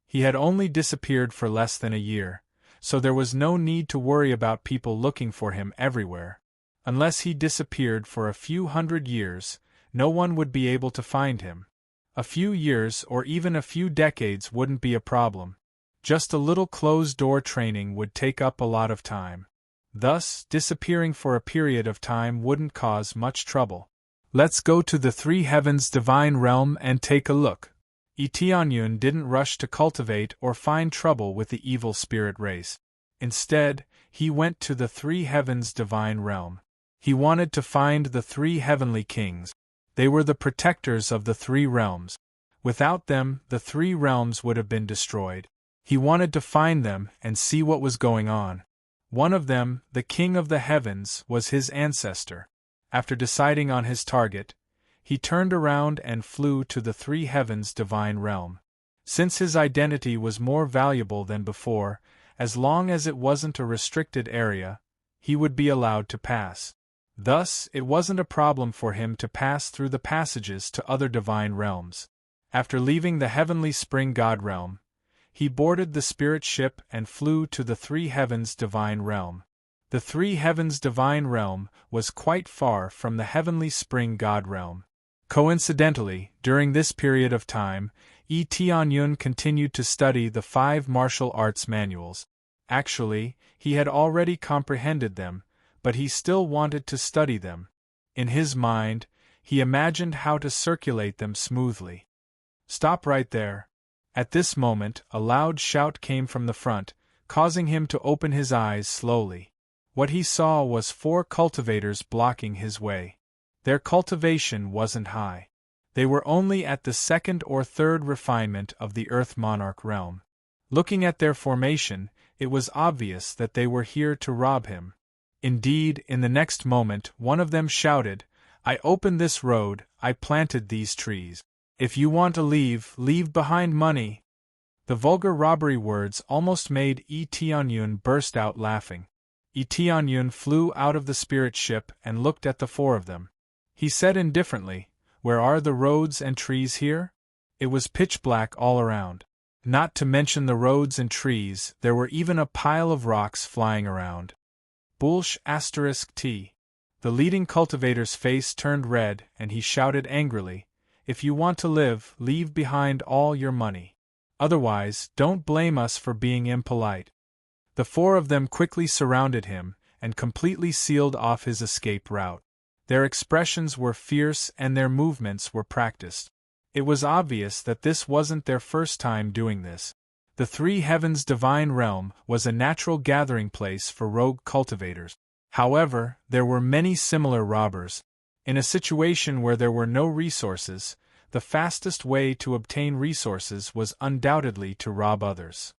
He had only disappeared for less than a year, so there was no need to worry about people looking for him everywhere. Unless he disappeared for a few hundred years, no one would be able to find him. A few years or even a few decades wouldn't be a problem. Just a little closed-door training would take up a lot of time. Thus, disappearing for a period of time wouldn't cause much trouble. Let's go to the three heavens divine realm and take a look. Tianyun didn't rush to cultivate or find trouble with the evil spirit race. Instead, he went to the three heavens divine realm. He wanted to find the three heavenly kings. They were the protectors of the three realms. Without them, the three realms would have been destroyed. He wanted to find them and see what was going on. One of them, the king of the heavens, was his ancestor. After deciding on his target, he turned around and flew to the three heavens divine realm. Since his identity was more valuable than before, as long as it wasn't a restricted area, he would be allowed to pass. Thus, it wasn't a problem for him to pass through the passages to other divine realms. After leaving the heavenly spring god realm, he boarded the spirit ship and flew to the three heavens divine realm. The three heavens divine realm was quite far from the heavenly spring god realm. Coincidentally, during this period of time, Tianyun continued to study the 5 martial arts manuals. Actually, he had already comprehended them, but he still wanted to study them. In his mind, he imagined how to circulate them smoothly. Stop right there. At this moment, a loud shout came from the front, causing him to open his eyes slowly. What he saw was 4 cultivators blocking his way. Their cultivation wasn't high. They were only at the 2nd or 3rd refinement of the Earth Monarch realm. Looking at their formation, it was obvious that they were here to rob him. Indeed, in the next moment, one of them shouted, "I opened this road, I planted these trees. If you want to leave, leave behind money." The vulgar robbery words almost made Tianyun burst out laughing. Tianyun flew out of the spirit ship and looked at the 4 of them. He said indifferently, "Where are the roads and trees here?" It was pitch black all around. Not to mention the roads and trees, there were even a pile of rocks flying around. **T. The leading cultivator's face turned red and he shouted angrily, "If you want to live, leave behind all your money. Otherwise, don't blame us for being impolite." The 4 of them quickly surrounded him and completely sealed off his escape route. Their expressions were fierce and their movements were practiced. It was obvious that this wasn't their first time doing this. The 3 heavens divine realm was a natural gathering place for rogue cultivators. However, there were many similar robbers. In a situation where there were no resources, the fastest way to obtain resources was undoubtedly to rob others.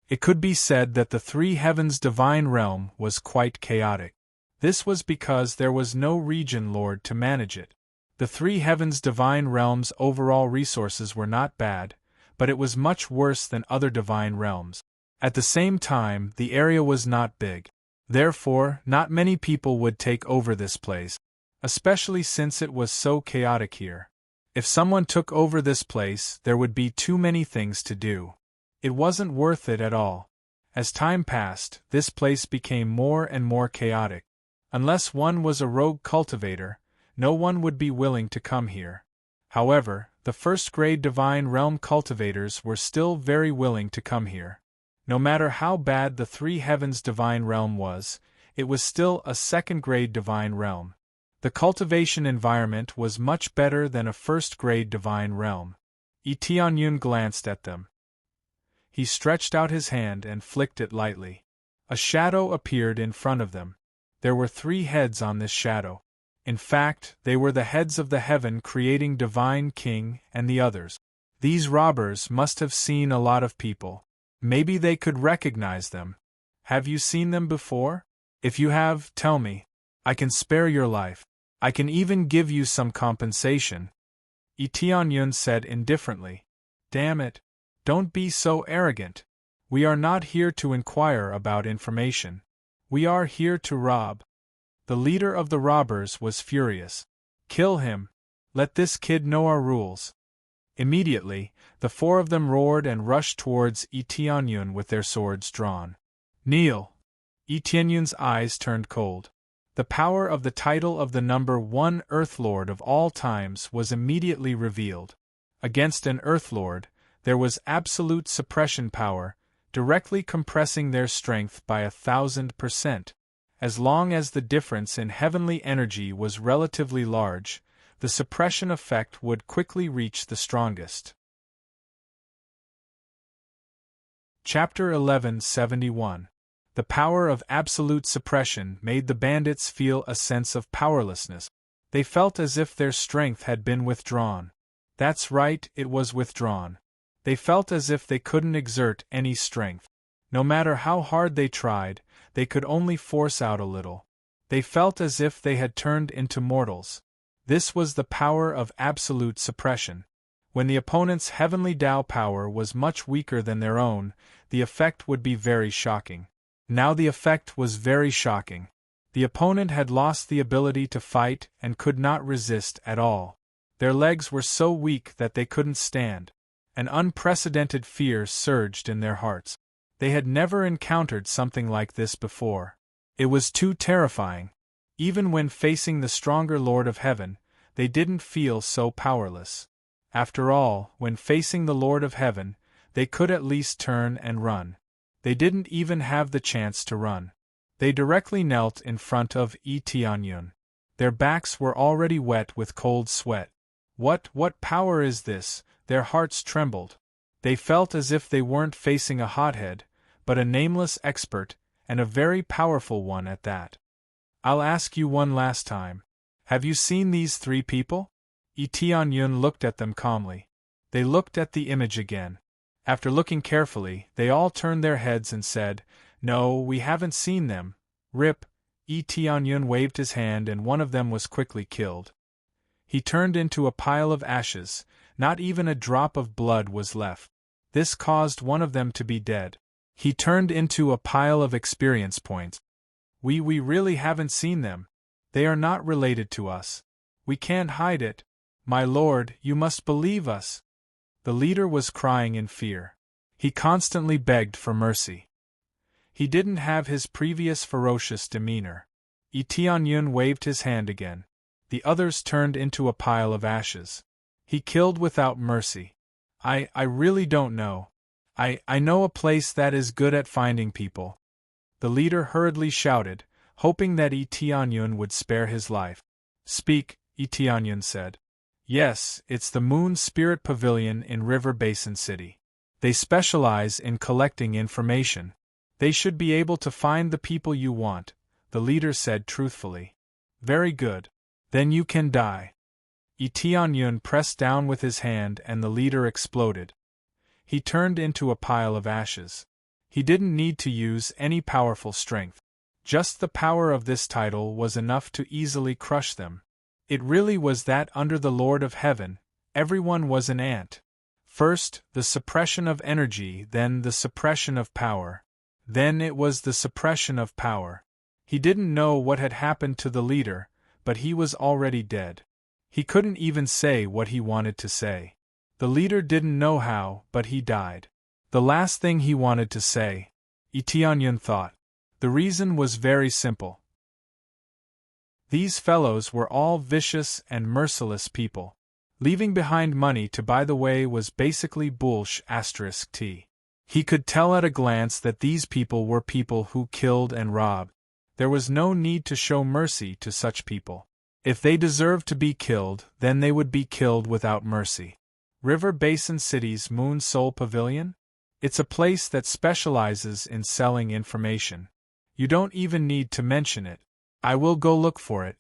It could be said that the 3 heavens divine realm was quite chaotic. This was because there was no region lord to manage it. The 3 heavens divine realms' overall resources were not bad, but it was much worse than other divine realms. At the same time, the area was not big. Therefore, not many people would take over this place, especially since it was so chaotic here. If someone took over this place, there would be too many things to do. It wasn't worth it at all. As time passed, this place became more and more chaotic. Unless one was a rogue cultivator, no one would be willing to come here. However, the first-grade divine realm cultivators were still very willing to come here. No matter how bad the 3 heavens divine realm was, it was still a second-grade divine realm. The cultivation environment was much better than a first-grade divine realm. Tianyun glanced at them. He stretched out his hand and flicked it lightly. A shadow appeared in front of them. There were 3 heads on this shadow. In fact, they were the heads of the heaven creating divine king and the others. These robbers must have seen a lot of people. Maybe they could recognize them. Have you seen them before? If you have, tell me. I can spare your life. I can even give you some compensation. Tianyun said indifferently. Damn it. Don't be so arrogant. We are not here to inquire about information. We are here to rob. The leader of the robbers was furious. Kill him. Let this kid know our rules. Immediately, the 4 of them roared and rushed towards Tianyun with their swords drawn. Kneel. Tianyun's eyes turned cold. The power of the title of the number 1 Earthlord of all times was immediately revealed. Against an Earthlord, there was absolute suppression power, directly compressing their strength by 1,000%. As long as the difference in heavenly energy was relatively large, the suppression effect would quickly reach the strongest. Chapter 1171. The power of absolute suppression made the bandits feel a sense of powerlessness. They felt as if their strength had been withdrawn. That's right, it was withdrawn. They felt as if they couldn't exert any strength. No matter how hard they tried, they could only force out a little. They felt as if they had turned into mortals. This was the power of absolute suppression. When the opponent's heavenly Tao power was much weaker than their own, the effect would be very shocking. Now the effect was very shocking. The opponent had lost the ability to fight and could not resist at all. Their legs were so weak that they couldn't stand. An unprecedented fear surged in their hearts. They had never encountered something like this before. It was too terrifying. Even when facing the stronger Lord of Heaven, they didn't feel so powerless. After all, when facing the Lord of Heaven, they could at least turn and run. They didn't even have the chance to run. They directly knelt in front of Tianyun. Their backs were already wet with cold sweat. What power is this? Their hearts trembled. They felt as if they weren't facing a hothead, but a nameless expert, and a very powerful one at that. I'll ask you one last time. Have you seen these three people? Tianyun looked at them calmly. They looked at the image again. After looking carefully, they all turned their heads and said, "No, we haven't seen them." Rip. Tianyun waved his hand and one of them was quickly killed. He turned into a pile of ashes, not even a drop of blood was left. This caused one of them to be dead. He turned into a pile of experience points. We really haven't seen them. They are not related to us. We can't hide it. My lord, you must believe us. The leader was crying in fear. He constantly begged for mercy. He didn't have his previous ferocious demeanor. Tianyun waved his hand again. The others turned into a pile of ashes. He killed without mercy. I really don't know. I know a place that is good at finding people. The leader hurriedly shouted, hoping that Tianyun would spare his life. Speak, Tianyun said. Yes, it's the Moon Spirit Pavilion in River Basin City. They specialize in collecting information. They should be able to find the people you want, the leader said truthfully. Very good. Then you can die. Tianyun pressed down with his hand and the leader exploded. He turned into a pile of ashes. He didn't need to use any powerful strength. Just the power of this title was enough to easily crush them. It really was that under the Lord of Heaven, everyone was an ant. First, the suppression of energy, then the suppression of power. Then it was the suppression of power. He didn't know what had happened to the leader, but he was already dead. He couldn't even say what he wanted to say. The leader didn't know how, but he died. The last thing he wanted to say, Tianyun thought. The reason was very simple. These fellows were all vicious and merciless people. Leaving behind money to buy the way was basically bullsh*t. He could tell at a glance that these people were people who killed and robbed. There was no need to show mercy to such people. If they deserved to be killed, then they would be killed without mercy. River Basin City's Moon Soul Pavilion? It's a place that specializes in selling information. You don't even need to mention it. I will go look for it.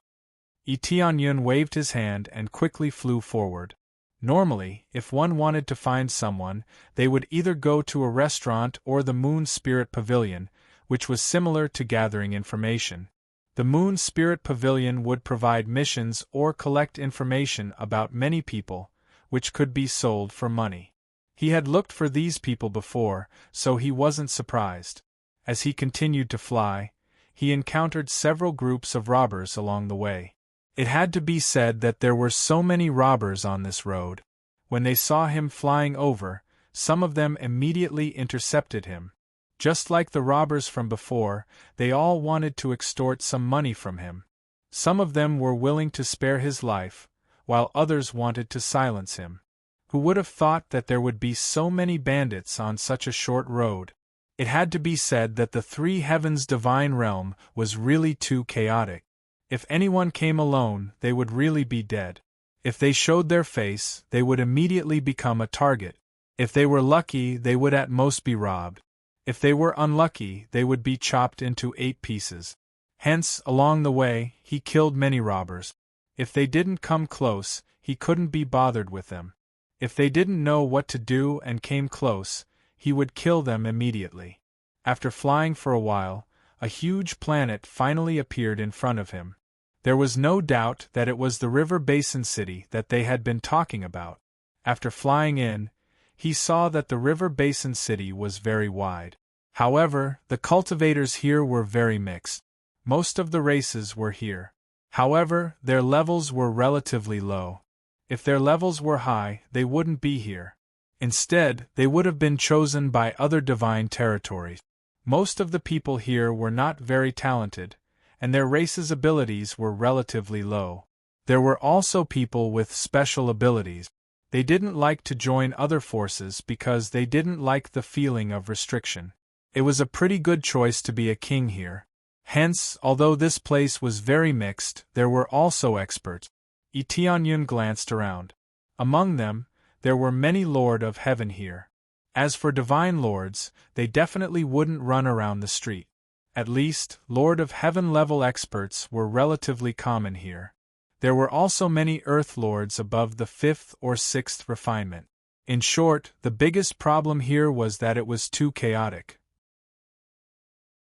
Tianyun waved his hand and quickly flew forward. Normally, if one wanted to find someone, they would either go to a restaurant or the Moon Spirit Pavilion, which was similar to gathering information. The Moon Spirit Pavilion would provide missions or collect information about many people, which could be sold for money. He had looked for these people before, so he wasn't surprised. As he continued to fly, he encountered several groups of robbers along the way. It had to be said that there were so many robbers on this road. When they saw him flying over, some of them immediately intercepted him. Just like the robbers from before, they all wanted to extort some money from him. Some of them were willing to spare his life, while others wanted to silence him. Who would have thought that there would be so many bandits on such a short road? It had to be said that the Three Heavens divine realm was really too chaotic. If anyone came alone, they would really be dead. If they showed their face, they would immediately become a target. If they were lucky, they would at most be robbed. If they were unlucky, they would be chopped into 8 pieces. Hence, along the way, he killed many robbers. If they didn't come close, he couldn't be bothered with them. If they didn't know what to do and came close, he would kill them immediately. After flying for a while, a huge planet finally appeared in front of him. There was no doubt that it was the River Basin City that they had been talking about. After flying in, he saw that the River Basin City was very wide. However, the cultivators here were very mixed. Most of the races were here. However, their levels were relatively low. If their levels were high, they wouldn't be here. Instead, they would have been chosen by other divine territories. Most of the people here were not very talented, and their race's abilities were relatively low. There were also people with special abilities. They didn't like to join other forces because they didn't like the feeling of restriction. It was a pretty good choice to be a king here. Hence, although this place was very mixed, there were also experts. Tianyun glanced around. Among them, there were many Lord of Heaven here. As for divine lords, they definitely wouldn't run around the street. At least, Lord of Heaven level experts were relatively common here. There were also many Earth Lords above the 5th or 6th refinement. In short, the biggest problem here was that it was too chaotic.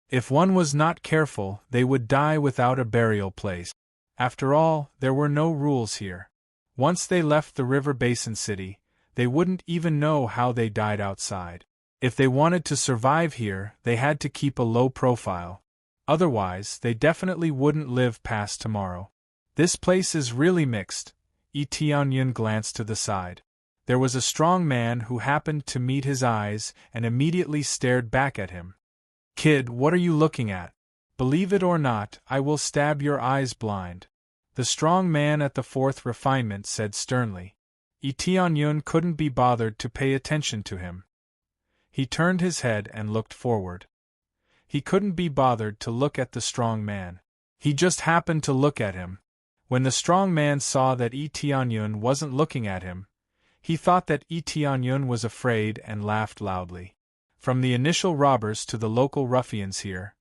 If one was not careful, they would die without a burial place. After all, there were no rules here. Once they left the river basin city, they wouldn't even know how they died outside. If they wanted to survive here, they had to keep a low profile. Otherwise, they definitely wouldn't live past tomorrow. This place is really mixed. Tianyun glanced to the side. There was a strong man who happened to meet his eyes and immediately stared back at him. Kid, what are you looking at? Believe it or not, I will stab your eyes blind. The strong man at the 4th refinement said sternly. Tianyun couldn't be bothered to pay attention to him. He turned his head and looked forward. He couldn't be bothered to look at the strong man. He just happened to look at him. When the strong man saw that Tianyun wasn't looking at him, he thought that Tianyun was afraid and laughed loudly. From the initial robbers to the local ruffians here,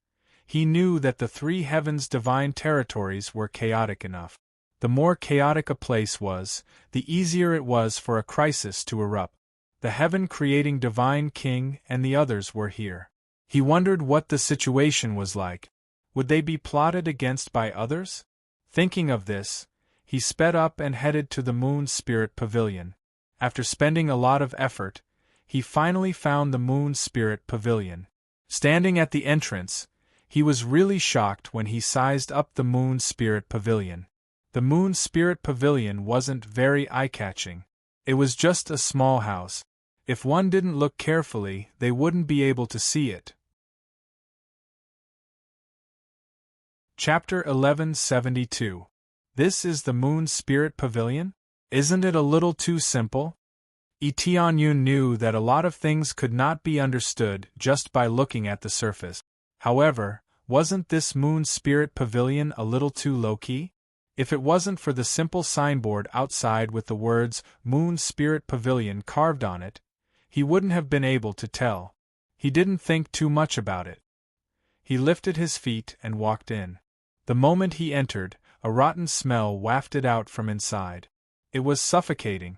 he knew that the 3 heavens' divine territories were chaotic enough. The more chaotic a place was, the easier it was for a crisis to erupt. The heaven-creating divine king and the others were here. He wondered what the situation was like. Would they be plotted against by others? Thinking of this, he sped up and headed to the Moon Spirit Pavilion. After spending a lot of effort, he finally found the Moon Spirit Pavilion. Standing at the entrance, he was really shocked when he sized up the Moon Spirit Pavilion. The Moon Spirit Pavilion wasn't very eye-catching. It was just a small house. If one didn't look carefully, they wouldn't be able to see it. Chapter 1172. This is the Moon Spirit Pavilion? Isn't it a little too simple? Tianyun knew that a lot of things could not be understood just by looking at the surface. However, wasn't this Moon Spirit Pavilion a little too low-key? If it wasn't for the simple signboard outside with the words Moon Spirit Pavilion carved on it, he wouldn't have been able to tell. He didn't think too much about it. He lifted his feet and walked in. The moment he entered, a rotten smell wafted out from inside. It was suffocating.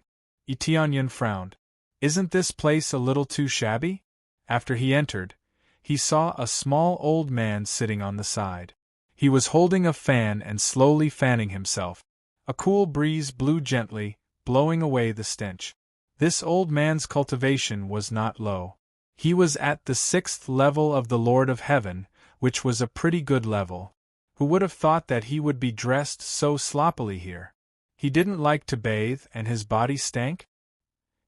Tianyun frowned. Isn't this place a little too shabby? After he entered, he saw a small old man sitting on the side. He was holding a fan and slowly fanning himself. A cool breeze blew gently, blowing away the stench. This old man's cultivation was not low. He was at the 6th level of the Lord of Heaven, which was a pretty good level. Who would have thought that he would be dressed so sloppily here? He didn't like to bathe and his body stank?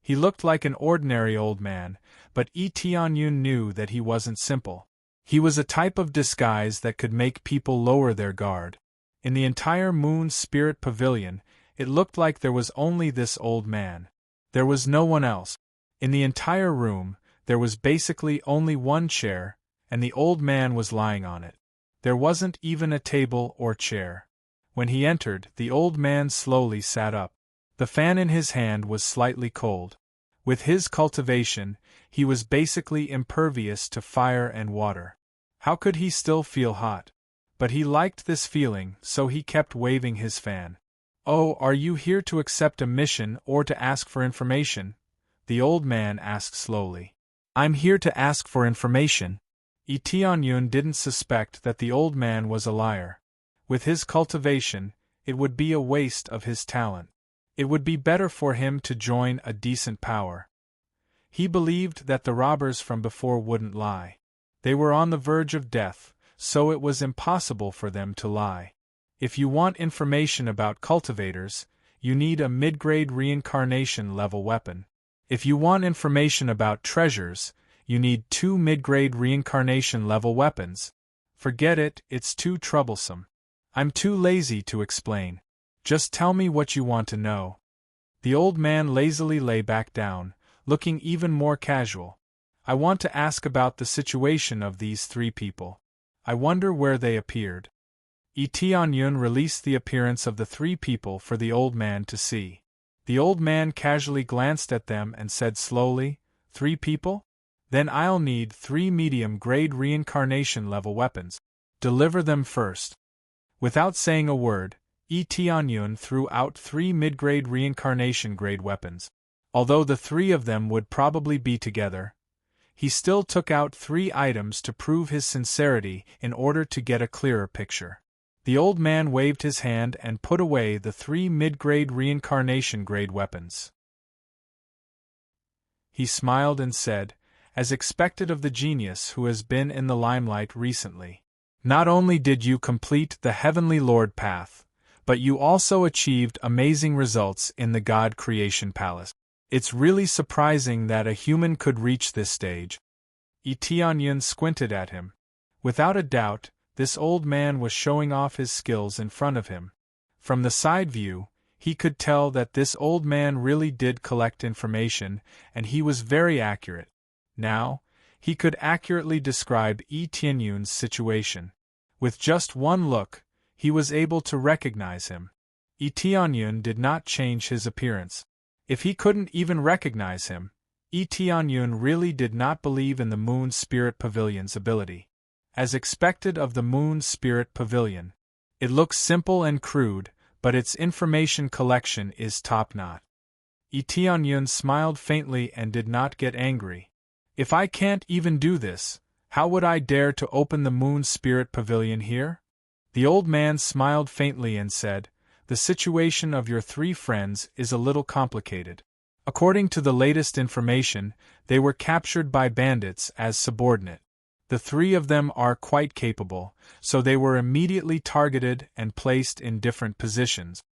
He looked like an ordinary old man, but Tianyun knew that he wasn't simple. He was a type of disguise that could make people lower their guard. In the entire Moon Spirit Pavilion, it looked like there was only this old man. There was no one else. In the entire room, there was basically only one chair, and the old man was lying on it. There wasn't even a table or chair. When he entered, the old man slowly sat up. The fan in his hand was slightly cold. With his cultivation, he was basically impervious to fire and water. How could he still feel hot? But he liked this feeling, so he kept waving his fan. "Oh, are you here to accept a mission or to ask for information?" the old man asked slowly. "I'm here to ask for information." Tianyun didn't suspect that the old man was a liar. With his cultivation, it would be a waste of his talent. It would be better for him to join a decent power. He believed that the robbers from before wouldn't lie. They were on the verge of death, so it was impossible for them to lie. If you want information about cultivators, you need a mid-grade reincarnation level weapon. If you want information about treasures, you need 2 mid-grade reincarnation level weapons. Forget it, it's too troublesome. I'm too lazy to explain. Just tell me what you want to know. The old man lazily lay back down, looking even more casual. I want to ask about the situation of these 3 people. I wonder where they appeared. Tianyun released the appearance of the 3 people for the old man to see. The old man casually glanced at them and said slowly, 3 people? Then I'll need 3 medium-grade reincarnation-level weapons. Deliver them first. Without saying a word, Tianyun threw out 3 mid-grade reincarnation-grade weapons. Although the 3 of them would probably be together, he still took out 3 items to prove his sincerity in order to get a clearer picture. The old man waved his hand and put away the 3 mid-grade reincarnation-grade weapons. He smiled and said, as expected of the genius who has been in the limelight recently, "Not only did you complete the Heavenly Lord path, but you also achieved amazing results in the God Creation Palace. It's really surprising that a human could reach this stage." Tianyun squinted at him. Without a doubt, this old man was showing off his skills in front of him. From the side view, he could tell that this old man really did collect information, and he was very accurate. Now, he could accurately describe Tianyun's situation. With just one look, he was able to recognize him. Tianyun did not change his appearance. If he couldn't even recognize him, Tianyun really did not believe in the Moon Spirit Pavilion's ability. As expected of the Moon Spirit Pavilion, it looks simple and crude, but its information collection is top-notch. Tianyun smiled faintly and did not get angry. If I can't even do this, how would I dare to open the Moon Spirit Pavilion here? The old man smiled faintly and said, "The situation of your 3 friends is a little complicated. According to the latest information, they were captured by bandits as subordinate. The 3 of them are quite capable, so they were immediately targeted and placed in different positions.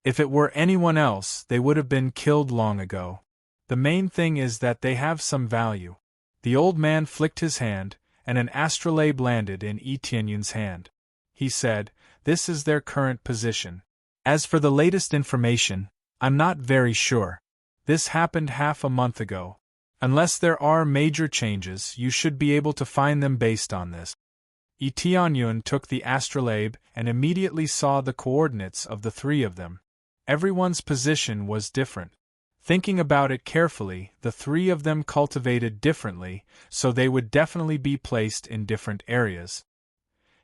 If it were anyone else, they would have been killed long ago. The main thing is that they have some value." The old man flicked his hand, and an astrolabe landed in Tianyun's hand. He said, "This is their current position. As for the latest information, I'm not very sure. This happened half a month ago. Unless there are major changes, you should be able to find them based on this." Tianyun took the astrolabe and immediately saw the coordinates of the 3 of them. Everyone's position was different. Thinking about it carefully, the 3 of them cultivated differently, so they would definitely be placed in different areas.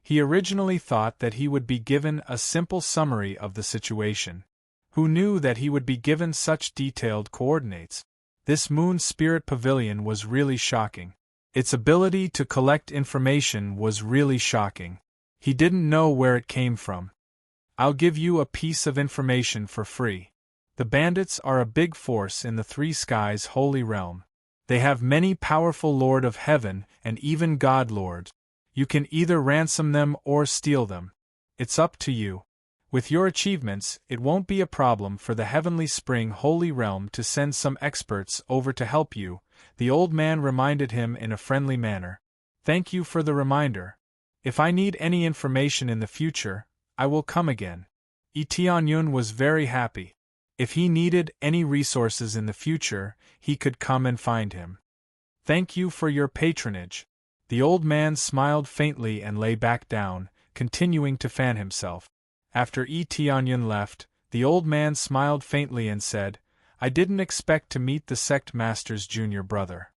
He originally thought that he would be given a simple summary of the situation. Who knew that he would be given such detailed coordinates? This Moon Spirit Pavilion was really shocking. Its ability to collect information was really shocking. He didn't know where it came from. "I'll give you a piece of information for free. The bandits are a big force in the 3 skies holy realm. They have many powerful Lord of Heaven and even God Lords. You can either ransom them or steal them. It's up to you. With your achievements, it won't be a problem for the Heavenly Spring Holy Realm to send some experts over to help you," the old man reminded him in a friendly manner. "Thank you for the reminder. If I need any information in the future, I will come again." Tianyun was very happy. If he needed any resources in the future, he could come and find him. "Thank you for your patronage." The old man smiled faintly and lay back down, continuing to fan himself. After Tianyun left, the old man smiled faintly and said, "I didn't expect to meet the sect master's junior brother.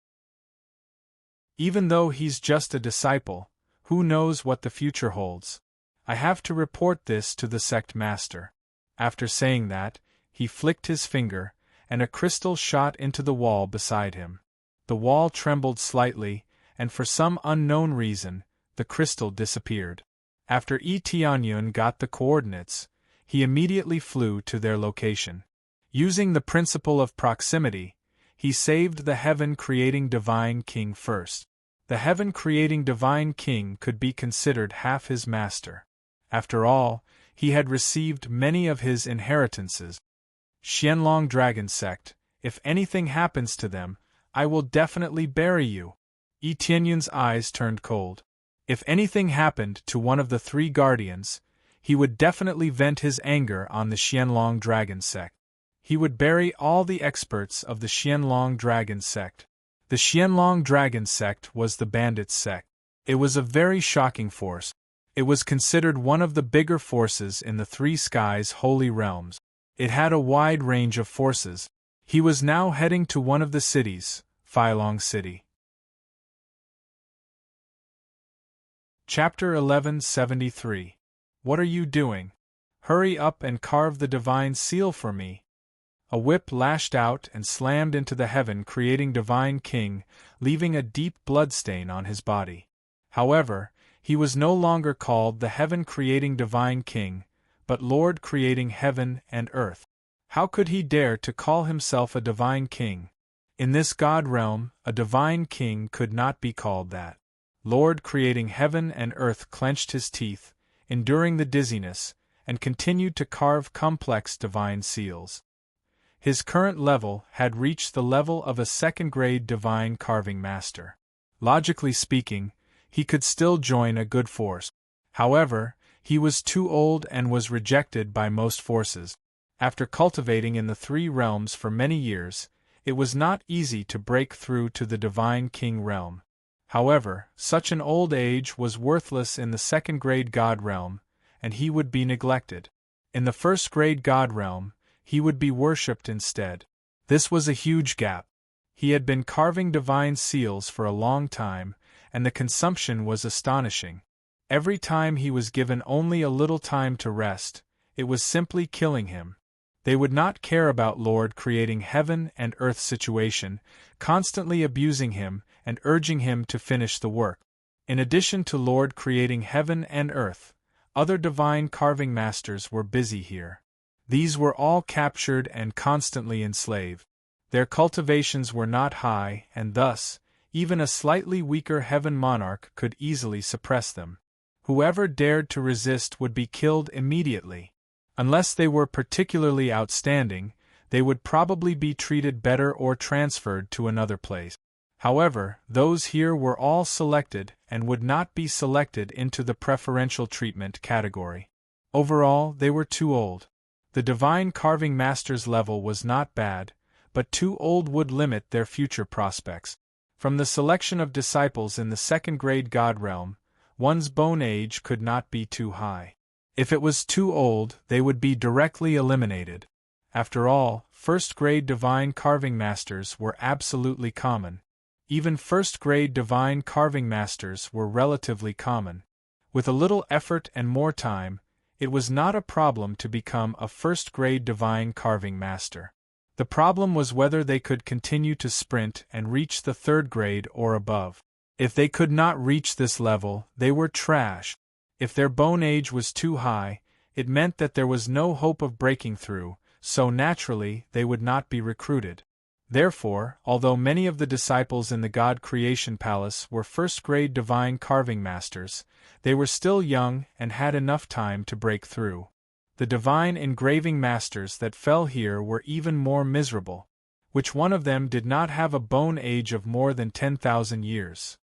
Even though he's just a disciple, who knows what the future holds? I have to report this to the sect master." After saying that, he flicked his finger, and a crystal shot into the wall beside him. The wall trembled slightly, and for some unknown reason, the crystal disappeared. After Tianyun got the coordinates, he immediately flew to their location. Using the principle of proximity, he saved the Heaven-creating Divine King first. The Heaven-creating Divine King could be considered half his master. After all, he had received many of his inheritances. Xianlong Dragon Sect, If anything happens to them, I will definitely bury you. Etienne's eyes turned cold. If anything happened to one of the three guardians, he would definitely vent his anger on the Qianlong Dragon sect. He would bury all the experts of the Qianlong Dragon sect. The Qianlong Dragon sect was the bandits' sect. It was a very shocking force. It was considered one of the bigger forces in the Three Skies Holy Realms. It had a wide range of forces. He was now heading to one of the cities, Phylong City. Chapter 1173. What are you doing? Hurry up and carve the divine seal for me. A whip lashed out and slammed into the heaven creating divine king, leaving a deep bloodstain on his body. However, he was no longer called the heaven creating divine king, but Lord creating heaven and earth. How could he dare to call himself a divine king? In this god realm, a divine king could not be called that. Lord creating heaven and earth clenched his teeth, enduring the dizziness, and continued to carve complex divine seals. His current level had reached the level of a second-grade divine carving master. Logically speaking, he could still join a good force. However, he was too old and was rejected by most forces. After cultivating in the three realms for many years, it was not easy to break through to the divine king realm. However, such an old age was worthless in the second-grade god realm, and he would be neglected. In the first-grade god realm, he would be worshipped instead. This was a huge gap. He had been carving divine seals for a long time, and the consumption was astonishing. Every time he was given only a little time to rest, it was simply killing him. They would not care about Lord creating heaven and earth situation, constantly abusing him and urging him to finish the work. In addition to Lord creating heaven and earth, other divine carving masters were busy here. These were all captured and constantly enslaved. Their cultivations were not high, and thus, even a slightly weaker heaven monarch could easily suppress them. Whoever dared to resist would be killed immediately. Unless they were particularly outstanding, they would probably be treated better or transferred to another place. However, those here were all selected and would not be selected into the preferential treatment category. Overall, they were too old. The divine carving master's level was not bad, but too old would limit their future prospects. From the selection of disciples in the second-grade god realm, one's bone age could not be too high. If it was too old, they would be directly eliminated. After all, first-grade divine carving masters were absolutely common. Even first-grade divine carving masters were relatively common. With a little effort and more time, it was not a problem to become a first-grade divine carving master. The problem was whether they could continue to sprint and reach the third grade or above. If they could not reach this level, they were trash. If their bone age was too high, it meant that there was no hope of breaking through, so naturally they would not be recruited. Therefore, although many of the disciples in the God Creation Palace were first-grade divine carving masters, they were still young and had enough time to break through. The divine engraving masters that fell here were even more miserable. Which one of them did not have a bone age of more than 10,000 years?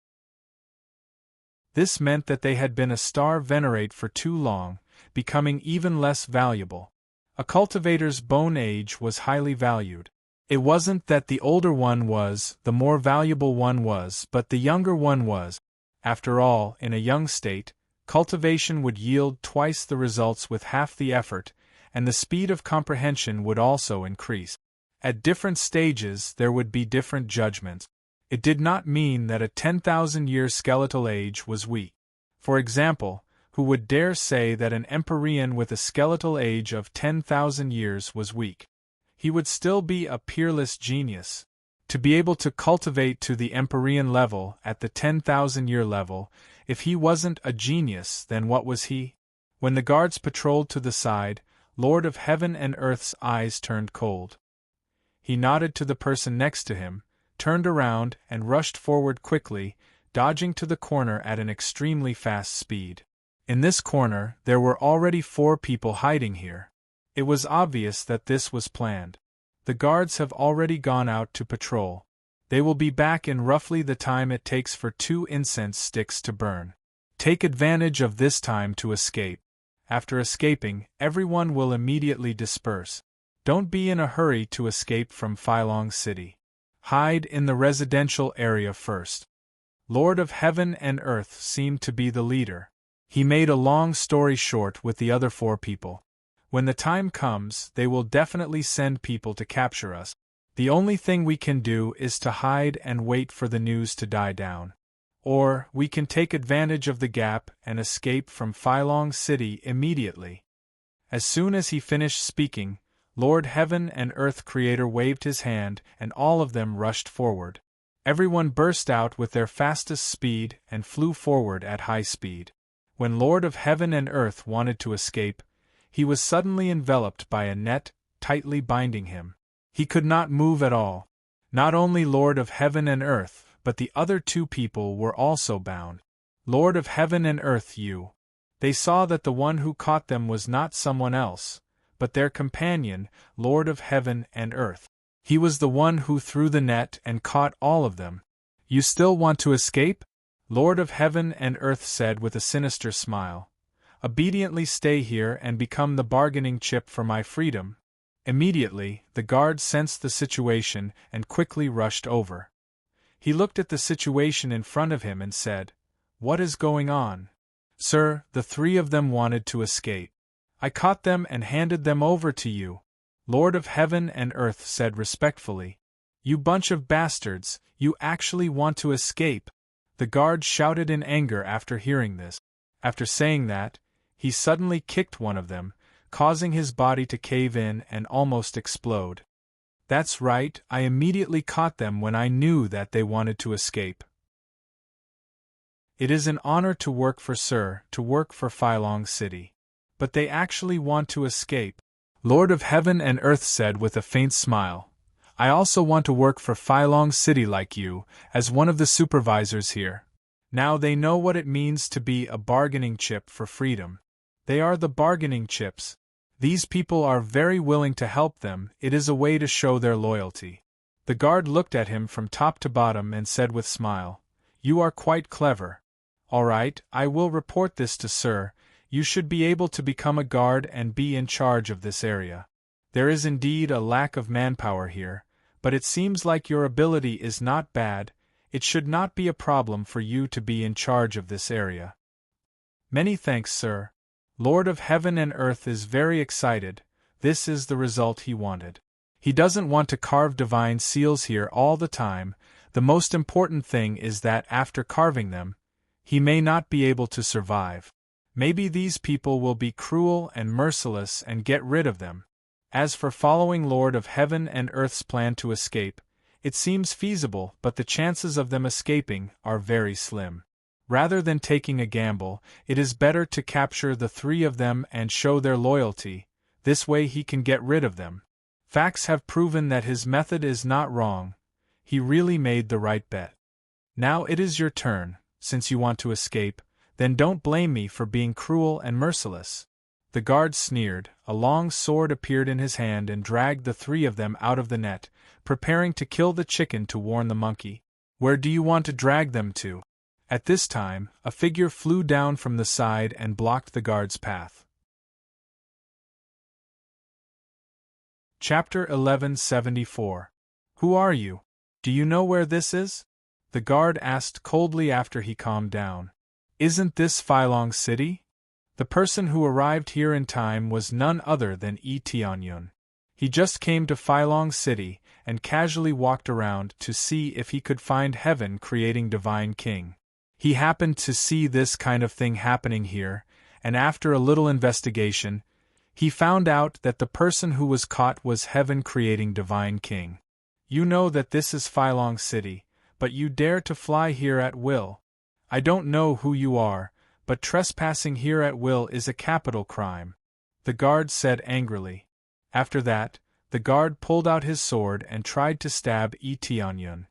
This meant that they had been a star venerate for too long, becoming even less valuable. A cultivator's bone age was highly valued. It wasn't that the older one was, the more valuable one was, but the younger one was. After all, in a young state, cultivation would yield twice the results with half the effort, and the speed of comprehension would also increase. At different stages there would be different judgments. It did not mean that a 10,000-year skeletal age was weak. For example, who would dare say that an Empyrean with a skeletal age of 10,000 years was weak? He would still be a peerless genius. To be able to cultivate to the Empyrean level at the 10,000-year level, if he wasn't a genius, then what was he? When the guards patrolled to the side, Lord of Heaven and Earth's eyes turned cold. He nodded to the person next to him, turned around and rushed forward quickly, dodging to the corner at an extremely fast speed. In this corner, there were already 4 people hiding here. It was obvious that this was planned. The guards have already gone out to patrol. They will be back in roughly the time it takes for 2 incense sticks to burn. Take advantage of this time to escape. After escaping, everyone will immediately disperse. Don't be in a hurry to escape from Phylong City. Hide in the residential area first. Lord of Heaven and Earth seemed to be the leader. He made a long story short with the other 4 people. When the time comes, they will definitely send people to capture us. The only thing we can do is to hide and wait for the news to die down. Or, we can take advantage of the gap and escape from Phylong City immediately. As soon as he finished speaking, Lord Heaven and Earth Creator waved his hand and all of them rushed forward. Everyone burst out with their fastest speed and flew forward at high speed. When Lord of Heaven and Earth wanted to escape, he was suddenly enveloped by a net, tightly binding him. He could not move at all. Not only Lord of Heaven and Earth, but the other 2 people were also bound. Lord of Heaven and Earth, you. They saw that the one who caught them was not someone else, but their companion, Lord of Heaven and Earth. He was the one who threw the net and caught all of them. You still want to escape? Lord of Heaven and Earth said with a sinister smile. Obediently stay here and become the bargaining chip for my freedom. Immediately, the guard sensed the situation and quickly rushed over. He looked at the situation in front of him and said, "What is going on?" "Sir, the 3 of them wanted to escape. I caught them and handed them over to you," Lord of Heaven and Earth said respectfully. "You bunch of bastards, you actually want to escape!" The guard shouted in anger after hearing this. After saying that, he suddenly kicked one of them, causing his body to cave in and almost explode. "That's right, I immediately caught them when I knew that they wanted to escape. It is an honor to work for Sir, to work for Phylong City. But they actually want to escape," Lord of Heaven and Earth said with a faint smile. "I also want to work for Phylong City like you, as one of the supervisors here. Now they know what it means to be a bargaining chip for freedom. They are the bargaining chips. These people are very willing to help them, it is a way to show their loyalty." The guard looked at him from top to bottom and said with smile, "You are quite clever. All right, I will report this to Sir. You should be able to become a guard and be in charge of this area. There is indeed a lack of manpower here, but it seems like your ability is not bad. It should not be a problem for you to be in charge of this area." "Many thanks, Sir. Lord of Heaven and Earth is very excited. This is the result he wanted. He doesn't want to carve divine seals here all the time. The most important thing is that after carving them, he may not be able to survive. Maybe these people will be cruel and merciless and get rid of them. As for following Lord of Heaven and Earth's plan to escape, it seems feasible, but the chances of them escaping are very slim. Rather than taking a gamble, it is better to capture the 3 of them and show their loyalty. This way he can get rid of them. Facts have proven that his method is not wrong. He really made the right bet. Now it is your turn, since you want to escape, then don't blame me for being cruel and merciless." The guard sneered, a long sword appeared in his hand and dragged the 3 of them out of the net, preparing to kill the chicken to warn the monkey. "Where do you want to drag them to?" At this time, a figure flew down from the side and blocked the guard's path. Chapter 1174. Who are you? Do you know where this is? The guard asked coldly after he calmed down. Isn't this Phylong City? The person who arrived here in time was none other than Tianyun. He just came to Phylong City and casually walked around to see if he could find heaven creating divine king. He happened to see this kind of thing happening here, and after a little investigation, he found out that the person who was caught was heaven creating divine king. You know that this is Phylong City, but you dare to fly here at will. I don't know who you are, but trespassing here at will is a capital crime, the guard said angrily. After that, the guard pulled out his sword and tried to stab Tianyun.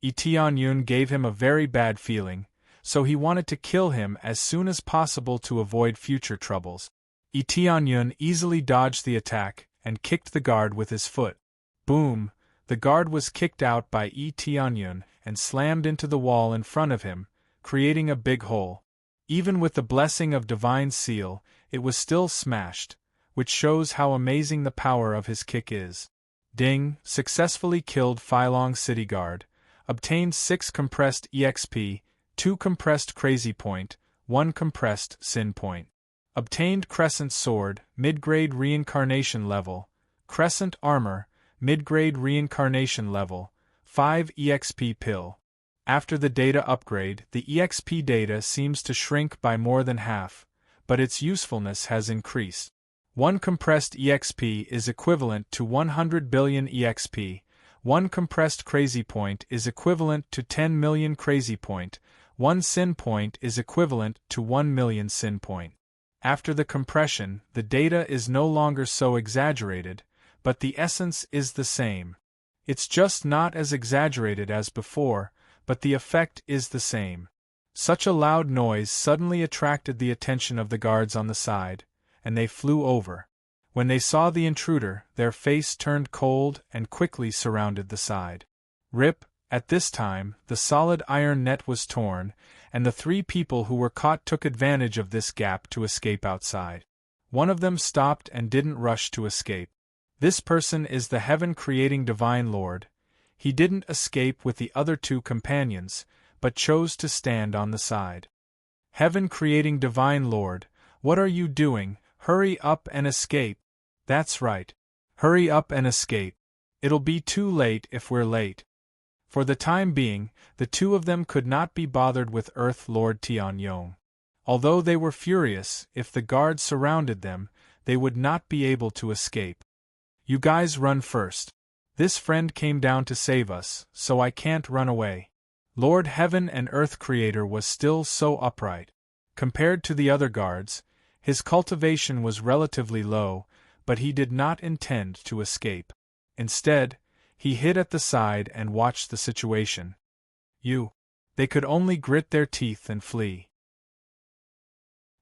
Tianyun gave him a very bad feeling, so he wanted to kill him as soon as possible to avoid future troubles. Tianyun easily dodged the attack and kicked the guard with his foot. Boom! The guard was kicked out by Yi Tianyun and slammed into the wall in front of him, creating a big hole. Even with the blessing of Divine Seal, it was still smashed, which shows how amazing the power of his kick is. Ding! Successfully killed Phylong City Guard. Obtained 6 compressed EXP, 2 compressed Crazy Point, 1 compressed Sin Point. Obtained Crescent Sword, mid-grade reincarnation level. Crescent Armor, mid-grade reincarnation level, 5 EXP pill. After the data upgrade, the EXP data seems to shrink by more than half, but its usefulness has increased. 1 compressed EXP is equivalent to 100 billion EXP, 1 compressed Crazy Point is equivalent to 10 million Crazy Point, 1 Sin Point is equivalent to 1 million Sin Point. After the compression, the data is no longer so exaggerated, but the essence is the same. It's just not as exaggerated as before, but the effect is the same. Such a loud noise suddenly attracted the attention of the guards on the side, and they flew over. When they saw the intruder, their face turned cold and quickly surrounded the side. Rip! At this time, the solid iron net was torn, and the 3 people who were caught took advantage of this gap to escape outside. One of them stopped and didn't rush to escape. This person is the heaven-creating Divine Lord. He didn't escape with the other 2 companions, but chose to stand on the side. Heaven-creating Divine Lord, what are you doing? Hurry up and escape. That's right. Hurry up and escape. It'll be too late if we're late. For the time being, the 2 of them could not be bothered with Earth Lord Tianyong. Although they were furious, if the guards surrounded them, they would not be able to escape. You guys run first. This friend came down to save us, so I can't run away. Lord Heaven and Earth Creator was still so upright. Compared to the other guards, his cultivation was relatively low, but he did not intend to escape. Instead, he hid at the side and watched the situation. They could only grit their teeth and flee.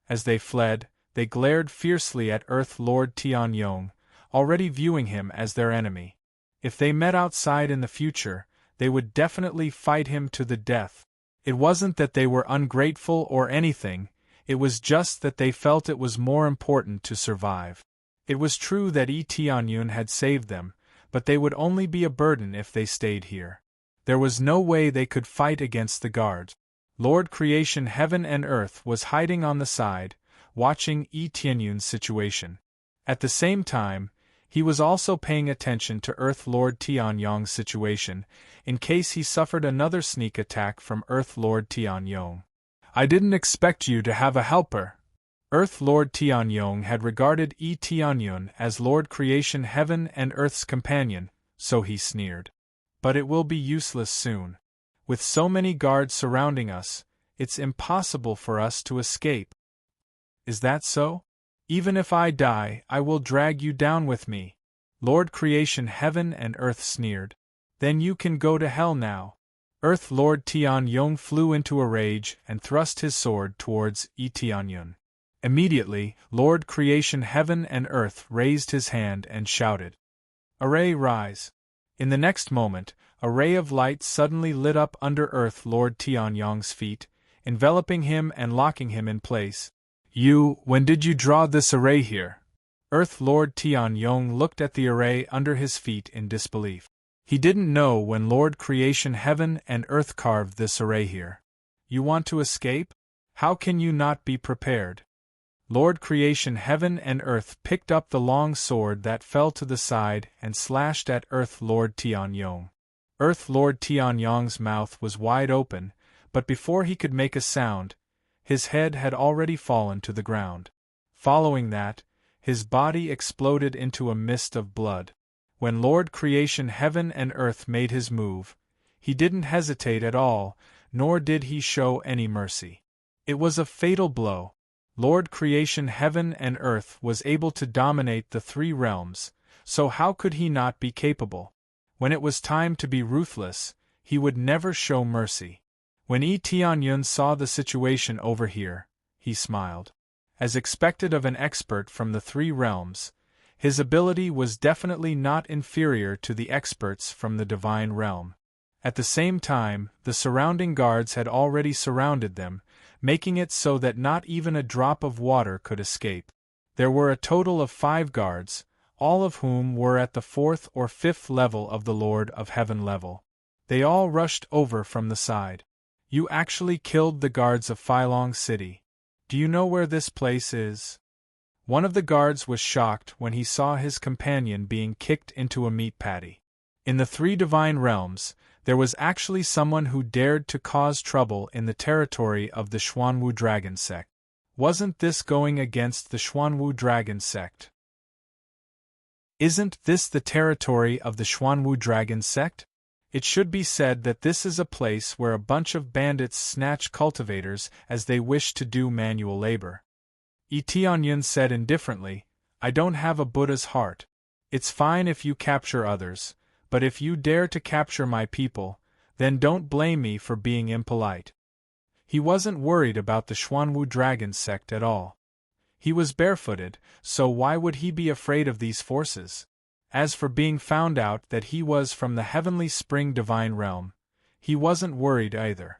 As they fled, they glared fiercely at Earth Lord Tianyong, already viewing him as their enemy. If they met outside in the future, they would definitely fight him to the death. It wasn't that they were ungrateful or anything, it was just that they felt it was more important to survive. It was true that Yi Tianyun had saved them, but they would only be a burden if they stayed here. There was no way they could fight against the guards. Lord Creation Heaven and Earth was hiding on the side, watching Yi Tianyun's situation. At the same time, he was also paying attention to Earth Lord Tianyong's situation, in case he suffered another sneak attack from Earth Lord Tianyong. I didn't expect you to have a helper. Earth Lord Tianyong had regarded Yi Tianyun as Lord Creation Heaven and Earth's companion, so he sneered. But it will be useless soon. With so many guards surrounding us, it's impossible for us to escape. Is that so? Even if I die, I will drag you down with me. Lord Creation Heaven and Earth sneered. Then you can go to hell now. Earth Lord Tianyong flew into a rage and thrust his sword towards Yi Tianyun. Immediately, Lord Creation Heaven and Earth raised his hand and shouted, "Array, rise!" In the next moment, a ray of light suddenly lit up under Earth Lord Tianyong's feet, enveloping him and locking him in place. When did you draw this array here? Earth Lord Tianyong looked at the array under his feet in disbelief. He didn't know when Lord Creation Heaven and Earth carved this array here. You want to escape? How can you not be prepared? Lord Creation Heaven and Earth picked up the long sword that fell to the side and slashed at Earth Lord Tianyong. Earth Lord Tianyong's mouth was wide open, but before he could make a sound, his head had already fallen to the ground. Following that, his body exploded into a mist of blood. When Lord Creation Heaven and Earth made his move, he didn't hesitate at all, nor did he show any mercy. It was a fatal blow. Lord Creation Heaven and Earth was able to dominate the 3 realms, so how could he not be capable? When it was time to be ruthless, he would never show mercy. When Yi Tianyun saw the situation over here, he smiled. As expected of an expert from the 3 realms, His ability was definitely not inferior to the experts from the divine realm. At the same time, the surrounding guards had already surrounded them, making it so that not even a drop of water could escape. There were a total of 5 guards, all of whom were at the 4th or 5th level of the Lord of Heaven level. They all rushed over from the side. You actually killed the guards of Phylong City. Do you know where this place is? One of the guards was shocked when he saw his companion being kicked into a meat patty. In the 3 divine realms, there was actually someone who dared to cause trouble in the territory of the Xuanwu Dragon Sect. Wasn't this going against the Xuanwu Dragon Sect? Isn't this the territory of the Xuanwu Dragon Sect? It should be said that this is a place where a bunch of bandits snatch cultivators as they wish to do manual labor. Tianyun said indifferently, I don't have a Buddha's heart. It's fine if you capture others, but if you dare to capture my people, then don't blame me for being impolite. He wasn't worried about the Xuanwu Dragon Sect at all. He was barefooted, so why would he be afraid of these forces? As for being found out that he was from the Heavenly Spring Divine Realm, he wasn't worried either.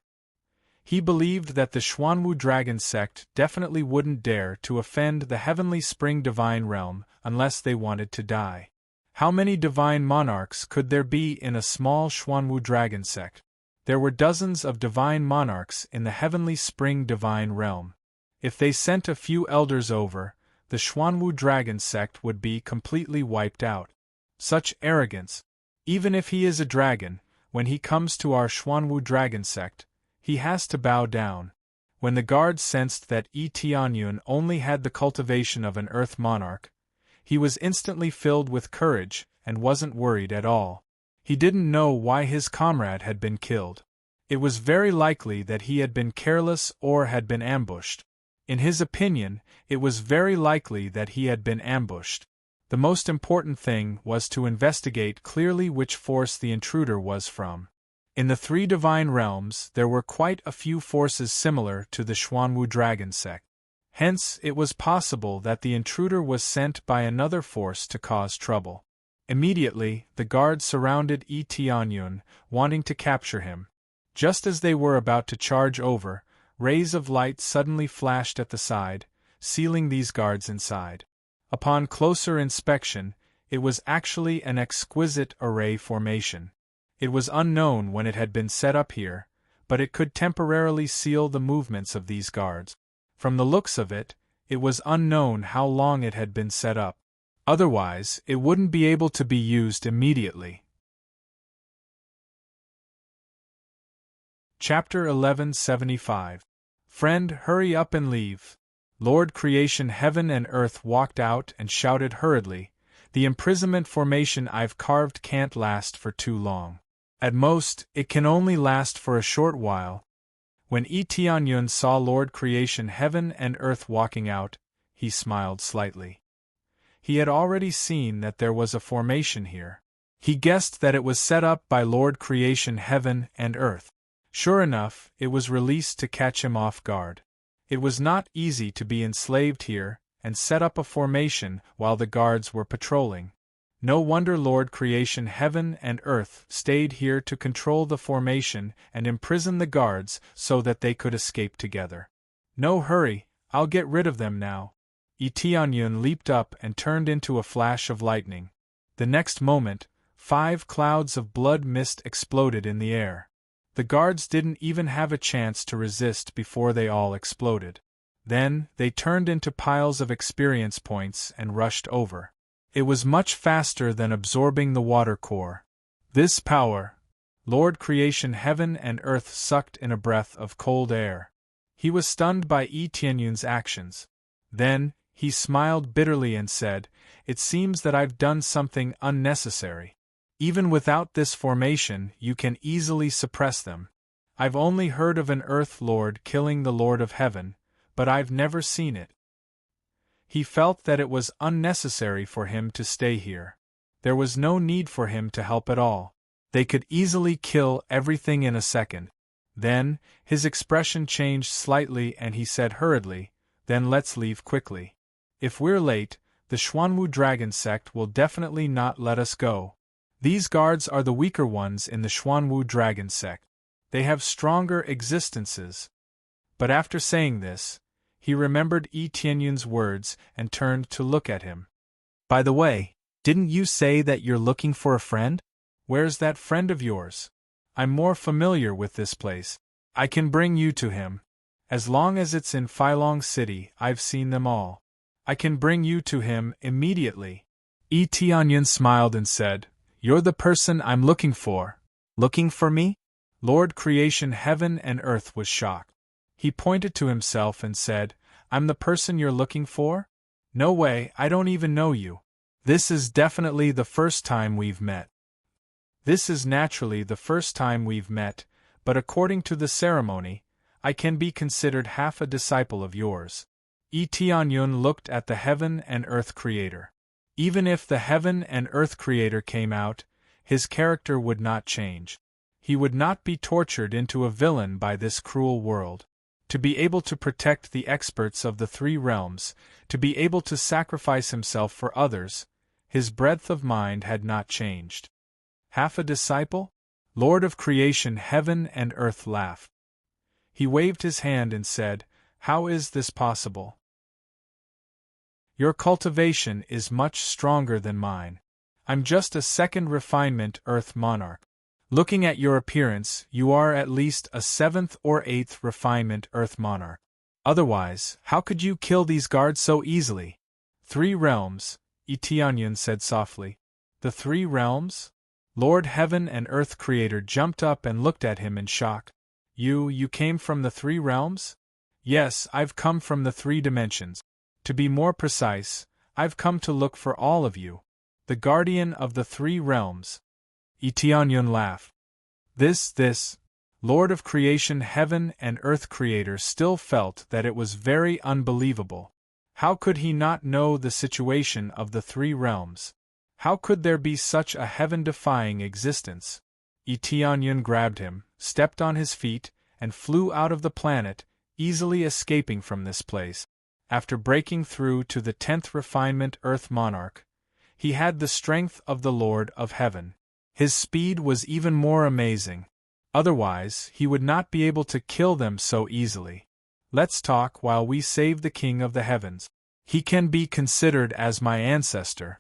He believed that the Xuanwu Dragon Sect definitely wouldn't dare to offend the Heavenly Spring Divine Realm unless they wanted to die. How many divine monarchs could there be in a small Xuanwu Dragon Sect? There were dozens of divine monarchs in the Heavenly Spring Divine Realm. If they sent a few elders over, the Xuanwu Dragon Sect would be completely wiped out. Such arrogance! Even if he is a dragon, when he comes to our Xuanwu Dragon Sect, he has to bow down. When the guards sensed that Tianyun only had the cultivation of an earth monarch, he was instantly filled with courage and wasn't worried at all. He didn't know why his comrade had been killed. It was very likely that he had been careless or had been ambushed. In his opinion, it was very likely that he had been ambushed. The most important thing was to investigate clearly which force the intruder was from. In the 3 divine realms there were quite a few forces similar to the Xuanwu Dragon Sect. Hence, it was possible that the intruder was sent by another force to cause trouble. Immediately, the guards surrounded Tianyun, wanting to capture him. Just as they were about to charge over, rays of light suddenly flashed at the side, sealing these guards inside. Upon closer inspection, it was actually an exquisite array formation. It was unknown when it had been set up here, but it could temporarily seal the movements of these guards. From the looks of it, it was unknown how long it had been set up. Otherwise, it wouldn't be able to be used immediately. Chapter 1175. Friend, hurry up and leave. Lord Creation Heaven and Earth walked out and shouted hurriedly, the imprisonment formation I've carved can't last for too long. At most, it can only last for a short while. When Tianyun saw Lord Creation Heaven and Earth walking out, he smiled slightly. He had already seen that there was a formation here. He guessed that it was set up by Lord Creation Heaven and Earth. Sure enough, it was released to catch him off guard. It was not easy to be enslaved here and set up a formation while the guards were patrolling. No wonder Lord Creation Heaven and Earth stayed here to control the formation and imprison the guards so that they could escape together. No hurry, I'll get rid of them now. Tianyun leaped up and turned into a flash of lightning. The next moment, 5 clouds of blood mist exploded in the air. The guards didn't even have a chance to resist before they all exploded. Then, they turned into piles of experience points and rushed over. It was much faster than absorbing the water core. This power! Lord Creation Heaven and Earth sucked in a breath of cold air. He was stunned by Tianyun's actions. Then, he smiled bitterly and said, It seems that I've done something unnecessary. Even without this formation, you can easily suppress them. I've only heard of an Earth Lord killing the Lord of Heaven, but I've never seen it. He felt that it was unnecessary for him to stay here. There was no need for him to help at all. They could easily kill everything in a second. Then, his expression changed slightly and he said hurriedly, Then let's leave quickly. If we're late, the Xuanwu dragon sect will definitely not let us go. These guards are the weaker ones in the Xuanwu dragon sect. They have stronger existences. But after saying this, he remembered Yi Tianyun's words and turned to look at him. By the way, didn't you say that you're looking for a friend? Where's that friend of yours? I'm more familiar with this place. I can bring you to him. As long as it's in Feilong City, I've seen them all. I can bring you to him immediately. Yi Tianyun smiled and said, You're the person I'm looking for. Looking for me? Lord Creation Heaven and Earth was shocked. He pointed to himself and said, I'm the person you're looking for? No way, I don't even know you. This is definitely the first time we've met. This is naturally the first time we've met, but according to the ceremony, I can be considered half a disciple of yours. Yi Tianyun looked at the Heaven and Earth Creator. Even if the Heaven and Earth Creator came out, his character would not change. He would not be tortured into a villain by this cruel world. To be able to protect the experts of the three realms, to be able to sacrifice himself for others, his breadth of mind had not changed. Half a disciple? Lord of Creation Heaven and Earth laughed. He waved his hand and said, How is this possible? Your cultivation is much stronger than mine. I'm just a second refinement Earth monarch. Looking at your appearance, you are at least a 7th or 8th refinement Earth monarch. Otherwise, how could you kill these guards so easily? 3 realms, Yi Tianyun said softly. The 3 realms? Lord Heaven and Earth Creator jumped up and looked at him in shock. You came from the 3 realms? Yes, I've come from the 3 dimensions. To be more precise, I've come to look for all of you. The guardian of the 3 realms. Yi Tianyun laughed. This, Lord of Creation Heaven and Earth Creator still felt that it was very unbelievable. How could he not know the situation of the 3 realms? How could there be such a heaven-defying existence? Yi Tianyun grabbed him, stepped on his feet, and flew out of the planet, easily escaping from this place. After breaking through to the 10th refinement Earth monarch, he had the strength of the Lord of Heaven. His speed was even more amazing. Otherwise, he would not be able to kill them so easily. Let's talk while we save the King of the Heavens. He can be considered as my ancestor.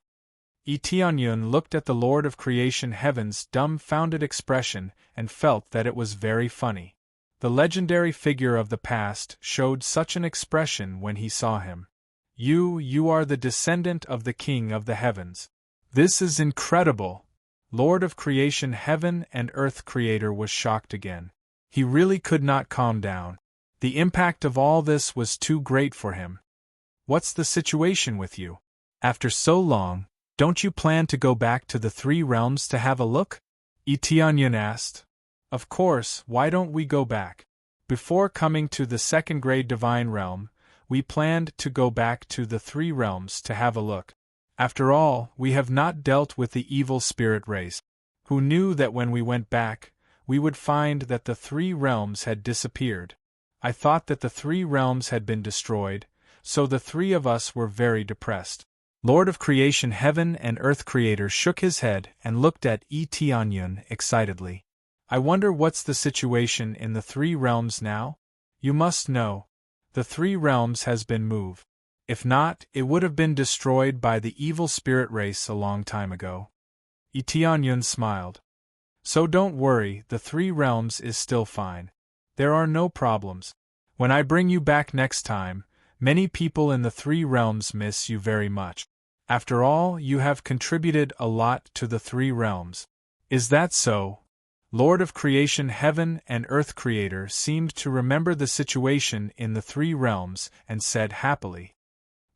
Yi Tianyun looked at the Lord of Creation Heaven's dumbfounded expression and felt that it was very funny. The legendary figure of the past showed such an expression when he saw him. You are the descendant of the King of the Heavens. This is incredible. Lord of Creation Heaven and Earth Creator was shocked again. He really could not calm down. The impact of all this was too great for him. What's the situation with you? After so long, don't you plan to go back to the 3 realms to have a look? Yi Tianyun asked. Of course, why don't we go back? Before coming to the 2nd grade divine realm, we planned to go back to the 3 realms to have a look. After all, we have not dealt with the evil spirit race. Who knew that when we went back, we would find that the 3 realms had disappeared? I thought that the 3 realms had been destroyed, so the 3 of us were very depressed. Lord of Creation Heaven and Earth Creator shook his head and looked at Yi Tianyun excitedly. I wonder what's the situation in the 3 realms now? You must know. The 3 realms has been moved. If not, it would have been destroyed by the evil spirit race a long time ago. Yi Tianyun smiled. So don't worry, the 3 realms is still fine. There are no problems. When I bring you back next time, many people in the 3 realms miss you very much. After all, you have contributed a lot to the 3 realms. Is that so? Lord of Creation Heaven and Earth Creator seemed to remember the situation in the 3 realms and said happily.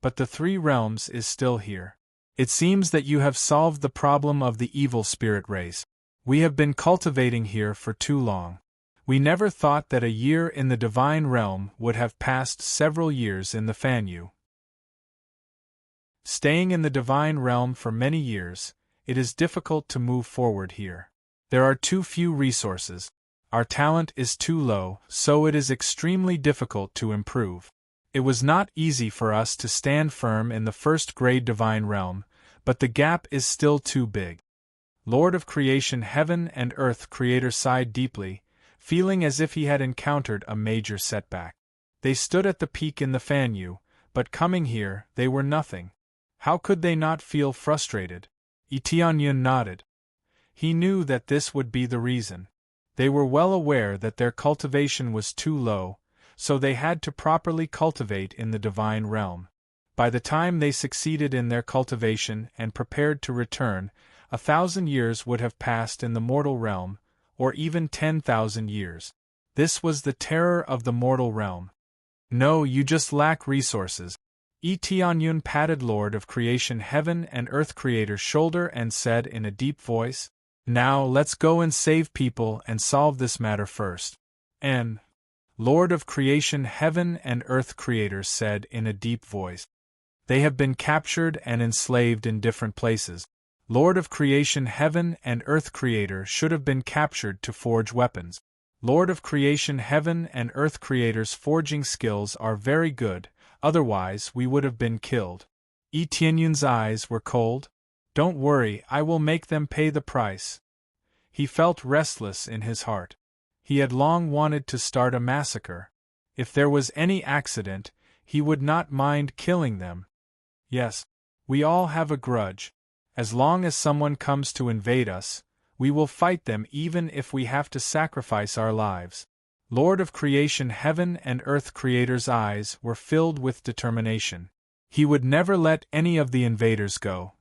But the 3 realms is still here. It seems that you have solved the problem of the evil spirit race. We have been cultivating here for too long. We never thought that a year in the divine realm would have passed several years in the Fanyu. Staying in the divine realm for many years, it is difficult to move forward here. There are too few resources. Our talent is too low, so it is extremely difficult to improve. It was not easy for us to stand firm in the first-grade divine realm, but the gap is still too big. Lord of creation, heaven and earth creator sighed deeply, feeling as if he had encountered a major setback. They stood at the peak in the Fanyu, but coming here, they were nothing. How could they not feel frustrated? Tianyun nodded. He knew that this would be the reason. They were well aware that their cultivation was too low, so they had to properly cultivate in the divine realm. By the time they succeeded in their cultivation and prepared to return, 1,000 years would have passed in the mortal realm, or even 10,000 years. This was the terror of the mortal realm. No, you just lack resources. Tianyun patted Lord of Creation Heaven and Earth Creator's shoulder and said in a deep voice, "Now let's go and save people and solve this matter first." And Lord of Creation Heaven and Earth Creator said in a deep voice, "They have been captured and enslaved in different places. Lord of Creation Heaven and Earth Creator should have been captured to forge weapons. Lord of Creation Heaven and Earth Creator's forging skills are very good, otherwise we would have been killed." Tianyun's eyes were cold. "Don't worry, I will make them pay the price." He felt restless in his heart. He had long wanted to start a massacre. If there was any accident, he would not mind killing them. Yes, we all have a grudge. As long as someone comes to invade us, we will fight them even if we have to sacrifice our lives. Lord of Creation Heaven and Earth Creator's eyes were filled with determination. He would never let any of the invaders go.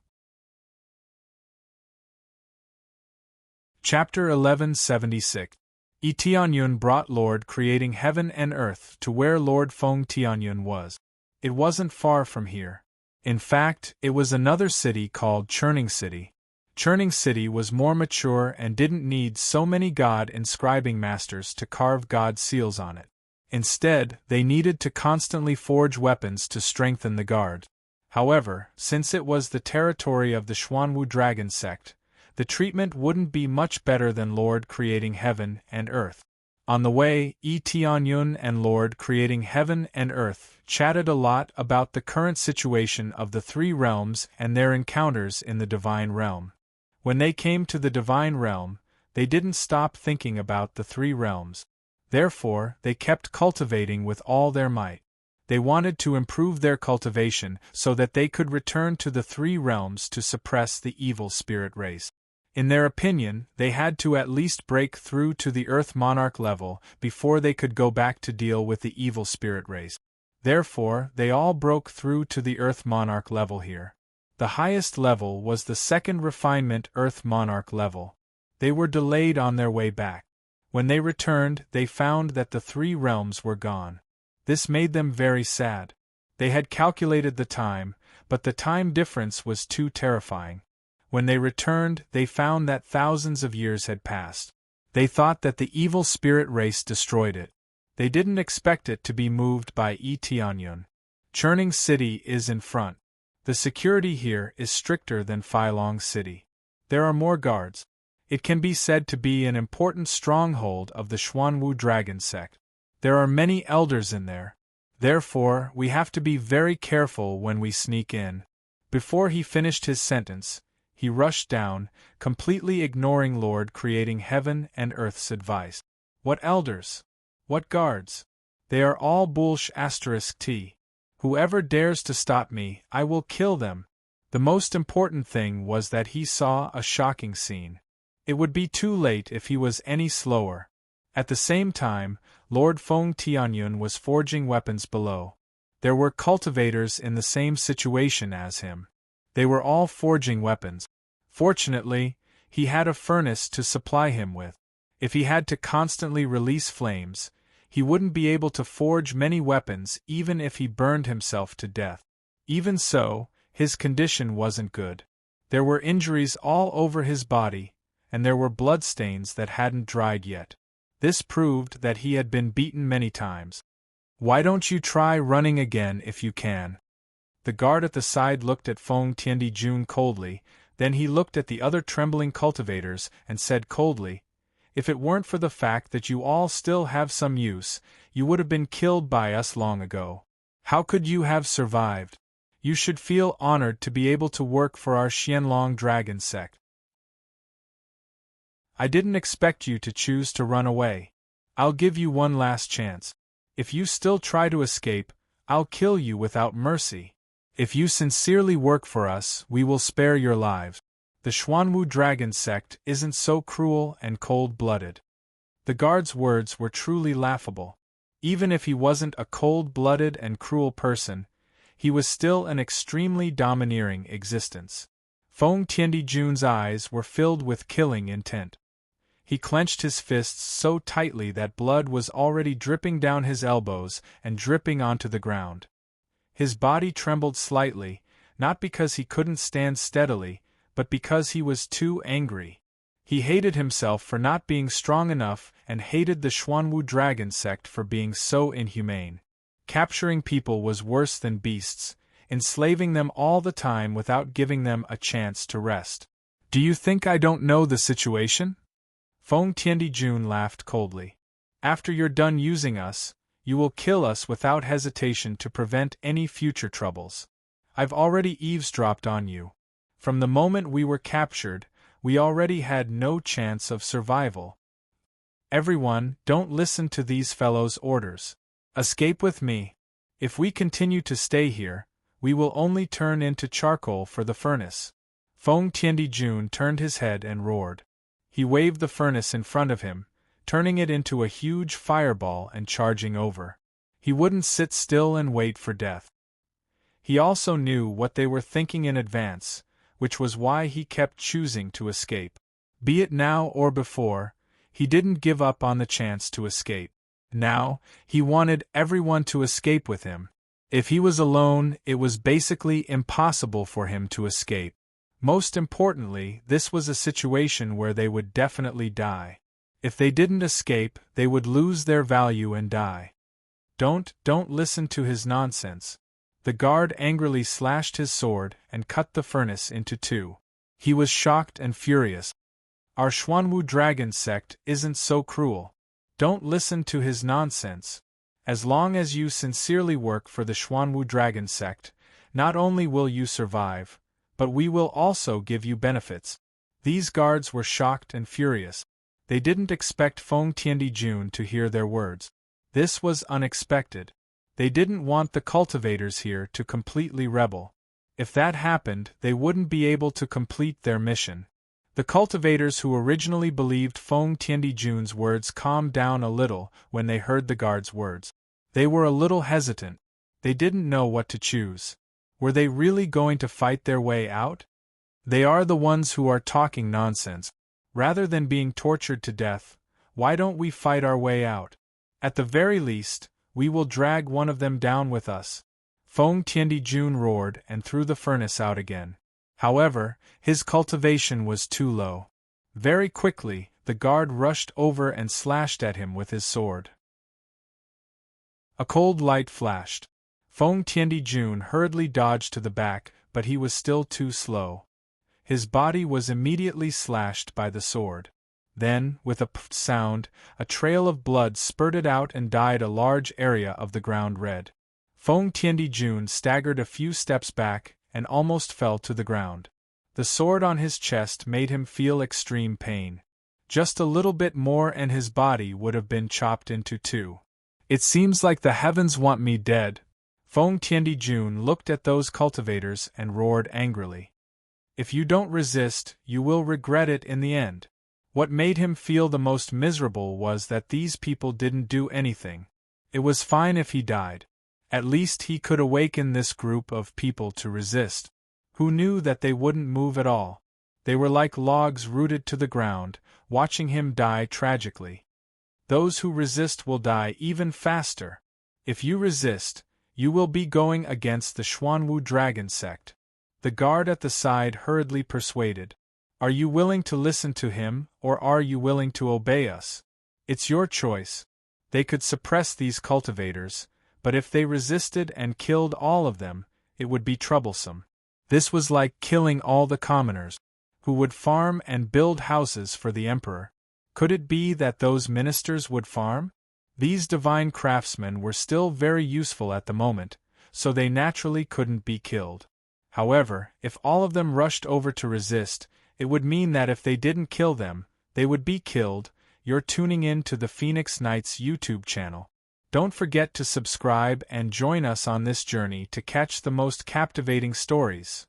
Chapter 1176. Tianyun brought Lord Creating Heaven and Earth to where Lord Feng Tianyun was. It wasn't far from here. In fact, it was another city called Churning City. Churning City was more mature and didn't need so many god-inscribing masters to carve god seals on it. Instead, they needed to constantly forge weapons to strengthen the guard. However, since it was the territory of the Xuanwu dragon sect, the treatment wouldn't be much better than Lord Creating Heaven and Earth. On the way, Tianyun and Lord Creating Heaven and Earth chatted a lot about the current situation of the three realms and their encounters in the divine realm. When they came to the divine realm, they didn't stop thinking about the three realms. Therefore, they kept cultivating with all their might. They wanted to improve their cultivation so that they could return to the three realms to suppress the evil spirit race. In their opinion, they had to at least break through to the Earth Monarch level before they could go back to deal with the evil spirit race. Therefore, they all broke through to the Earth Monarch level here. The highest level was the second refinement Earth Monarch level. They were delayed on their way back. When they returned, they found that the three realms were gone. This made them very sad. They had calculated the time, but the time difference was too terrifying. When they returned, they found that thousands of years had passed. They thought that the evil spirit race destroyed it. They didn't expect it to be moved by Tianyun. Churning City is in front. The security here is stricter than Phylong City. There are more guards. It can be said to be an important stronghold of the Xuanwu dragon sect. There are many elders in there. Therefore, we have to be very careful when we sneak in. Before he finished his sentence, he rushed down, completely ignoring Lord Creating Heaven and Earth's advice. What elders? What guards? They are all **T. Whoever dares to stop me, I will kill them. The most important thing was that he saw a shocking scene. It would be too late if he was any slower. At the same time, Lord Feng Tianyun was forging weapons below. There were cultivators in the same situation as him. They were all forging weapons. Fortunately, he had a furnace to supply him with. If he had to constantly release flames, he wouldn't be able to forge many weapons even if he burned himself to death. Even so, his condition wasn't good. There were injuries all over his body, and there were bloodstains that hadn't dried yet. This proved that he had been beaten many times. "Why don't you try running again if you can?" The guard at the side looked at Feng Tianjun coldly, then he looked at the other trembling cultivators and said coldly, "If it weren't for the fact that you all still have some use, you would have been killed by us long ago. How could you have survived? You should feel honored to be able to work for our Xianlong dragon sect. I didn't expect you to choose to run away. I'll give you one last chance. If you still try to escape, I'll kill you without mercy. If you sincerely work for us, we will spare your lives. The Xuanwu dragon sect isn't so cruel and cold-blooded. The guard's words were truly laughable. Even if he wasn't a cold-blooded and cruel person, he was still an extremely domineering existence. Feng Tianjun's eyes were filled with killing intent. He clenched his fists so tightly that blood was already dripping down his elbows and dripping onto the ground. His body trembled slightly, not because he couldn't stand steadily, but because he was too angry. He hated himself for not being strong enough and hated the Xuanwu dragon sect for being so inhumane. Capturing people was worse than beasts, enslaving them all the time without giving them a chance to rest. Do you think I don't know the situation? Feng Tianjun laughed coldly. After you're done using us, you will kill us without hesitation to prevent any future troubles. I've already eavesdropped on you. From the moment we were captured, we already had no chance of survival. Everyone, don't listen to these fellows' orders. Escape with me. If we continue to stay here, we will only turn into charcoal for the furnace. Feng Tianjun turned his head and roared. He waved the furnace in front of him, turning it into a huge fireball and charging over. He wouldn't sit still and wait for death. He also knew what they were thinking in advance, which was why he kept choosing to escape. Be it now or before, he didn't give up on the chance to escape. Now, he wanted everyone to escape with him. If he was alone, it was basically impossible for him to escape. Most importantly, this was a situation where they would definitely die. If they didn't escape, they would lose their value and die. Don't listen to his nonsense. The guard angrily slashed his sword and cut the furnace into two. He was shocked and furious. Our Xuanwu dragon sect isn't so cruel. Don't listen to his nonsense. As long as you sincerely work for the Xuanwu dragon sect, not only will you survive, but we will also give you benefits. These guards were shocked and furious. They didn't expect Feng Tianjun to hear their words. This was unexpected. They didn't want the cultivators here to completely rebel. If that happened, they wouldn't be able to complete their mission. The cultivators who originally believed Feng Tianjun's words calmed down a little when they heard the guard's words. They were a little hesitant. They didn't know what to choose. Were they really going to fight their way out? They are the ones who are talking nonsense. Rather than being tortured to death, why don't we fight our way out? At the very least, we will drag one of them down with us. Feng Tianjun roared and threw the furnace out again. However, his cultivation was too low. Very quickly, the guard rushed over and slashed at him with his sword. A cold light flashed. Feng Tianjun hurriedly dodged to the back, but he was still too slow. His body was immediately slashed by the sword. Then, with a pff sound, a trail of blood spurted out and dyed a large area of the ground red. Feng Tianjun staggered a few steps back and almost fell to the ground. The sword on his chest made him feel extreme pain. Just a little bit more and his body would have been chopped into two. It seems like the heavens want me dead. Feng Tianjun looked at those cultivators and roared angrily. If you don't resist, you will regret it in the end. What made him feel the most miserable was that these people didn't do anything. It was fine if he died. At least he could awaken this group of people to resist. Who knew that they wouldn't move at all? They were like logs rooted to the ground, watching him die tragically. Those who resist will die even faster. If you resist, you will be going against the Xuanwu dragon sect. The guard at the side hurriedly persuaded. Are you willing to listen to him, or are you willing to obey us? It's your choice. They could suppress these cultivators, but if they resisted and killed all of them, it would be troublesome. This was like killing all the commoners, who would farm and build houses for the emperor. Could it be that those ministers would farm? These divine craftsmen were still very useful at the moment, so they naturally couldn't be killed. However, if all of them rushed over to resist, it would mean that if they didn't kill them, they would be killed. You're tuning in to the Phoenix Knights YouTube channel. Don't forget to subscribe and join us on this journey to catch the most captivating stories.